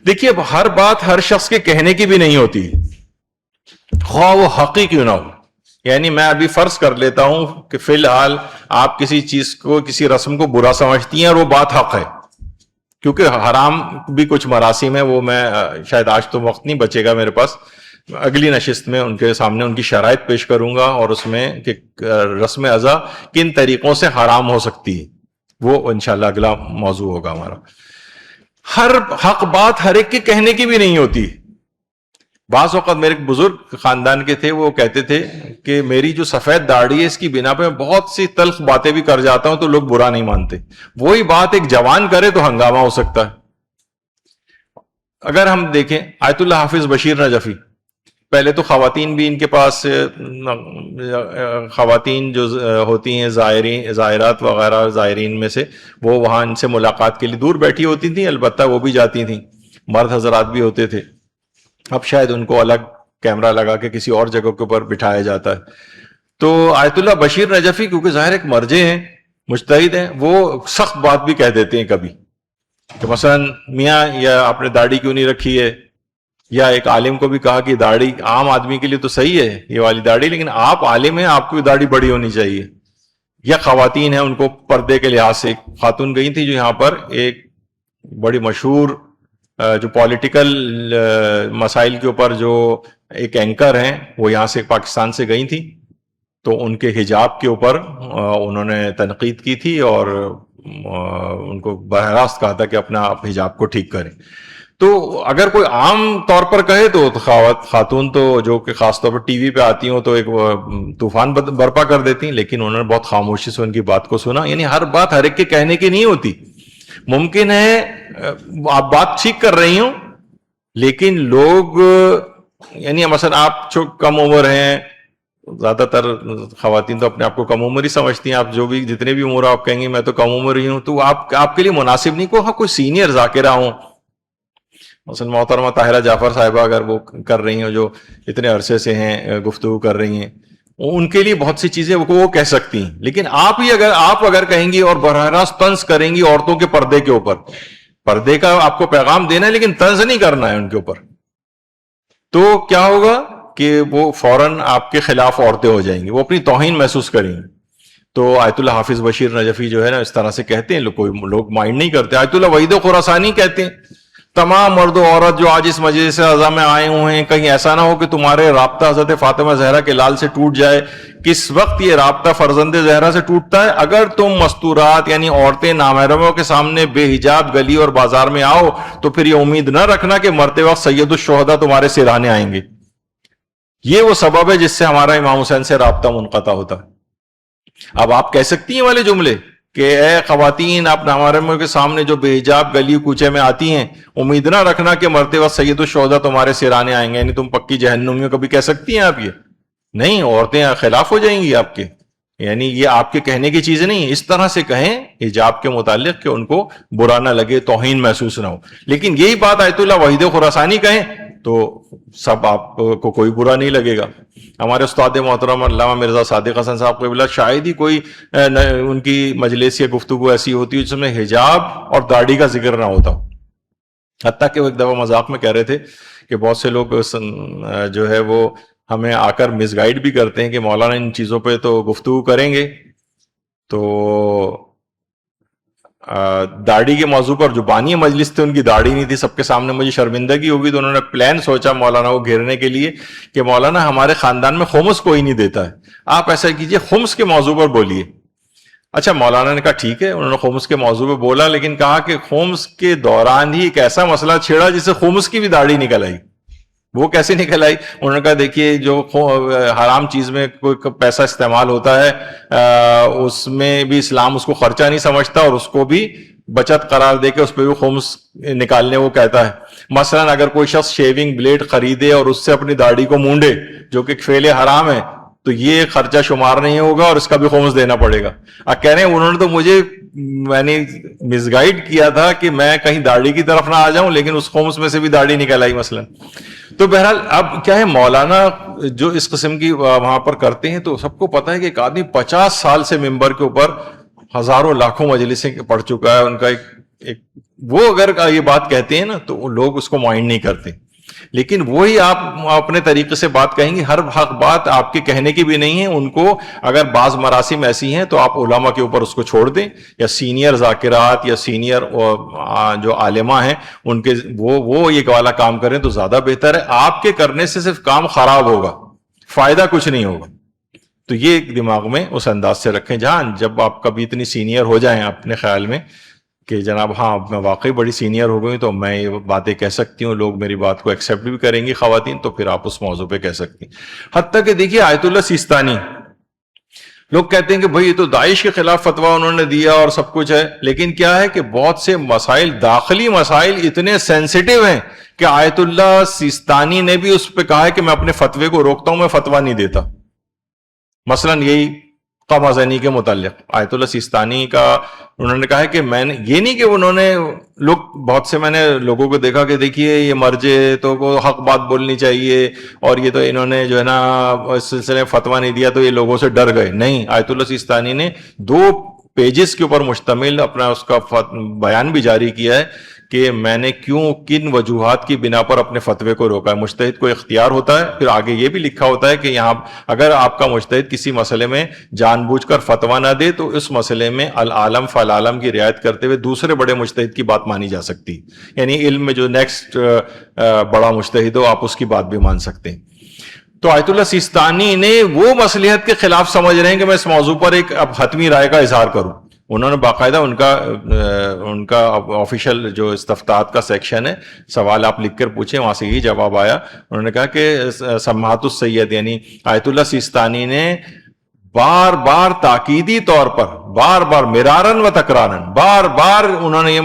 دیکھیے اب ہر بات ہر شخص کے کہنے کی بھی نہیں ہوتی، خواہ وہ حقی کیوں نہ ہو. یعنی میں ابھی فرض کر لیتا ہوں کہ فی الحال آپ کسی چیز کو، کسی رسم کو برا سمجھتی ہیں اور وہ بات حق ہے، کیونکہ حرام بھی کچھ مراسم ہے، وہ میں شاید آج تو وقت نہیں بچے گا میرے پاس، اگلی نشست میں ان کے سامنے ان کی شرائط پیش کروں گا، اور اس میں کہ رسم اعضا کن طریقوں سے حرام ہو سکتی ہے، وہ انشاءاللہ اگلا موضوع ہوگا ہمارا. ہر حق بات ہر ایک کے کہنے کی بھی نہیں ہوتی. بعض اوقات میرے بزرگ خاندان کے تھے، وہ کہتے تھے کہ میری جو سفید داڑھی ہے اس کی بنا پہ میں بہت سی تلخ باتیں بھی کر جاتا ہوں تو لوگ برا نہیں مانتے. وہی بات ایک جوان کرے تو ہنگامہ ہو سکتا ہے. اگر ہم دیکھیں آیت اللہ حافظ بشیر نجفی، پہلے تو خواتین بھی ان کے پاس، خواتین جو ہوتی ہیں زائرات وغیرہ زائرین میں سے، وہ وہاں ان سے ملاقات کے لیے دور بیٹھی ہوتی تھیں، البتہ وہ بھی جاتی تھیں، مرد حضرات بھی ہوتے تھے. اب شاید ان کو الگ کیمرہ لگا کے کسی اور جگہ کے اوپر بٹھایا جاتا ہے. تو آیت اللہ بشیر نجفی کیونکہ ظاہر ایک مرجع ہیں، مجتہد ہیں، وہ سخت بات بھی کہہ دیتے ہیں کبھی، کہ مثلا میاں یا آپ نے داڑھی کیوں نہیں رکھی ہے، یا ایک عالم کو بھی کہا کہ داڑھی عام آدمی کے لیے تو صحیح ہے یہ والی داڑھی، لیکن آپ عالم ہیں، آپ کی داڑھی بڑی ہونی چاہیے. یا خواتین ہیں، ان کو پردے کے لحاظ سے، خاتون گئی تھی جو یہاں پر ایک بڑی مشہور جو پولیٹیکل مسائل کے اوپر جو ایک اینکر ہیں، وہ یہاں سے پاکستان سے گئی تھی، تو ان کے حجاب کے اوپر انہوں نے تنقید کی تھی اور ان کو براہ راست کہا تھا کہ اپنا آپ حجاب کو ٹھیک کریں. تو اگر کوئی عام طور پر کہے تو خاتون تو جو کہ خاص طور پر ٹی وی پہ آتی ہوں تو ایک طوفان برپا کر دیتی ہیں، لیکن انہوں نے بہت خاموشی سے ان کی بات کو سنا. یعنی ہر بات ہر ایک کے کہنے کی نہیں ہوتی. ممکن ہے آپ بات ٹھیک کر رہی ہوں، لیکن لوگ، یعنی مثلا آپ جو کم عمر ہیں، زیادہ تر خواتین تو اپنے آپ کو کم عمر ہی سمجھتی ہیں، آپ جو بھی جتنے بھی عمر آپ کہیں گے میں تو کم عمر ہی ہوں، تو آپ کے لیے مناسب نہیں کوئی سینئر ذاکرہ ہوں، مثلا محترمہ طاہرہ جعفر صاحبہ اگر وہ کر رہی ہیں، جو اتنے عرصے سے ہیں گفتگو کر رہی ہیں، ان کے لیے بہت سی چیزیں وہ کہہ سکتی ہیں. لیکن آپ اگر کہیں گی اور براہ راست طنز کریں گی عورتوں کے پردے کے اوپر، پردے کا آپ کو پیغام دینا ہے لیکن طنز نہیں کرنا ہے ان کے اوپر، تو کیا ہوگا کہ وہ فوراً آپ کے خلاف عورتیں ہو جائیں گی، وہ اپنی توہین محسوس کریں گی. تو آیت اللہ حافظ بشیر نجفی جو ہے نا اس طرح سے کہتے ہیں، لوگ مائنڈ نہیں کرتے. آیت اللہ وحید خراسانی کہتے ہیں تمام مرد و عورت جو آج اس مجلس اعضا میں آئے ہوئے ہیں، کہیں ایسا نہ ہو کہ تمہارے رابطہ حضرت فاطمہ زہرا کے لال سے ٹوٹ جائے. کس وقت یہ رابطہ فرزند زہرا سے ٹوٹتا ہے؟ اگر تم مستورات یعنی عورتیں نامحرموں کے سامنے بے حجاب گلی اور بازار میں آؤ تو پھر یہ امید نہ رکھنا کہ مرتے وقت سید الشہداء تمہارے سرانے آئیں گے. یہ وہ سبب ہے جس سے ہمارا امام حسین سے رابطہ منقطع ہوتا ہے. اب آپ کہہ سکتی ہیں والے جملے کہ اے خواتین، آپ نامحرموں کے سامنے جو بے حجاب گلی کوچے میں آتی ہیں، امید نہ رکھنا کہ مرتے وقت سید الشہداء تمہارے سرانے آئیں گے، یعنی تم پکی جہنمیوں. کبھی کہہ سکتی ہیں آپ یہ؟ نہیں، عورتیں خلاف ہو جائیں گی آپ کے. یعنی یہ آپ کے کہنے کی چیز نہیں ہے. اس طرح سے کہیں حجاب کے متعلق کہ ان کو برا نہ لگے، توہین محسوس نہ ہو. لیکن یہی بات آیت اللہ وحید خراسانی کہیں تو سب آپ کو کوئی برا نہیں لگے گا. ہمارے استاد محترم علامہ مرزا صادق حسن صاحب قبلہ شاید ہی کوئی ان کی مجلس یا گفتگو ایسی ہوتی ہے جس میں حجاب اور داڑھی کا ذکر نہ ہوتا. حتیٰ کہ وہ ایک دفعہ مذاق میں کہہ رہے تھے کہ بہت سے لوگ جو ہے وہ ہمیں آ کر مس گائیڈ بھی کرتے ہیں کہ مولانا ان چیزوں پہ تو گفتگو کریں گے، تو داڑھی کے موضوع پر جو بانی مجلس تھے ان کی داڑھی نہیں تھی، سب کے سامنے مجھے شرمندگی ہوگی، تو انہوں نے پلان سوچا مولانا کو گھیرنے کے لیے کہ مولانا ہمارے خاندان میں خمس کوئی نہیں دیتا ہے، آپ ایسا کیجئے خمس کے موضوع پر بولیے. اچھا، مولانا نے کہا ٹھیک ہے، انہوں نے خمس کے موضوع پہ بولا، لیکن کہا کہ خمس کے دوران ہی ایک ایسا مسئلہ چھیڑا جس سے خمس کی بھی داڑھی نکل آئی. وہ کیسے نکل آئی؟ انہوں نے کہا دیکھیے جو حرام چیز میں کوئی پیسہ استعمال ہوتا ہے اس میں بھی اسلام اس کو خرچہ نہیں سمجھتا اور اس کو بھی بچت قرار دے کے اس پہ بھی خمس نکالنے وہ کہتا ہے. مثلا اگر کوئی شخص شیونگ بلیڈ خریدے اور اس سے اپنی داڑھی کو مونڈے جو کہ فعل حرام ہے تو یہ خرچہ شمار نہیں ہوگا اور اس کا بھی خمس دینا پڑے گا. کہہ رہے ہیں انہوں نے تو مجھے مس گائیڈ کیا تھا کہ میں کہیں داڑھی کی طرف نہ آ جاؤں، لیکن اس خمس میں سے بھی داڑھی نکل آئی مثلا. تو بہرحال اب کیا ہے، مولانا جو اس قسم کی وہاں پر کرتے ہیں تو سب کو پتا ہے کہ ایک آدمی 50 سال سے ممبر کے اوپر ہزاروں لاکھوں مجلسیں پڑھ چکا ہے، ان کا ایک وہ اگر یہ بات کہتے ہیں نا تو لوگ اس کو مائنڈ نہیں کرتے. لیکن وہی آپ اپنے طریقے سے بات کہیں گے، ہر حق بات آپ کے کہنے کی بھی نہیں ہے. ان کو اگر بعض مراسم ایسی ہیں تو آپ علماء کے اوپر اس کو چھوڑ دیں، یا سینئر ذاکرات یا سینئر جو عالمہ ہیں ان کے وہ یہ والا کام کریں تو زیادہ بہتر ہے. آپ کے کرنے سے صرف کام خراب ہوگا، فائدہ کچھ نہیں ہوگا. تو یہ دماغ میں اس انداز سے رکھیں. جہاں جب آپ کبھی اتنی سینئر ہو جائیں اپنے خیال میں کہ جناب ہاں میں واقعی بڑی سینئر ہو گئی تو میں یہ باتیں کہہ سکتی ہوں، لوگ میری بات کو ایکسیپٹ بھی کریں گی خواتین، تو پھر آپ اس موضوع پہ کہہ سکتی ہیں. حتیٰ کہ دیکھیے آیت اللہ سیستانی، لوگ کہتے ہیں کہ بھئی یہ تو داعش کے خلاف فتویٰ انہوں نے دیا اور سب کچھ ہے، لیکن کیا ہے کہ بہت سے مسائل، داخلی مسائل اتنے سینسیٹیو ہیں کہ آیت اللہ سیستانی نے بھی اس پہ کہا ہے کہ میں اپنے فتوے کو روکتا ہوں، میں فتویٰ نہیں دیتا. مثلا یہی قمع زنی کے متعلق آیت اللہ سیستانی کا انہوں نے کہا ہے کہ میں نے یہ نہیں کہ انہوں نے بہت سے میں نے لوگوں کو دیکھا کہ دیکھیے یہ مرجے تو کو حق بات بولنی چاہیے اور یہ تو انہوں نے جو ہے نا اس سلسلے میں فتویٰ نہیں دیا تو یہ لوگوں سے ڈر گئے. نہیں، آیت اللہ سیستانی نے 2 پیجز کے اوپر مشتمل اپنا اس کا بیان بھی جاری کیا ہے کہ میں نے کن وجوہات کی بنا پر اپنے فتوے کو روکا ہے. مجتہد کو اختیار ہوتا ہے. پھر آگے یہ بھی لکھا ہوتا ہے کہ یہاں اگر آپ کا مجتہد کسی مسئلے میں جان بوجھ کر فتویٰ نہ دے تو اس مسئلے میں العالم فالعالم کی رعایت کرتے ہوئے دوسرے بڑے مجتہد کی بات مانی جا سکتی، یعنی علم میں جو نیکسٹ بڑا مجتہد ہو آپ اس کی بات بھی مان سکتے ہیں. تو آیت اللہ سیستانی نے وہ مصلحت کے خلاف سمجھ رہے ہیں کہ میں اس موضوع پر ایک اب حتمی رائے کا اظہار کروں. انہوں نے باقاعدہ ان کا آفیشیل جو استفتاحات کا سیکشن ہے، سوال آپ لکھ کر پوچھیں، وہاں سے یہی جواب آیا. انہوں نے کہا کہ سماحت السید یعنی آیت اللہ سیستانی نے بار بار تاکیدی طور پر بار مرارن و تکرارن بار انہوں نے یہ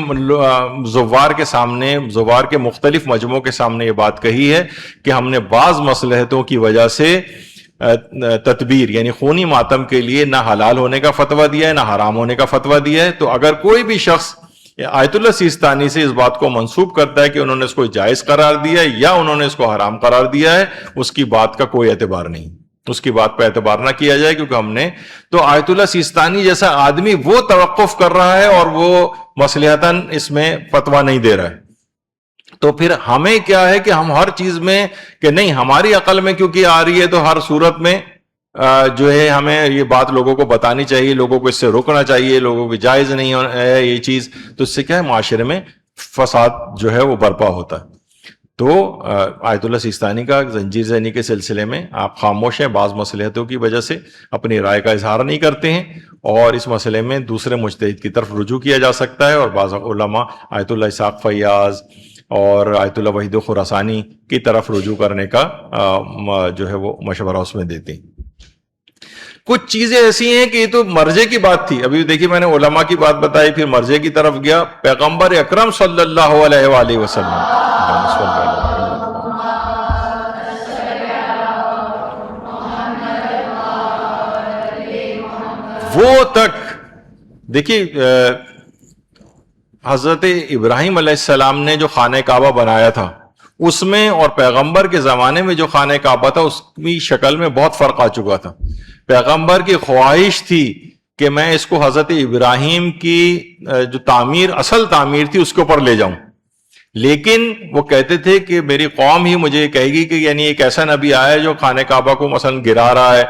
زوار کے مختلف مجموعوں کے سامنے یہ بات کہی ہے کہ ہم نے بعض مصلحتوں کی وجہ سے تدبیر یعنی خونی ماتم کے لیے نہ حلال ہونے کا فتویٰ دیا ہے نہ حرام ہونے کا فتویٰ دیا ہے. تو اگر کوئی بھی شخص آیت اللہ سیستانی سے اس بات کو منسوب کرتا ہے کہ انہوں نے اس کو جائز قرار دیا ہے یا انہوں نے اس کو حرام قرار دیا ہے، اس کی بات کا کوئی اعتبار نہیں، اس کی بات پہ اعتبار نہ کیا جائے. کیونکہ ہم نے تو آیت اللہ سیستانی جیسا آدمی وہ توقف کر رہا ہے اور وہ مصلحتاً اس میں فتویٰ نہیں دے رہا ہے، تو پھر ہمیں کیا ہے کہ ہم ہر چیز میں کہ نہیں ہماری عقل میں کیونکہ آ رہی ہے تو ہر صورت میں جو ہے ہمیں یہ بات لوگوں کو بتانی چاہیے، لوگوں کو اس سے روکنا چاہیے، لوگوں کی جائز نہیں ہے یہ چیز. تو اس سے کیا ہے معاشرے میں فساد جو ہے وہ برپا ہوتا ہے. تو آیت اللہ سیستانی کا زنجیر زنی کے سلسلے میں آپ خاموش ہیں، بعض مصلحتوں کی وجہ سے اپنی رائے کا اظہار نہیں کرتے ہیں، اور اس مسئلے میں دوسرے مجتہد کی طرف رجوع کیا جا سکتا ہے. اور بعض علماء آیت اللہ اسحاق فیاض اور آیت اللہ وحید خراسانی کی طرف رجوع کرنے کا جو ہے وہ مشورہ اس میں دیتے ہیں. کچھ چیزیں ایسی ہیں کہ یہ تو مرجے کی بات تھی، ابھی دیکھیے میں نے علماء کی بات بتائی، پھر مرجے کی طرف گیا. پیغمبر اکرم صلی اللہ علیہ وآلہ وسلم وہ تک دیکھیے حضرت ابراہیم علیہ السلام نے جو خانہ کعبہ بنایا تھا اس میں اور پیغمبر کے زمانے میں جو خانہ کعبہ تھا اس کی شکل میں بہت فرق آ چکا تھا. پیغمبر کی خواہش تھی کہ میں اس کو حضرت ابراہیم کی جو اصل تعمیر تھی اس کے اوپر لے جاؤں، لیکن وہ کہتے تھے کہ میری قوم ہی مجھے کہے گی کہ یعنی ایک ایسا نبی آیا ہے جو خانہ کعبہ کو مثلا گرا رہا ہے.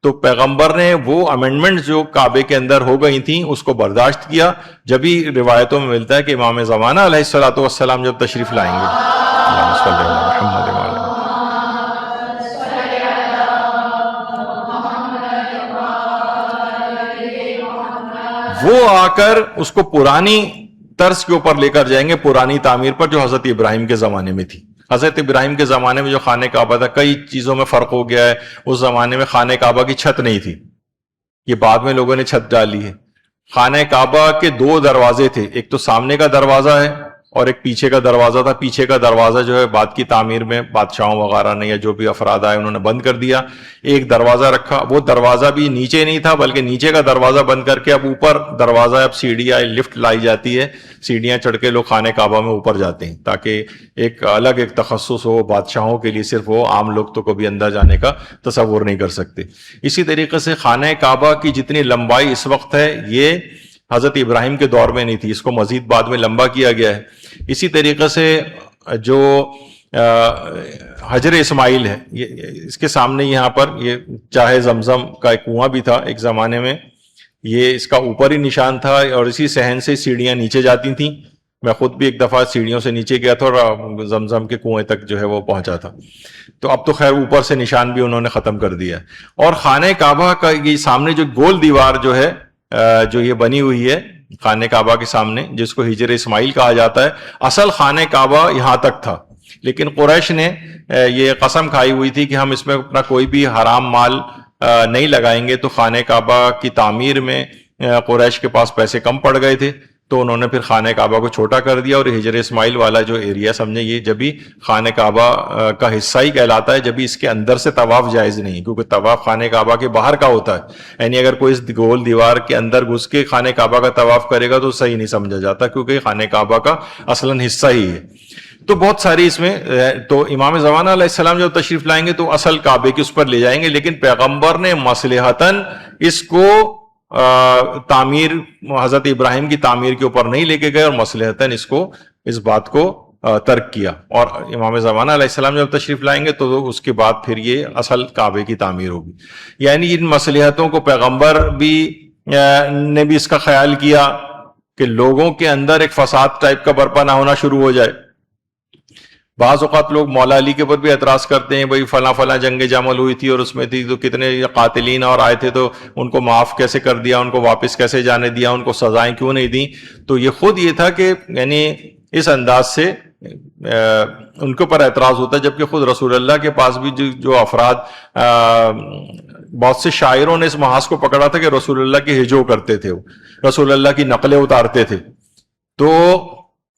تو پیغمبر نے وہ امینڈمنٹ جو کعبے کے اندر ہو گئی تھیں اس کو برداشت کیا. جبھی روایتوں میں ملتا ہے کہ امام زمانہ علیہ الصلوۃ والسلام جب تشریف لائیں گے وہ آ کر اس کو پرانی طرز کے اوپر لے کر جائیں گے، پرانی تعمیر پر جو حضرت ابراہیم کے زمانے میں تھی. حضرت ابراہیم کے زمانے میں جو خانہ کعبہ تھا کئی چیزوں میں فرق ہو گیا ہے. اس زمانے میں خانہ کعبہ کی چھت نہیں تھی، یہ بعد میں لوگوں نے چھت ڈالی ہے. خانہ کعبہ کے 2 دروازے تھے، ایک تو سامنے کا دروازہ ہے اور ایک پیچھے کا دروازہ تھا. پیچھے کا دروازہ جو ہے بعد کی تعمیر میں بادشاہوں وغیرہ نے یا جو بھی افراد آئے انہوں نے بند کر دیا. ایک دروازہ رکھا, وہ دروازہ بھی نیچے نہیں تھا بلکہ نیچے کا دروازہ بند کر کے اب اوپر دروازہ, اب سیڑھیاں لفٹ لائی جاتی ہے, سیڑھیاں چڑھ کے لوگ خانہ کعبہ میں اوپر جاتے ہیں تاکہ ایک الگ ایک تخصص ہو بادشاہوں کے لیے, صرف وہ عام لوگ تو کبھی اندر جانے کا تصور نہیں کر سکتے. اسی طریقے سے خانہ کعبہ کی جتنی لمبائی اس وقت ہے یہ حضرت ابراہیم کے دور میں نہیں تھی, اس کو مزید بعد میں لمبا کیا گیا ہے. اسی طریقے سے جو حجر اسماعیل ہے, اس کے سامنے یہاں پر یہ چاہے زمزم کا ایک کنواں بھی تھا ایک زمانے میں, یہ اس کا اوپر ہی نشان تھا اور اسی صحن سے سیڑھیاں نیچے جاتی تھیں. میں خود بھی ایک دفعہ سیڑھیوں سے نیچے گیا تھا اور زمزم کے کنویں تک جو ہے وہ پہنچا تھا. تو اب تو خیر اوپر سے نشان بھی انہوں نے ختم کر دیا. اور خانہ کعبہ کا یہ سامنے جو گول دیوار جو ہے جو یہ بنی ہوئی ہے خانہ کعبہ کے سامنے, جس کو حجر اسماعیل کہا جاتا ہے, اصل خانہ کعبہ یہاں تک تھا, لیکن قریش نے یہ قسم کھائی ہوئی تھی کہ ہم اس میں اپنا کوئی بھی حرام مال نہیں لگائیں گے. تو خانہ کعبہ کی تعمیر میں قریش کے پاس پیسے کم پڑ گئے تھے, تو انہوں نے پھر خانہ کعبہ کو چھوٹا کر دیا. اور حجر اسماعیل والا جو ایریا سمجھے یہ جب بھی خانہ کعبہ کا حصہ ہی کہلاتا ہے, جب بھی اس کے اندر سے طواف جائز نہیں, کیونکہ طواف خانہ کعبہ کے باہر کا ہوتا ہے. یعنی اگر کوئی اس گول دیوار کے اندر گھس کے خانہ کعبہ کا طواف کرے گا تو صحیح نہیں سمجھا جاتا, کیونکہ خانہ کعبہ کا اصلاً حصہ ہی ہے. تو بہت ساری اس میں, تو امام زمانہ علیہ السلام جب تشریف لائیں گے تو اصل کعبے کے اس پر لے جائیں گے, لیکن پیغمبر نے مصلحتاً اس کو تعمیر حضرت ابراہیم کی تعمیر کے اوپر نہیں لے کے گئے اور مصلحتاً اس بات کو ترک کیا. اور امام زمانہ علیہ السلام جب تشریف لائیں گے تو اس کے بعد پھر یہ اصل کعبے کی تعمیر ہوگی. یعنی ان مصلحتوں کو پیغمبر بھی نے بھی اس کا خیال کیا کہ لوگوں کے اندر ایک فساد ٹائپ کا برپا نہ ہونا شروع ہو جائے. بعض اوقات لوگ مولا علی کے اوپر بھی اعتراض کرتے ہیں, بھائی فلاں فلاں جنگ جمل ہوئی تھی اور اس میں تھی تو کتنے قاتلین اور آئے تھے, تو ان کو معاف کیسے کر دیا, ان کو واپس کیسے جانے دیا, ان کو سزائیں کیوں نہیں دیں. تو یہ خود یہ تھا کہ یعنی اس انداز سے ان کے اوپر اعتراض ہوتا ہے, جبکہ خود رسول اللہ کے پاس بھی جو افراد, بہت سے شاعروں نے اس محاذ کو پکڑا تھا کہ رسول اللہ کی ہجو کرتے تھے, رسول اللہ کی نقلیں اتارتے تھے. تو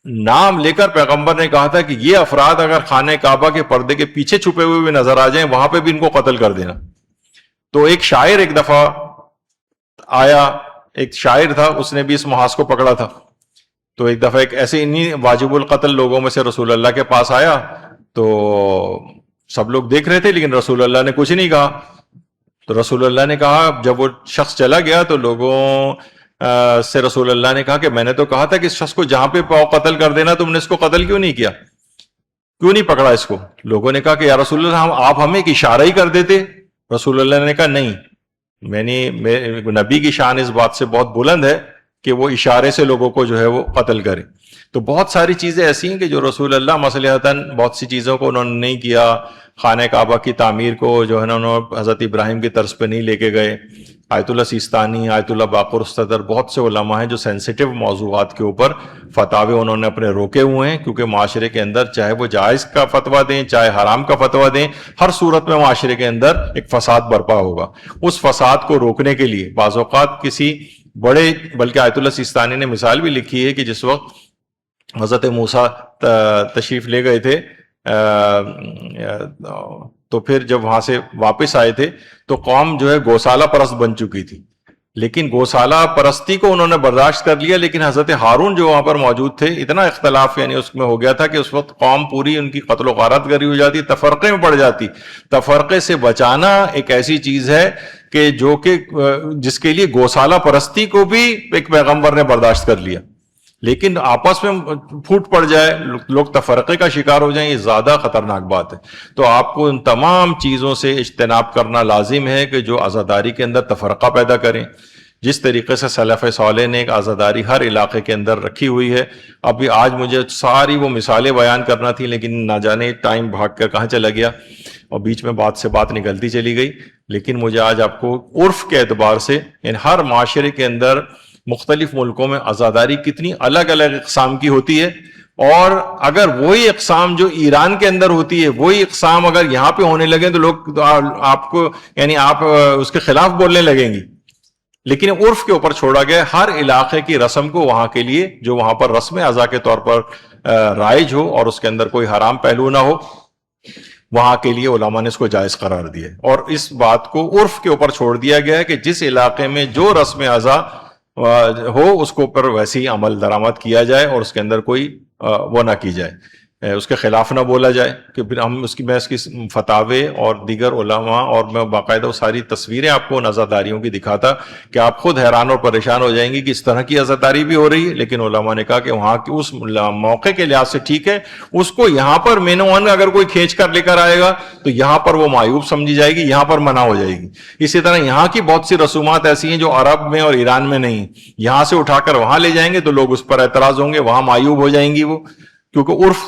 نام لے کر پیغمبر نے کہا تھا کہ یہ افراد اگر خانہ کعبہ کے پردے کے پیچھے چھپے ہوئے بھی نظر آ جائیں وہاں پہ بھی ان کو قتل کر دینا. تو ایک شاعر ایک دفعہ آیا, ایک شاعر تھا, اس نے بھی اس محاذ کو پکڑا تھا. تو ایک دفعہ ایک ایسے انہی واجب القتل لوگوں میں سے رسول اللہ کے پاس آیا, تو سب لوگ دیکھ رہے تھے لیکن رسول اللہ نے کچھ نہیں کہا. تو رسول اللہ نے کہا, جب وہ شخص چلا گیا تو لوگوں سے رسول اللہ نے کہا کہ میں نے تو کہا تھا کہ اس شخص کو جہاں پہ پاؤ قتل کر دینا, تم نے اس کو قتل کیوں نہیں کیا, کیوں نہیں پکڑا اس کو. لوگوں نے کہا کہ یا رسول اللہ آپ ہمیں ایک اشارہ ہی کر دیتے. رسول اللہ نے کہا نہیں, میں نے نبی کی شان اس بات سے بہت بلند ہے کہ وہ اشارے سے لوگوں کو جو ہے وہ قتل کرے. تو بہت ساری چیزیں ایسی ہیں کہ جو رسول اللہ مصلحتاً بہت سی چیزوں کو انہوں نے نہیں کیا. خانہ کعبہ کی تعمیر کو جو ہے نا انہوں نے حضرت ابراہیم کی طرز پہ نہیں لے کے گئے. آیت اللہ سیستانی, آیت اللہ باقر الصدر, بہت سے علماء ہیں جو سینسیٹیو موضوعات کے اوپر فتاوے انہوں نے اپنے روکے ہوئے ہیں, کیونکہ معاشرے کے اندر چاہے وہ جائز کا فتویٰ دیں چاہے حرام کا فتویٰ دیں, ہر صورت میں معاشرے کے اندر ایک فساد برپا ہوگا. اس فساد کو روکنے کے لیے بعض اوقات کسی بڑے, بلکہ آیت اللہ سیستانی نے مثال بھی لکھی ہے کہ جس وقت حضرت موسیٰ تشریف لے گئے تھے تو پھر جب وہاں سے واپس آئے تھے تو قوم جو ہے گوسالہ پرست بن چکی تھی, لیکن گوسالہ پرستی کو انہوں نے برداشت کر لیا. لیکن حضرت ہارون جو وہاں پر موجود تھے, اتنا اختلاف یعنی اس میں ہو گیا تھا کہ اس وقت قوم پوری ان کی قتل و غارت گری ہو جاتی, تفرقے میں پڑ جاتی. تفرقے سے بچانا ایک ایسی چیز ہے کہ جو کہ جس کے لیے گوسالہ پرستی کو بھی ایک پیغمبر نے برداشت کر لیا, لیکن آپس میں پھوٹ پڑ جائے, لوگ تفرقے کا شکار ہو جائیں, یہ زیادہ خطرناک بات ہے. تو آپ کو ان تمام چیزوں سے اجتناب کرنا لازم ہے کہ جو عزاداری کے اندر تفرقہ پیدا کریں. جس طریقے سے سلف صالح نے ایک عزاداری ہر علاقے کے اندر رکھی ہوئی ہے. ابھی آج مجھے ساری وہ مثالیں بیان کرنا تھی لیکن نہ جانے ٹائم بھاگ کر کہاں چلا گیا اور بیچ میں بات سے بات نکلتی چلی گئی. لیکن مجھے آج آپ کو عرف کے اعتبار سے ان ہر معاشرے کے اندر مختلف ملکوں میں عزاداری کتنی الگ الگ اقسام کی ہوتی ہے, اور اگر وہی اقسام جو ایران کے اندر ہوتی ہے وہی اقسام اگر یہاں پہ ہونے لگیں تو لوگ آپ کو یعنی آپ اس کے خلاف بولنے لگیں گی. لیکن عرف کے اوپر چھوڑا گیا ہر علاقے کی رسم کو وہاں کے لیے جو وہاں پر رسم ازا کے طور پر رائج ہو اور اس کے اندر کوئی حرام پہلو نہ ہو، وہاں کے لیے علماء نے اس کو جائز قرار دیا ہے، اور اس بات کو عرف کے اوپر چھوڑ دیا گیا ہے کہ جس علاقے میں جو رسم ازا ہو اس کو اوپر ویسے ہی عمل درآمد کیا جائے اور اس کے اندر کوئی وہ نہ کی جائے، اس کے خلاف نہ بولا جائے، کہ پھر ہم میں اس کی فتاوے اور دیگر علماء اور میں باقاعدہ وہ ساری تصویریں آپ کو ان عزاداریوں کی دکھاتا کہ آپ خود حیران اور پریشان ہو جائیں گی کہ اس طرح کی عزاداری بھی ہو رہی ہے، لیکن علماء نے کہا کہ وہاں کی اس موقع کے لحاظ سے ٹھیک ہے، اس کو یہاں پر مینوان اگر کوئی کھینچ کر لے کر آئے گا تو یہاں پر وہ معیوب سمجھی جائے گی، یہاں پر منع ہو جائے گی۔ اسی طرح یہاں کی بہت سی رسومات ایسی ہیں جو عرب میں اور ایران میں نہیں، یہاں سے اٹھا کر وہاں لے جائیں گے تو لوگ اس پر اعتراض ہوں گے، وہاں معیوب ہو جائیں گی وہ، کیونکہ عرف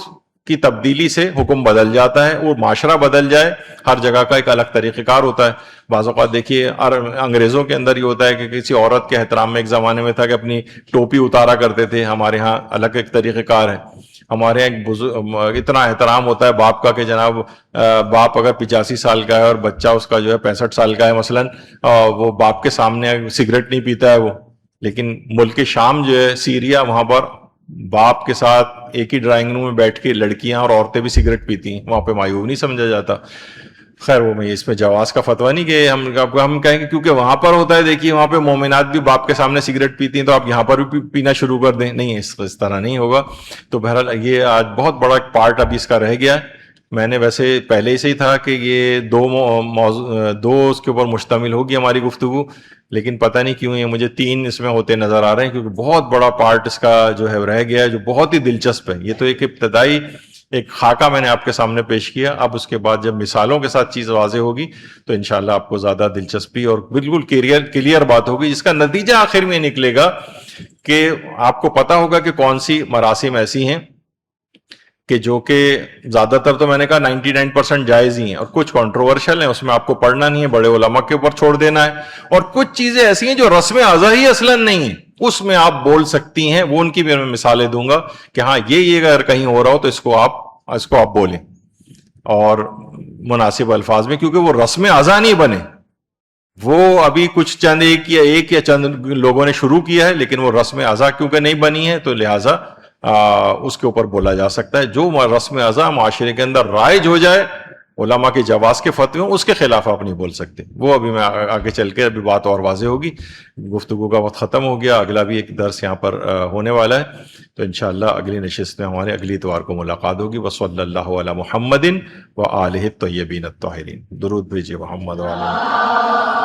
کی تبدیلی سے حکم بدل جاتا ہے، وہ معاشرہ بدل جائے، ہر جگہ کا ایک الگ طریقہ کار ہوتا ہے۔ بعض اوقات دیکھیے انگریزوں کے اندر یہ ہوتا ہے کہ کسی عورت کے احترام میں ایک زمانے میں تھا کہ اپنی ٹوپی اتارا کرتے تھے، ہمارے ہاں الگ ایک طریقہ کار ہے۔ ہمارے یہاں ایک اتنا احترام ہوتا ہے باپ کا کہ جناب باپ اگر 85 سال کا ہے اور بچہ اس کا جو ہے 65 سال کا ہے مثلاً، وہ باپ کے سامنے سگریٹ نہیں پیتا ہے وہ، لیکن ملک شام جو ہے سیریا، وہاں پر باپ کے ساتھ ایک ہی ڈرائنگ روم میں بیٹھ کے لڑکیاں اور عورتیں بھی سگریٹ پیتی ہیں، وہاں پہ معیوب نہیں سمجھا جاتا۔ خیر وہ میں اس میں جواز کا فتویٰ نہیں کہ ہم کہیں گے کیونکہ وہاں پر ہوتا ہے، دیکھیے وہاں پہ مومنات بھی باپ کے سامنے سگریٹ پیتی ہیں تو آپ یہاں پر بھی پینا شروع کر دیں، نہیں اس طرح نہیں ہوگا۔ تو بہرحال یہ آج بہت بڑا ایک پارٹ ابھی اس کا رہ گیا ہے۔ میں نے ویسے پہلے سے ہی تھا کہ یہ دو اس کے اوپر مشتمل ہوگی ہماری گفتگو، لیکن پتہ نہیں کیوں یہ مجھے 3 اس میں ہوتے نظر آ رہے ہیں، کیونکہ بہت بڑا پارٹ اس کا جو ہے رہ گیا ہے جو بہت ہی دلچسپ ہے۔ یہ تو ایک ابتدائی ایک خاکہ میں نے آپ کے سامنے پیش کیا، اب اس کے بعد جب مثالوں کے ساتھ چیز واضح ہوگی تو انشاءاللہ آپ کو زیادہ دلچسپی اور بالکل کلیئر بات ہوگی، جس کا نتیجہ آخر میں نکلے گا کہ آپ کو پتہ ہوگا کہ کون سی مراسم ایسی ہیں کہ جو کہ زیادہ تر تو میں نے کہا 99% جائز ہی ہیں، اور کچھ کنٹروورشل ہیں، اس میں آپ کو پڑھنا نہیں ہے، بڑے علماء کے اوپر چھوڑ دینا ہے، اور کچھ چیزیں ایسی ہیں جو رسم ازا ہی اصلاً نہیں ہیں، اس میں آپ بول سکتی ہیں، وہ ان کی بھی میں مثالیں دوں گا کہ ہاں یہ اگر کہیں ہو رہا ہو تو اس کو آپ بولیں اور مناسب الفاظ میں، کیونکہ وہ رسم ازا نہیں بنے، وہ ابھی کچھ چند ایک یا چند لوگوں نے شروع کیا ہے، لیکن وہ رسم ازا کیونکہ نہیں بنی ہے تو لہٰذا اس کے اوپر بولا جا سکتا ہے۔ جو رسم ازا معاشرے کے اندر رائج ہو جائے، علماء کے جواز کے فتوے اس کے خلاف آپ نہیں بول سکتے، وہ ابھی میں آگے چل کے ابھی بات اور واضح ہوگی۔ گفتگو کا وقت ختم ہو گیا، اگلا بھی ایک درس یہاں پر ہونے والا ہے، تو انشاءاللہ اگلی نشست میں ہمارے اگلی اتوار کو ملاقات ہوگی۔ وصلی اللہ علی محمد وآلہ الطیبین الطاہرین۔ درود بھیجیے محمد وآلہ